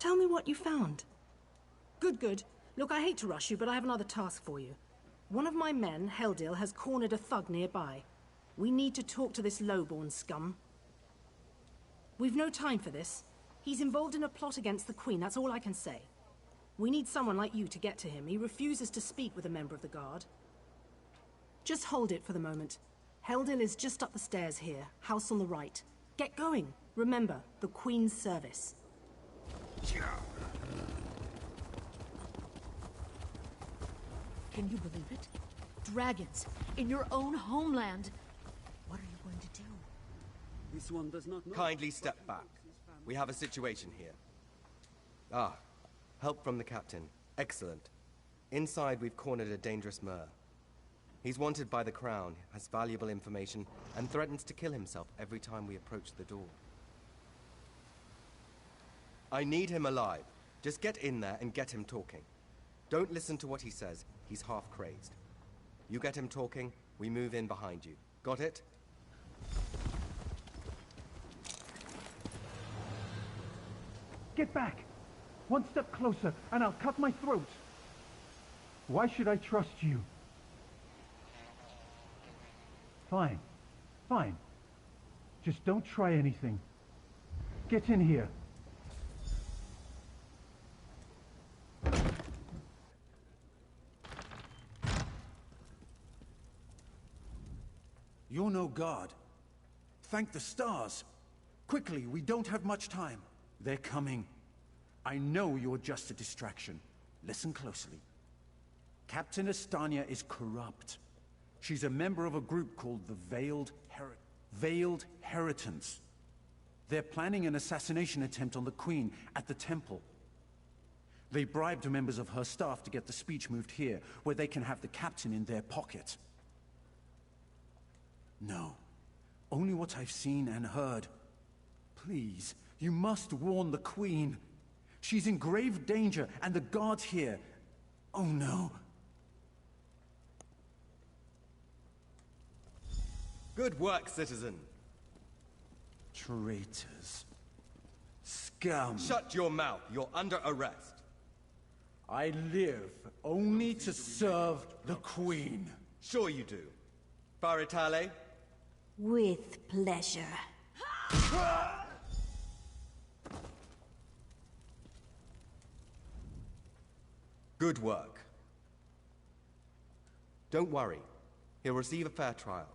Speaker 24: Tell me what you found. Good, good. Look, I hate to rush you, but I have another task for you. One of my men, Heldil, has cornered a thug nearby. We need to talk to this lowborn scum. We've no time for this. He's involved in a plot against the Queen, that's all I can say. We need someone like you to get to him. He refuses to speak with a member of the Guard. Just hold it for the moment. Heldil is just up the stairs here, house on the right. Get going. Remember, the Queen's service.
Speaker 14: Can you believe it? Dragons, in your own homeland. What are you going to do?
Speaker 22: This one does not know.
Speaker 7: Kindly step back. We have a situation here. Ah, help from the captain. Excellent. Inside, we've cornered a dangerous Mer. He's wanted by the Crown, has valuable information, and threatens to kill himself every time we approach the door. I need him alive. Just get in there and get him talking. Don't listen to what he says. He's half crazed. You get him talking, we move in behind you. Got it?
Speaker 18: Get back! One step closer, and I'll cut my throat! Why should I trust you? Fine. Fine. Just don't try anything. Get in here.
Speaker 19: You're no god. Thank the stars. Quickly, we don't have much time. They're coming. I know you're just a distraction. Listen closely. Captain Estania is corrupt. She's a member of a group called the Veiled Heritants. They're planning an assassination attempt on the Queen at the temple. They bribed members of her staff to get the speech moved here, where they can have the captain in their pocket. No. Only what I've seen and heard. Please, you must warn the Queen. She's in grave danger, and the guards here. Oh no.
Speaker 7: Good work, citizen.
Speaker 19: Traitors. Scum.
Speaker 7: Shut your mouth. You're under arrest.
Speaker 19: I live only to serve the Queen.
Speaker 7: Sure you do. Faritale?
Speaker 12: With pleasure.
Speaker 7: Good work. Don't worry. He'll receive a fair trial.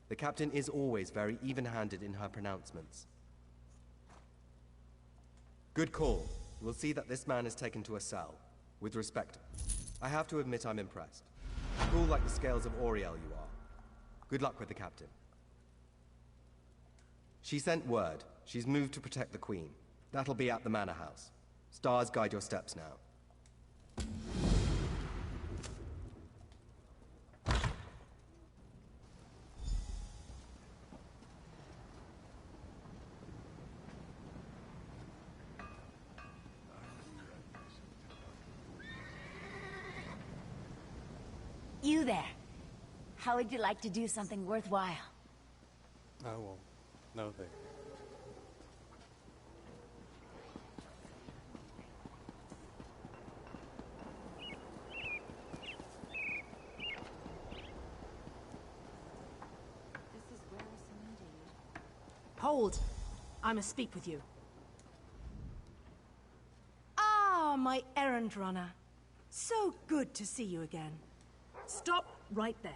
Speaker 7: The captain is always very even-handed in her pronouncements. Good call. We'll see that this man is taken to a cell. With respect. I have to admit I'm impressed. Cool like the scales of Auriel you are. Good luck with the captain. She sent word. She's moved to protect the Queen. That'll be at the Manor House. Stars guide your steps now.
Speaker 12: You there. How would you like to do something worthwhile?
Speaker 1: I won't. No thank
Speaker 24: Hold. I must speak with you. Ah, my errand runner. So good to see you again. Stop right there.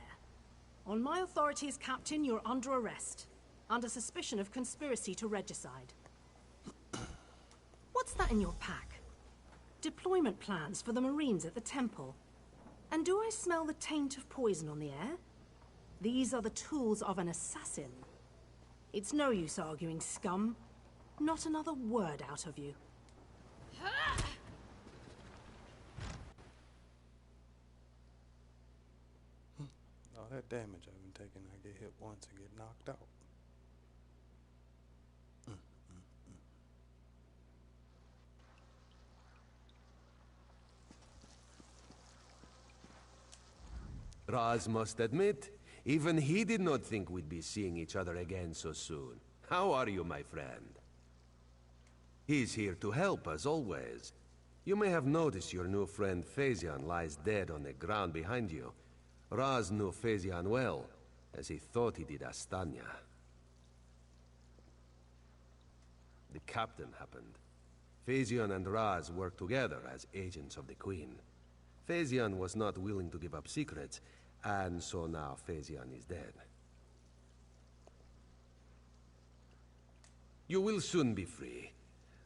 Speaker 24: On my authority as captain, you're under arrest. Under suspicion of conspiracy to regicide. What's that in your pack? Deployment plans for the Marines at the temple. And do I smell the taint of poison on the air? These are the tools of an assassin. It's no use arguing, scum. Not another word out of you.
Speaker 1: All that damage I've been taking, I get hit once and get knocked out.
Speaker 2: Raz must admit, even he did not think we'd be seeing each other again so soon. How are you, my friend? He's here to help, as always. You may have noticed your new friend Phazion lies dead on the ground behind you. Raz knew Phazion well, as he thought he did Astanya. The captain happened. Phazion and Raz worked together as agents of the Queen. Phazion was not willing to give up secrets, and so now Phazion is dead. You will soon be free,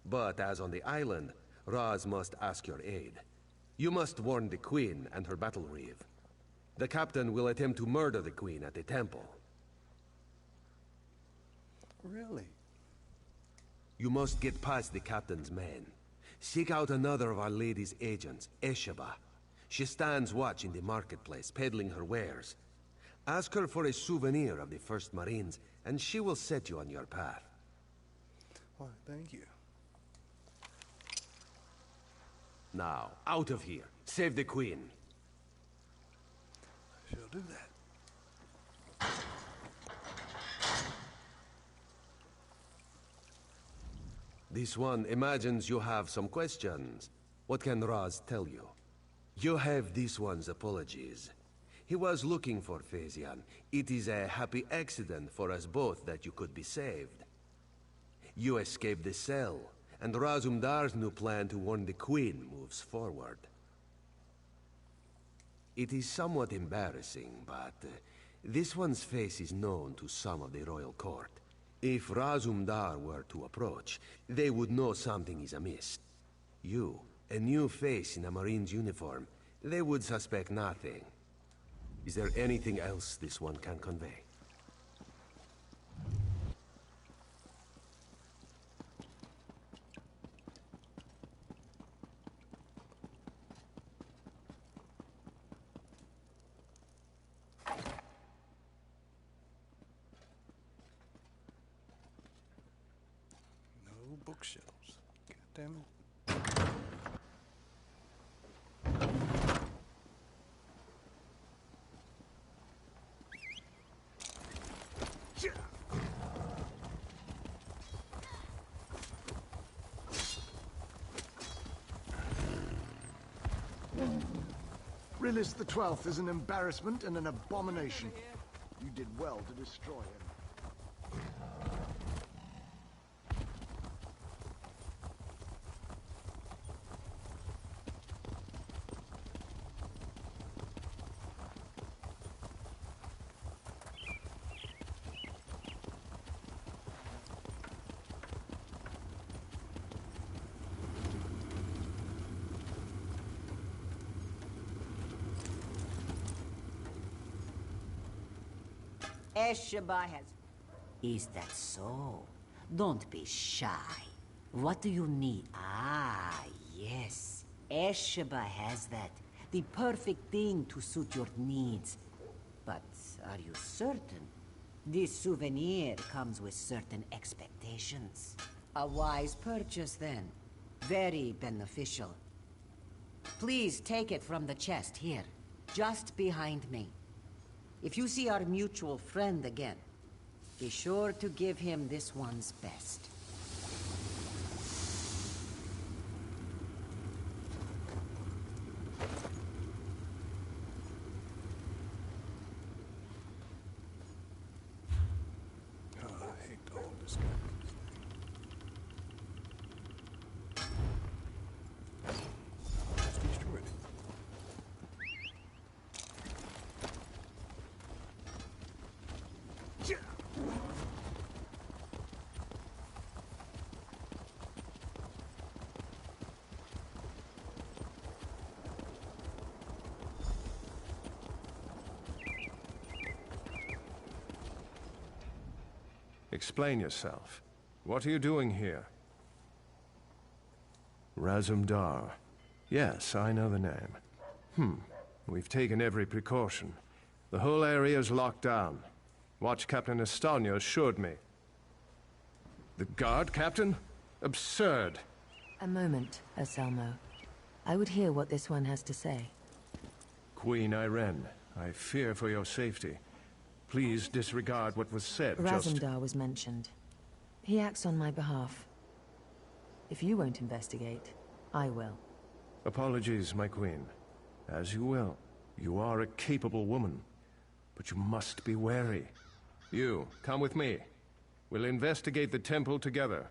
Speaker 2: but as on the island, Raz must ask your aid. You must warn the Queen and her battle reeve. The captain will attempt to murder the Queen at the temple.
Speaker 1: Really?
Speaker 2: You must get past the captain's men. Seek out another of Our Lady's agents, Esheba. She stands watch in the marketplace, peddling her wares. Ask her for a souvenir of the First Marines, and she will set you on your path.
Speaker 1: Why, thank you.
Speaker 2: Now, out of here. Save the Queen.
Speaker 1: I shall do that.
Speaker 2: This one imagines you have some questions. What can Raz tell you? You have this one's apologies. He was looking for Phazion. It is a happy accident for us both that you could be saved. You escaped the cell, and Razumdar's new plan to warn the Queen moves forward. It is somewhat embarrassing, but this one's face is known to some of the royal court. If Razumdar were to approach, they would know something is amiss. You, a new face in a Marine's uniform, they would suspect nothing. Is there anything else this one can convey?
Speaker 1: No bookshelves. God damn it.
Speaker 15: Rilis the 12th is an embarrassment and an abomination. You did well to destroy him.
Speaker 3: Esheba has... Is that so? Don't be shy. What do you need? Ah, yes. Esheba has that. The perfect thing to suit your needs. But are you certain? This souvenir comes with certain expectations. A wise purchase, then. Very beneficial. Please take it from the chest here, just behind me. If you see our mutual friend again, be sure to give him this one's best.
Speaker 1: Oh, I hate all this guy. Let's destroy it.
Speaker 5: Explain yourself. What are you doing here? Razumdar. Yes, I know the name. We've taken every precaution. The whole area's locked down. Watch Captain Estonia assured me. The guard, Captain? Absurd.
Speaker 4: A moment, Anselmo. I would hear what this one has to say.
Speaker 5: Queen Irene, I fear for your safety. Please disregard what was said.
Speaker 4: Razumdar was mentioned. He acts on my behalf. If you won't investigate, I will.
Speaker 5: Apologies, my queen. As you will. You are a capable woman. But you must be wary. You, come with me. We'll investigate the temple together.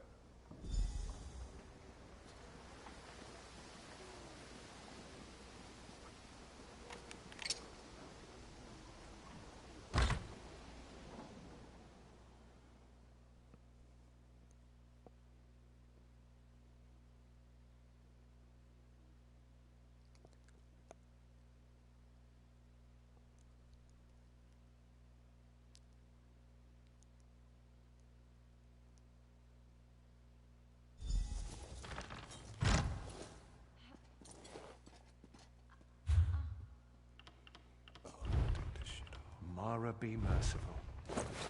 Speaker 5: Mara, be merciful.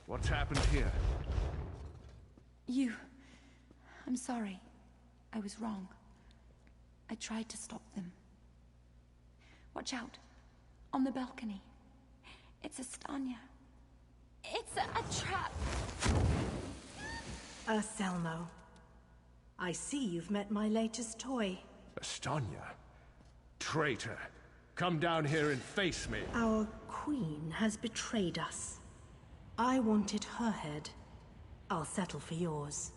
Speaker 5: What's happened here?
Speaker 17: I'm sorry. I was wrong. I tried to stop them. Watch out. On the balcony. It's Estania. It's a trap.
Speaker 24: Anselmo. I see you've met my latest toy.
Speaker 5: Estania? Traitor. Come down here and face me.
Speaker 24: Our queen has betrayed us. I wanted her head. I'll settle for yours.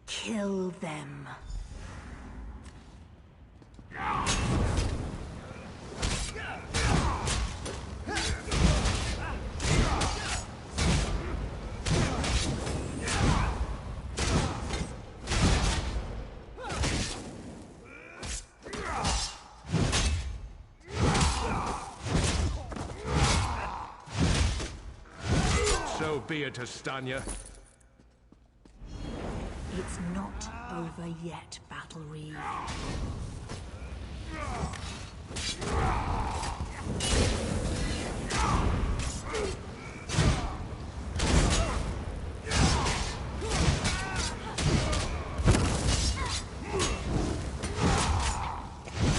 Speaker 24: Kill them.
Speaker 5: So be it, Estania.
Speaker 24: It's not over yet, Battle Reeve.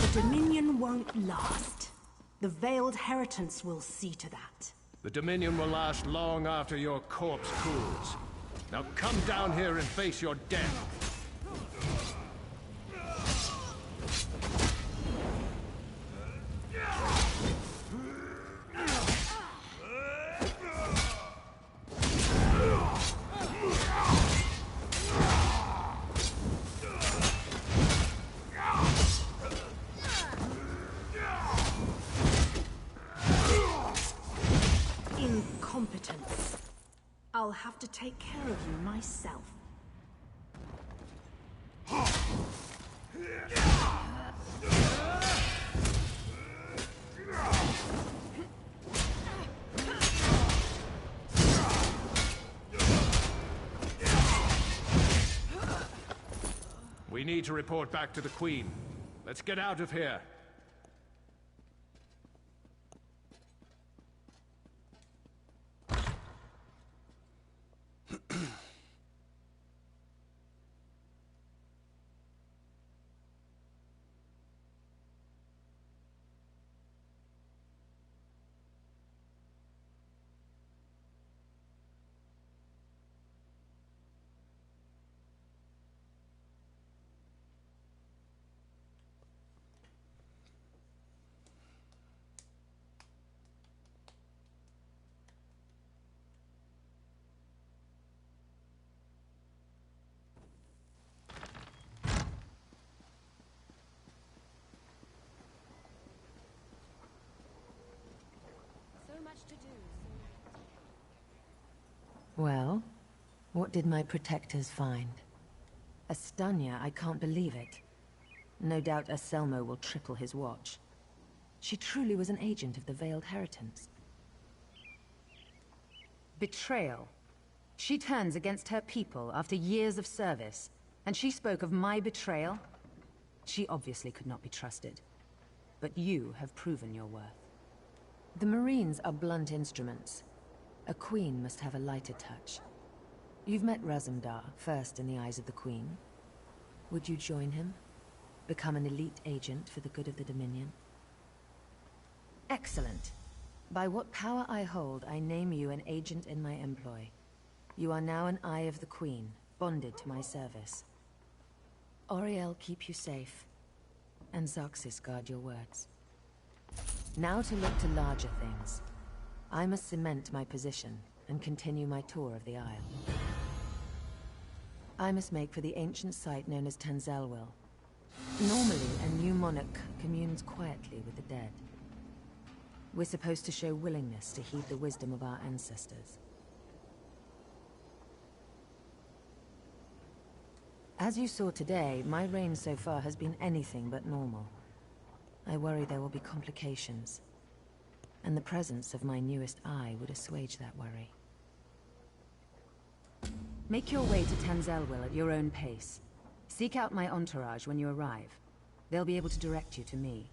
Speaker 24: The Dominion won't last. The Veiled Heritance will see to that.
Speaker 5: The Dominion will last long after your corpse cools. Now come down here and face your death.
Speaker 24: Incompetence. I'll have to take care of you myself.
Speaker 5: We need to report back to the Queen. Let's get out of here.
Speaker 4: Well, what did my protectors find? Estania, I can't believe it. No doubt Anselmo will triple his watch. She truly was an agent of the Veiled Heritance. Betrayal. She turns against her people after years of service, and she spoke of my betrayal? She obviously could not be trusted. But you have proven your worth. The Marines are blunt instruments. A queen must have a lighter touch. You've met Razumdar, first in the eyes of the Queen. Would you join him? Become an elite agent for the good of the Dominion? Excellent. By what power I hold, I name you an agent in my employ. You are now an Eye of the Queen, bonded to my service. Auriel keep you safe, and Xerxes guard your words. Now to look to larger things. I must cement my position and continue my tour of the Isle. I must make for the ancient site known as Tanzelwil. Normally, a new monarch communes quietly with the dead. We're supposed to show willingness to heed the wisdom of our ancestors. As you saw today, my reign so far has been anything but normal. I worry there will be complications, and the presence of my newest eye would assuage that worry. Make your way to Tanzelwil at your own pace. Seek out my entourage when you arrive. They'll be able to direct you to me.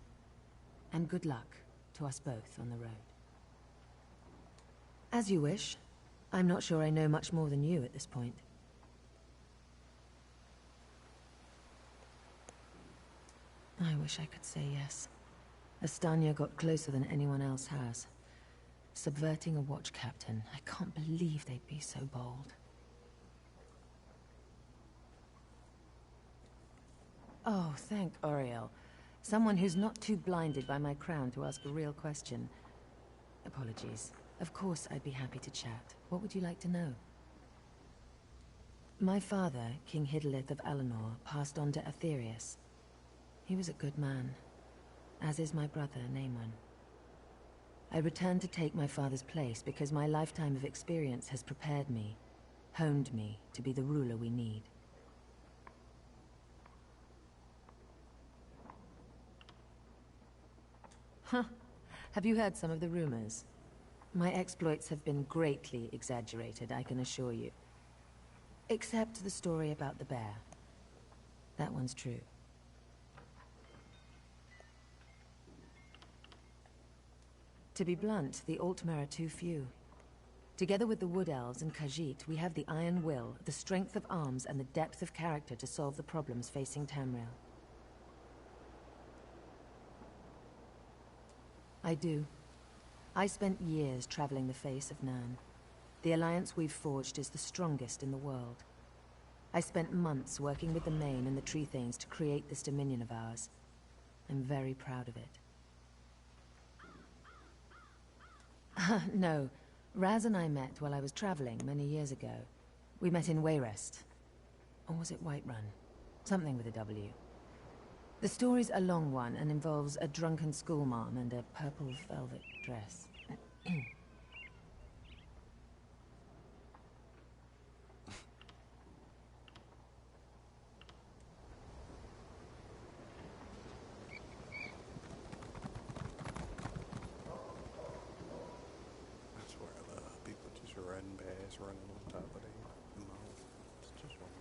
Speaker 4: And good luck to us both on the road. As you wish. I'm not sure I know much more than you at this point. I wish I could say yes. Estania got closer than anyone else has. Subverting a watch captain. I can't believe they'd be so bold. Oh, thank Auriel. Someone who's not too blinded by my crown to ask a real question. Apologies. Of course I'd be happy to chat. What would you like to know? My father, King Hidalith of Alinor, passed on to Aetherius. He was a good man, as is my brother, Naemon. I returned to take my father's place because my lifetime of experience has prepared me, honed me to be the ruler we need. Huh. Have you heard some of the rumors? My exploits have been greatly exaggerated, I can assure you. Except the story about the bear. That one's true. To be blunt, the Altmer are too few. Together with the Wood Elves and Khajiit, we have the iron will, the strength of arms, and the depth of character to solve the problems facing Tamriel. I do. I spent years traveling the face of Nirn. The alliance we've forged is the strongest in the world. I spent months working with the Main and the Tree Thanes to create this dominion of ours. I'm very proud of it. No. Raz and I met while I was traveling many years ago. We met in Wayrest. Or was it Whiterun? Something with a W. The story's a long one and involves a drunken schoolmarm and a purple velvet dress.
Speaker 1: That's where I love people just riding past, running on top of them. It's just wonderful.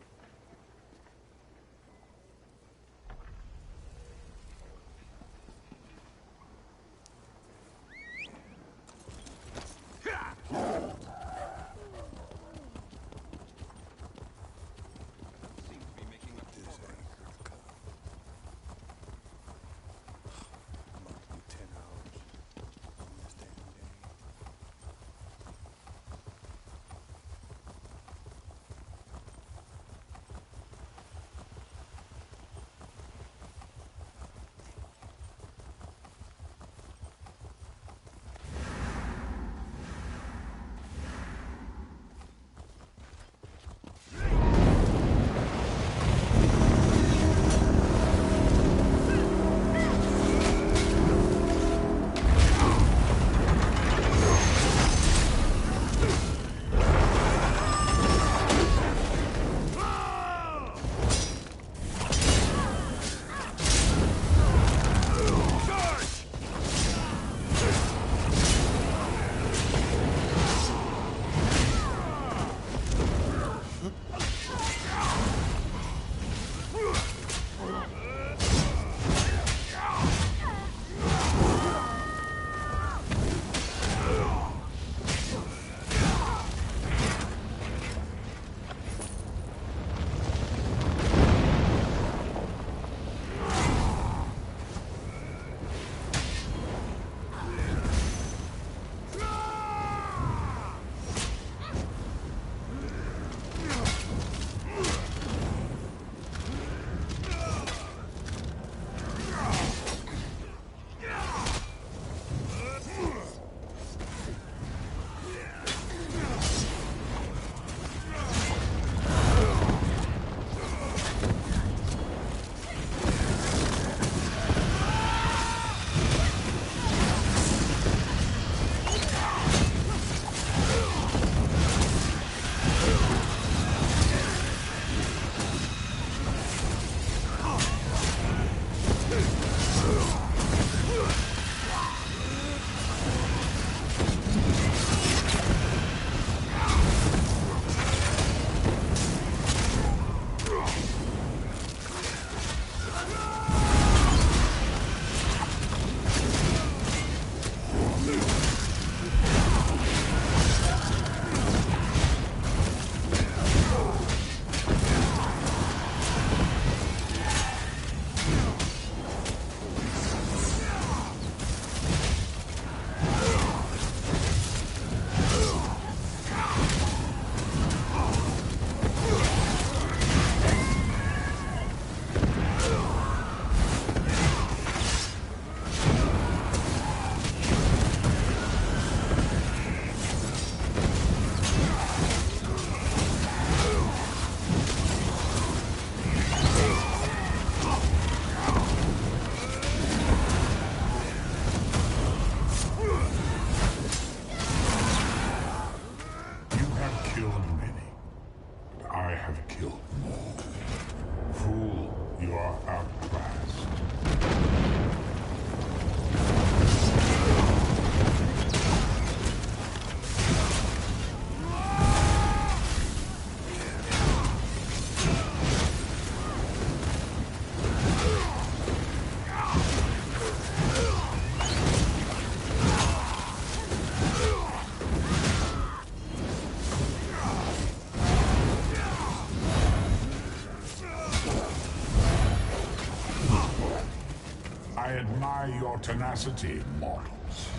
Speaker 8: Try your tenacity, mortals.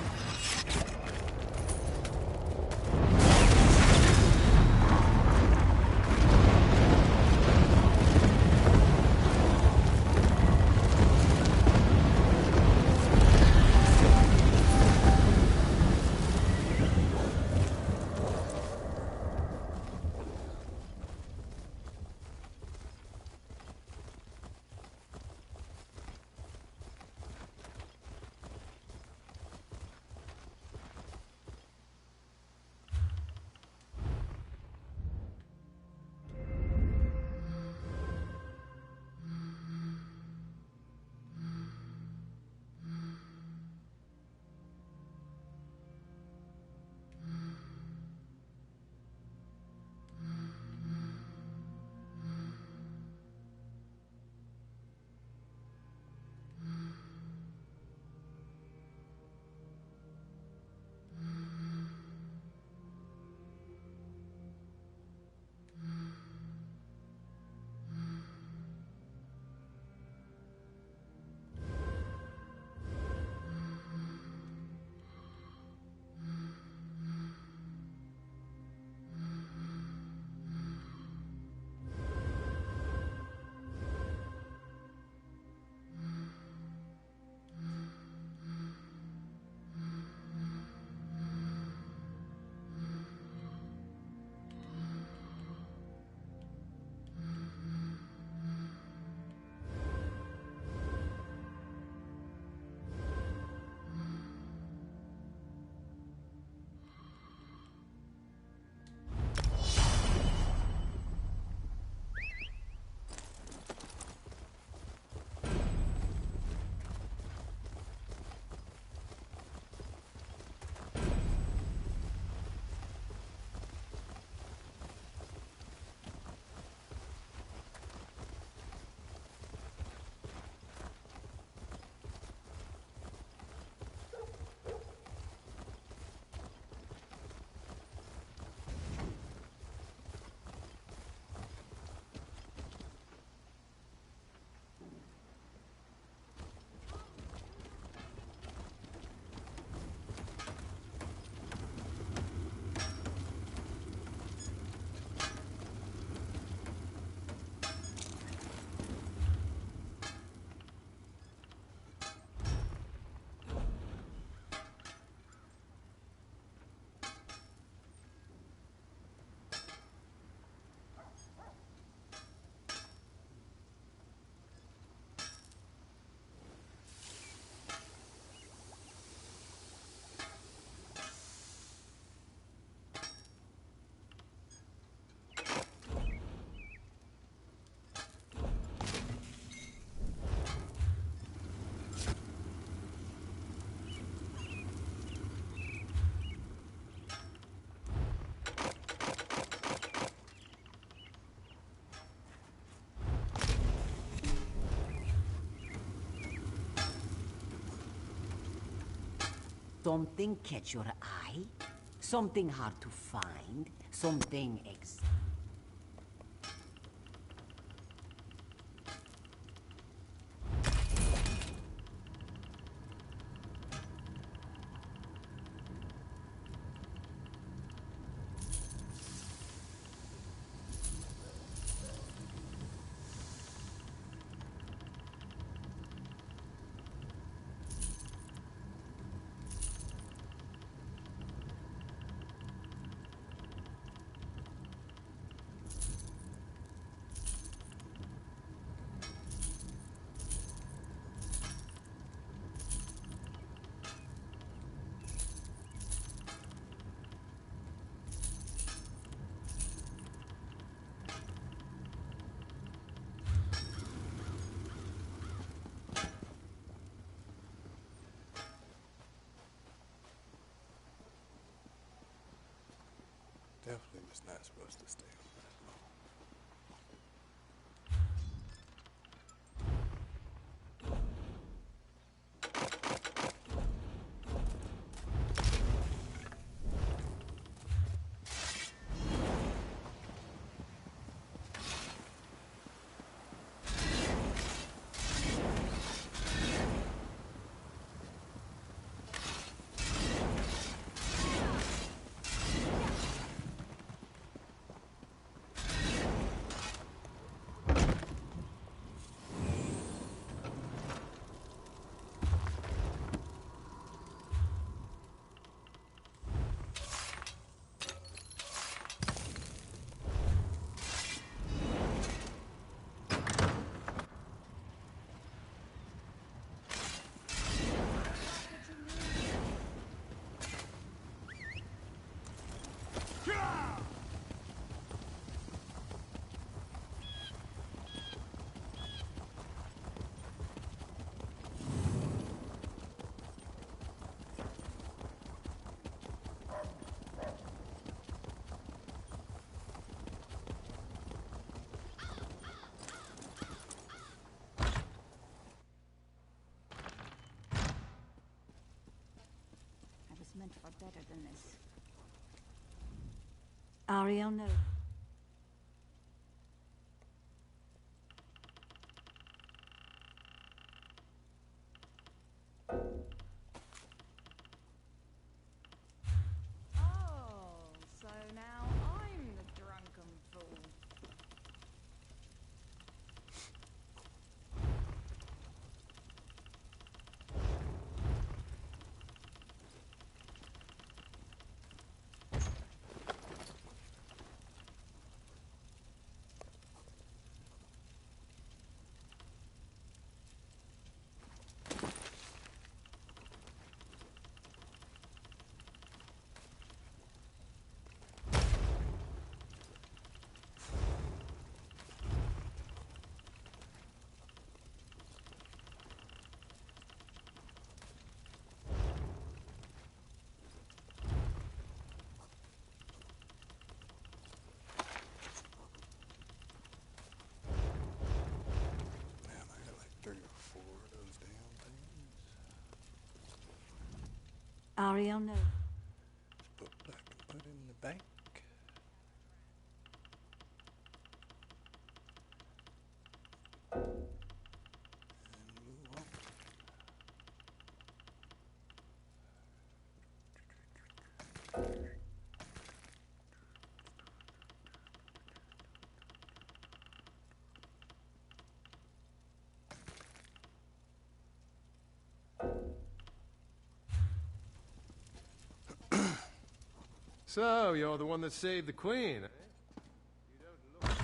Speaker 3: Something catch your eye? Something hard to find? Something
Speaker 1: Definitely was not supposed to stay on that long.
Speaker 11: was meant for better than this. Ariel, no.
Speaker 17: Oh, so now I'm the drunken fool.
Speaker 1: Damn, I got like 3 or 4 of those damn things.
Speaker 11: Ariel, no.
Speaker 1: Put back and put in the bank. And move on.
Speaker 5: So, you're the one that saved the Queen, eh? You don't look...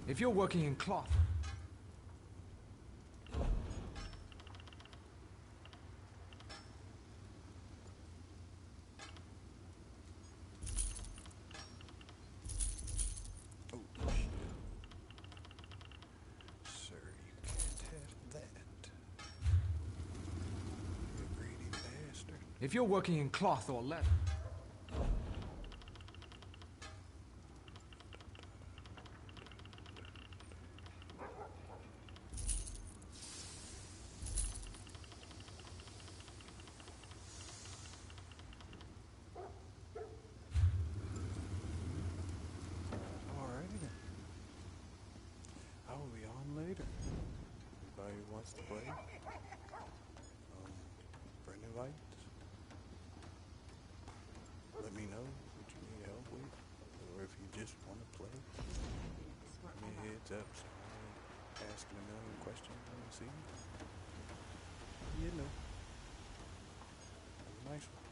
Speaker 22: If you're working in cloth...
Speaker 1: Oh, shit. Sir, you can't have that. You greedy bastard.
Speaker 22: If you're working in cloth or leather...
Speaker 1: Alrighty then. I will be on later. Anybody who wants to play? Friend invites? Let me know what you need help with. Or if you just want to play. Give me a heads up so I ain't asking a million questions on the scene. You know. Have a nice one.